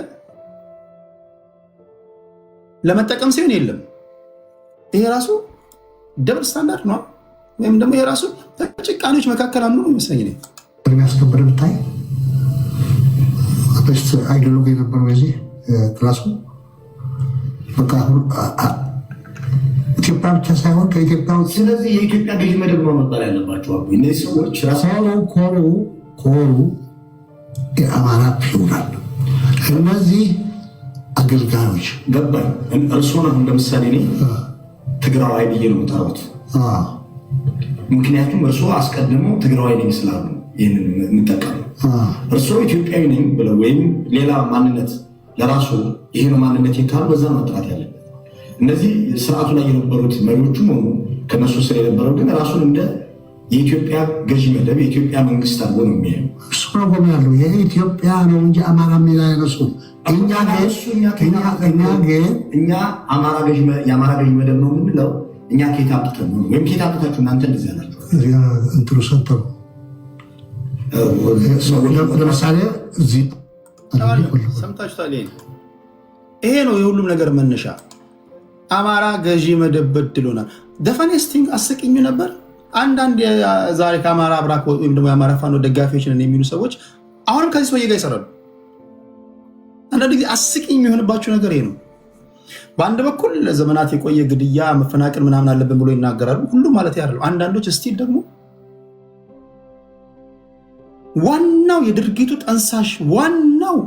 ለመጠቀም ሲሆን የለም። ይሄ ራሱ ደብል ስታንዳርድ ነው፣ ወይም ደግሞ ይሄ ራሱ ተጭቃኖች መካከል አንዱ ነው ይመስለኝ። የሚያስከብር ብታይ አይዲዮሎጂ የነበረው የዚህ ክላሱ በቃ ኢትዮጵያ ብቻ ሳይሆን ከኢትዮጵያ ውጭ። ስለዚህ የኢትዮጵያ ገዢ መደብ ነው መባል ያለባቸው እነዚህ ሰዎች ኮሩ የአማራ ፕሉራል እነዚህ አገልጋዮች ገባኝ። እርሱን አሁን ለምሳሌ እኔ ትግራዋይ ብዬ ነው የምጠራውት፣ ምክንያቱም እርሱ አስቀድመው ትግራዋይ ነኝ ስላሉ ይህንን የምጠቀሙ። እርሱ ኢትዮጵያዊ ነኝ ብለው ወይም ሌላ ማንነት ለራሱ ይሄ ነው ማንነት ካሉ በዛ ነው መጥራት ያለበት። እነዚህ ስርዓቱ ላይ የነበሩት መሪዎቹም ሆኑ ከነሱ ስር የነበረው ግን ራሱን እንደ የኢትዮጵያ ገዢ መደብ የኢትዮጵያ መንግስት አድርጎ ነው የሚያዩ። እሱ ነው ያለው የኢትዮጵያ ነው እንጂ አማራ የሚል አይነሱ። እኛ የአማራ ገዢ መደብ ነው የምንለው እኛ ከየት አምጥተን ነው? ወይም ከየት አምጥታችሁ እናንተ እንደዚህ ያላችሁ እንትሩ ሰጠሩ። ለምሳሌ እዚህ ሰምታችኋል። ይሄ ነው የሁሉም ነገር መነሻ። አማራ ገዢ መደብ በድሎናል። ደፈኔስቲንግ አስቂኙ ነበር። አንዳንድ ዛሬ ከአማራ አብራክ ወይም ደግሞ የአማራ ፋኖ ደጋፊዎች ነን የሚሉ ሰዎች አሁንም ከዚህ ሰውዬ ጋር ይሰራሉ። አንዳንድ ጊዜ አስቂኝ የሚሆንባቸው ነገር ይሄ ነው። በአንድ በኩል ለዘመናት የቆየ ግድያ፣ መፈናቀል ምናምን አለብን ብሎ ይናገራሉ። ሁሉም ማለት ያለው አንዳንዶች ስቲል ደግሞ ዋናው የድርጊቱ ጠንሳሽ ዋናው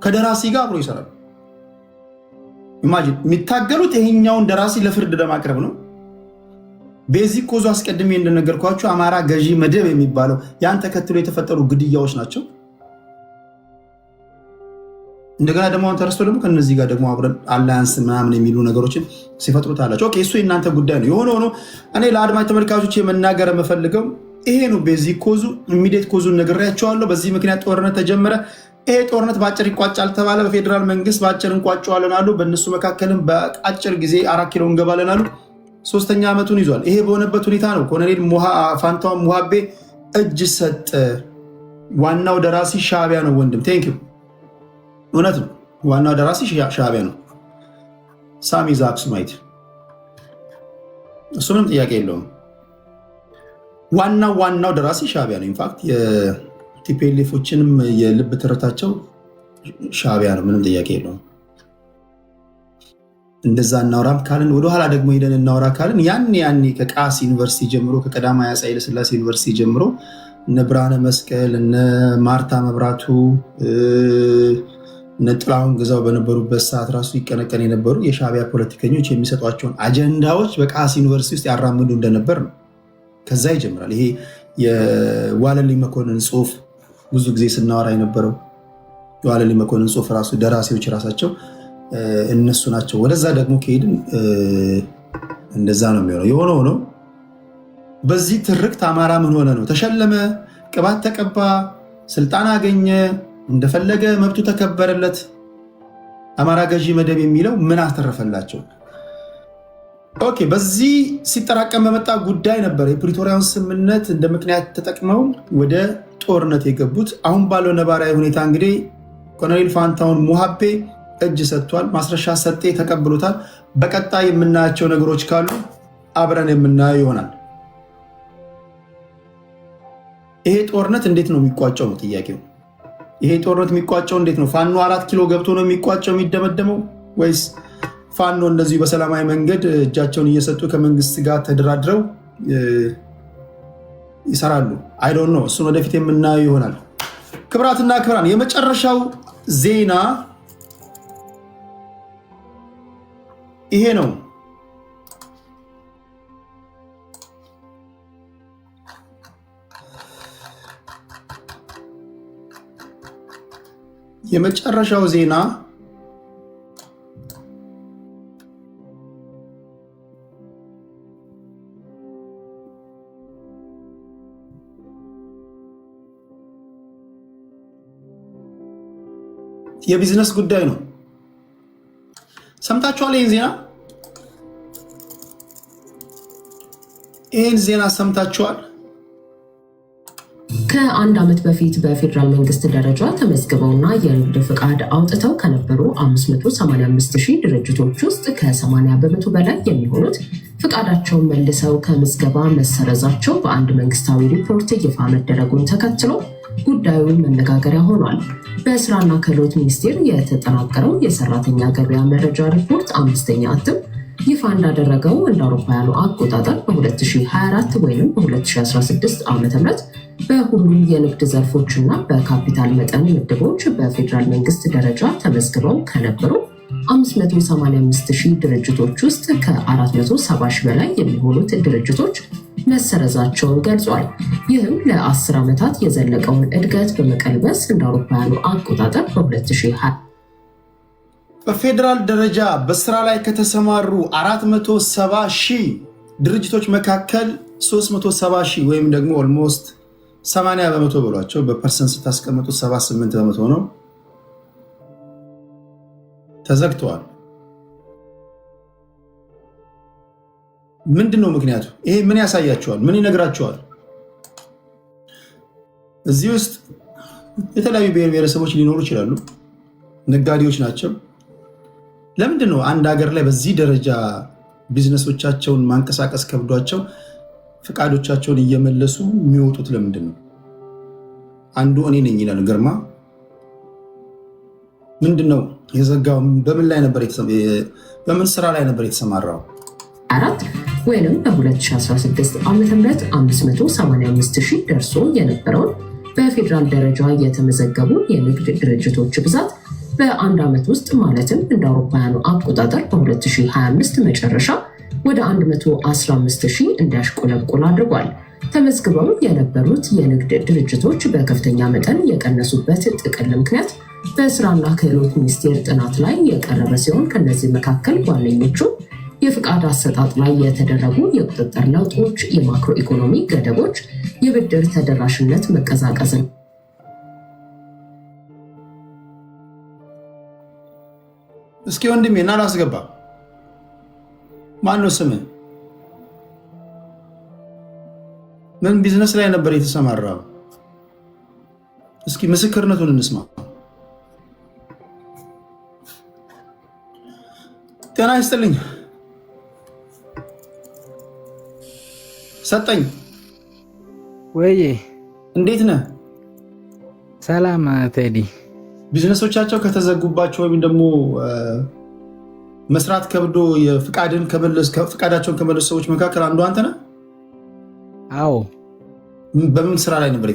ከደራሲ ጋር አብሮ ይሰራሉ። ኢማጂን የሚታገሉት ይሄኛውን ደራሲ ለፍርድ ለማቅረብ ነው። ቤዚክ ኮዙ አስቀድሜ እንደነገርኳችሁ አማራ ገዢ መደብ የሚባለው ያን ተከትሎ የተፈጠሩ ግድያዎች ናቸው። እንደገና ደግሞ አሁን ተረስቶ ደግሞ ከነዚህ ጋር ደግሞ አብረን አላያንስ ምናምን የሚሉ ነገሮችን ሲፈጥሩት አላቸው። ኦኬ እሱ የእናንተ ጉዳይ ነው። የሆነ ሆኖ እኔ ለአድማጭ ተመልካቾች የመናገር የምፈልገው ይሄ ነው። ቤዚክ ኮዙ ኢሚዲየት ኮዙን ነግሬያቸዋለሁ። በዚህ ምክንያት ጦርነት ተጀመረ። ይሄ ጦርነት በአጭር ይቋጫል ተባለ። በፌዴራል መንግስት በአጭር እንቋጨዋለን አሉ። በእነሱ መካከልም በአጭር ጊዜ 4 ኪሎ እንገባለን አሉ። 3ኛ ዓመቱን ይዟል። ይሄ በሆነበት ሁኔታ ነው ኮሎኔል ፋንታሁን ሙሃቤ እጅ ሰጠ። ዋናው ደራሲ ሻዕቢያ ነው ወንድም። ቴንክ ዩ። እውነት ነው። ዋናው ደራሲ ሻዕቢያ ነው። ሳሚ ዘአክሱማይት፣ እሱ ምንም ጥያቄ የለውም። ዋናው ደራሲ ሻዕቢያ ነው። ኢንፋክት የቲፒኤልኤፎችንም የልብ ትርታቸው ሻዕቢያ ነው። ምንም ጥያቄ የለውም። እንደዛ እናውራም ካልን ወደኋላ ደግሞ ሄደን እናውራ ካልን ያኔ ከቃስ ዩኒቨርሲቲ ጀምሮ ከቀዳማዊ አፄ ኃይለ ሥላሴ ዩኒቨርሲቲ ጀምሮ እነ ብርሃነ መስቀል እነ ማርታ መብራቱ እነ ጥላሁን ግዛው በነበሩበት ሰዓት ራሱ ይቀነቀን የነበሩ የሻዕቢያ ፖለቲከኞች የሚሰጧቸውን አጀንዳዎች በቃስ ዩኒቨርሲቲ ውስጥ ያራምዱ እንደነበር ነው። ከዛ ይጀምራል። ይሄ የዋለልኝ መኮንን ጽሁፍ ብዙ ጊዜ ስናወራ የነበረው የዋለልኝ መኮንን ጽሁፍ ራሱ ደራሲዎች ራሳቸው እነሱ ናቸው። ወደዛ ደግሞ ከሄድን እንደዛ ነው የሚሆነው። የሆነ ሆኖ በዚህ ትርክት አማራ ምን ሆነ ነው? ተሸለመ፣ ቅባት ተቀባ፣ ስልጣን አገኘ፣ እንደፈለገ መብቱ ተከበረለት። አማራ ገዢ መደብ የሚለው ምን አተረፈላቸው? ኦኬ፣ በዚህ ሲጠራቀም በመጣ ጉዳይ ነበር የፕሪቶሪያውን ስምምነት እንደ ምክንያት ተጠቅመው ወደ ጦርነት የገቡት። አሁን ባለው ነባራዊ ሁኔታ እንግዲህ ኮሎኔል ፋንታሁን ሙሃቤ እጅ ሰጥቷል። ማስረሻ ሰጤ ተቀብሎታል። በቀጣይ የምናያቸው ነገሮች ካሉ አብረን የምናየው ይሆናል። ይሄ ጦርነት እንዴት ነው የሚቋጨው ነው ጥያቄው። ይሄ ጦርነት የሚቋጨው እንዴት ነው? ፋኖ 4 ኪሎ ገብቶ ነው የሚቋጨው የሚደመደመው፣ ወይስ ፋኖ እንደዚሁ በሰላማዊ መንገድ እጃቸውን እየሰጡ ከመንግስት ጋር ተደራድረው ይሰራሉ? አይ ዶንት ኖ። እሱን ወደፊት የምናየው ይሆናል። ክብራትና ክብራን፣ የመጨረሻው ዜና ይሄ ነው። የመጨረሻው ዜና የቢዝነስ ጉዳይ ነው። ሰምታችኋል? ይህን ዜና ሰምታችኋል? ከአንድ ዓመት በፊት በፌዴራል መንግስት ደረጃ ተመዝግበውና የንግድ ፍቃድ አውጥተው ከነበሩ 585,000 ድርጅቶች ውስጥ ከ80 በመቶ በላይ የሚሆኑት ፍቃዳቸውን መልሰው ከምዝገባ መሰረዛቸው በአንድ መንግስታዊ ሪፖርት ይፋ መደረጉን ተከትሎ ጉዳዩ መነጋገሪያ ሆኗል። በስራና ክህሎት ሚኒስቴር የተጠናቀረው የሰራተኛ ገበያ መረጃ ሪፖርት 5ኛ እትም ይፋ እንዳደረገው እንደ አውሮፓውያኑ አቆጣጠር በ2024 ወይም በ2016 ዓ.ም በሁሉም የንግድ ዘርፎችና በካፒታል መጠን ምድቦች በፌዴራል መንግስት ደረጃ ተመዝግበው ከነበሩ 585,000 ድርጅቶች ውስጥ ከ470,000 በላይ የሚሆኑት ድርጅቶች መሰረዛቸውን ገልጿል። ይህም ለ10 ዓመታት የዘለቀውን እድገት በመቀልበስ እንደ አውሮፓውያኑ አቆጣጠር በ2020 በፌዴራል ደረጃ በስራ ላይ ከተሰማሩ 470,000 ድርጅቶች መካከል 370,000 ወይም ደግሞ ኦልሞስት 80 በመቶ ብሏቸው በፐርሰንት ስታስቀምጡት 78 በመቶ ነው ተዘግተዋል። ምንድነው ምክንያቱ? ይሄ ምን ያሳያቸዋል? ምን ይነግራቸዋል? እዚህ ውስጥ የተለያዩ ብሔር ብሔረሰቦች ሊኖሩ ይችላሉ። ነጋዴዎች ናቸው። ለምንድን ነው አንድ ሀገር ላይ በዚህ ደረጃ ቢዝነሶቻቸውን ማንቀሳቀስ ከብዷቸው ፈቃዶቻቸውን እየመለሱ የሚወጡት? ለምንድን ነው? አንዱ እኔ ነኝ ይላል ግርማ። ምንድነው የዘጋው? በምን ስራ ላይ ነበር የተሰማራው? ወይም በ2016 ዓ.ም 585,000 ደርሶ የነበረውን በፌዴራል ደረጃ የተመዘገቡ የንግድ ድርጅቶች ብዛት በአንድ ዓመት ውስጥ ማለትም እንደ አውሮፓውያኑ አቆጣጠር በ2025 መጨረሻ ወደ 115,000 እንዲያሽቆለቁል አድርጓል። ተመዝግበው የነበሩት የንግድ ድርጅቶች በከፍተኛ መጠን የቀነሱበት ጥቅል ምክንያት በስራና ክህሎት ሚኒስቴር ጥናት ላይ የቀረበ ሲሆን ከነዚህ መካከል ዋነኞቹ የፍቃድ አሰጣጥ ላይ የተደረጉ የቁጥጥር ለውጦች፣ የማክሮ ኢኮኖሚ ገደቦች፣ የብድር ተደራሽነት መቀዛቀዝን። እስኪ ወንድሜ እና ላስገባ። ማነው ስምህ? ምን ቢዝነስ ላይ ነበር የተሰማራው? እስኪ ምስክርነቱን እንስማ። ጤና ይስጥልኝ። ሰጠኝ ወይ እንዴት ነህ? ሰላም ቴዲ። ቢዝነሶቻቸው ከተዘጉባቸው ወይም ደግሞ መስራት ከብዶ ፍቃዳቸውን ከመለሱ ሰዎች መካከል አንዱ አንተ ነህ? አዎ። በምን ስራ ላይ ነበር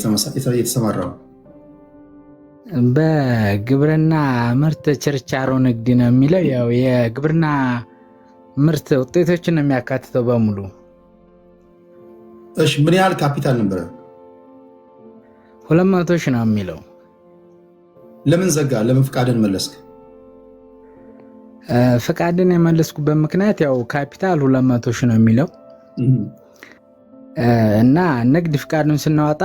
የተሰማራው? በግብርና ምርት ችርቻሮ ንግድ ነው የሚለው። ያው የግብርና ምርት ውጤቶችን ነው የሚያካትተው በሙሉ። እሺ፣ ምን ያህል ካፒታል ነበረ? 200,000 ነው የሚለው። ለምን ዘጋ? ለምን ፍቃድን መለስክ? ፍቃድን የመለስኩበት ምክንያት ያው ካፒታል 200,000 ነው የሚለው እና ንግድ ፍቃድን ስናወጣ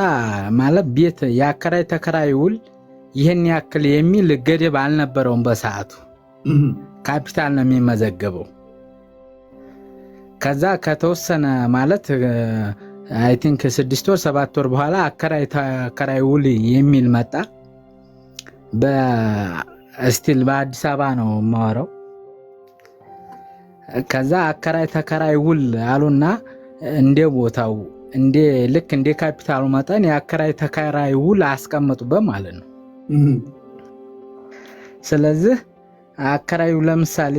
ማለት ቤት የአከራይ ተከራይ ውል ይህን ያክል የሚል ገደብ አልነበረውም በሰዓቱ። ካፒታል ነው የሚመዘገበው። ከዛ ከተወሰነ ማለት አይ ቲንክ 6 ወር 7 ወር በኋላ አከራይ ተከራይ ውል የሚል መጣ። በስቲል በአዲስ አበባ ነው የማወራው። ከዛ አከራይ ተከራይ ውል አሉና እንደ ቦታው ልክ እንደ ካፒታሉ መጠን የአከራይ ተከራይ ውል አስቀመጡበት ማለት ነው። ስለዚህ አከራዩ ለምሳሌ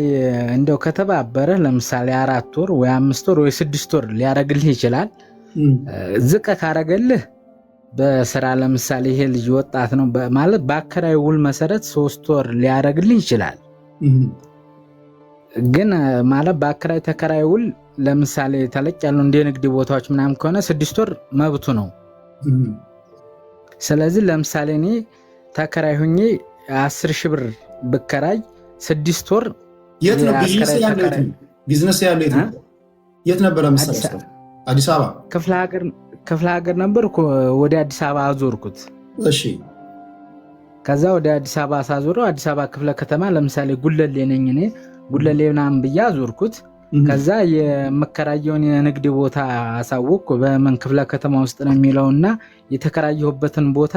እንደው ከተባበረ ለምሳሌ 4 ወር ወይ 5 ወር ወይ 6 ወር ሊያረግልህ ይችላል። ዝቅ ካረገልህ በስራ ለምሳሌ ይሄ ልጅ ወጣት ነው ማለት በአከራዩ ውል መሰረት 3 ወር ሊያረግልህ ይችላል። ግን ማለት በአከራይ ተከራይ ውል ለምሳሌ ተለቅ ያሉ እንደ ንግድ ቦታዎች ምናምን ከሆነ 6 ወር መብቱ ነው። ስለዚህ ለምሳሌ እኔ ተከራይ ሆኜ 10,000 ብር ብከራይ 6 ወር የት ነው ቢዝነስ ያለው? የት ነበር የምትሰራው? አዲስ አበባ ክፍለ ሀገር ነበርኩ። ወደ አዲስ አበባ አዞርኩት። እሺ ከዛ ወደ አዲስ አበባ ሳዞረው አዲስ አበባ ክፍለ ከተማ ለምሳሌ ጉለሌ ነኝ እኔ ጉለሌ ምናምን ብዬ አዞርኩት። ከዛ የመከራየውን የንግድ ቦታ አሳወቅኩ በምን ክፍለ ከተማ ውስጥ ነው የሚለውና የተከራየሁበትን ቦታ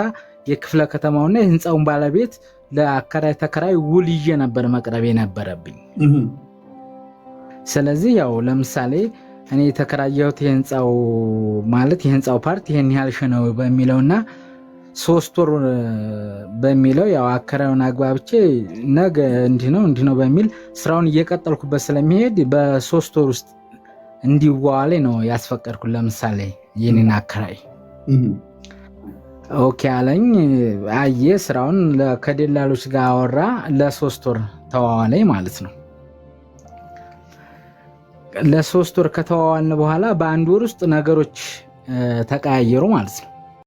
የክፍለ ከተማውና የህንፃውን ባለቤት ለአከራይ ተከራይ ውል ይዤ ነበር መቅረብ የነበረብኝ። ስለዚህ ያው ለምሳሌ እኔ የተከራየሁት የህንፃው ማለት የህንፃው ፓርት ይሄን ያህል ሺህ ነው በሚለውና 3 ወር በሚለው ያው አከራዩን አግባብቼ ነገ እንዲህ ነው በሚል ስራውን እየቀጠልኩበት ስለሚሄድ በ3 ወር ውስጥ እንዲዋዋለ ነው ያስፈቀድኩት። ለምሳሌ የኔን አከራይ ኦኬ አለኝ። አየ ስራውን ከደላሎች ጋር አወራ። ለ3 ወር ተዋዋለኝ ማለት ነው። ለ3 ወር ከተዋዋልን በኋላ በአንድ ወር ውስጥ ነገሮች ተቀያየሩ ማለት ነው።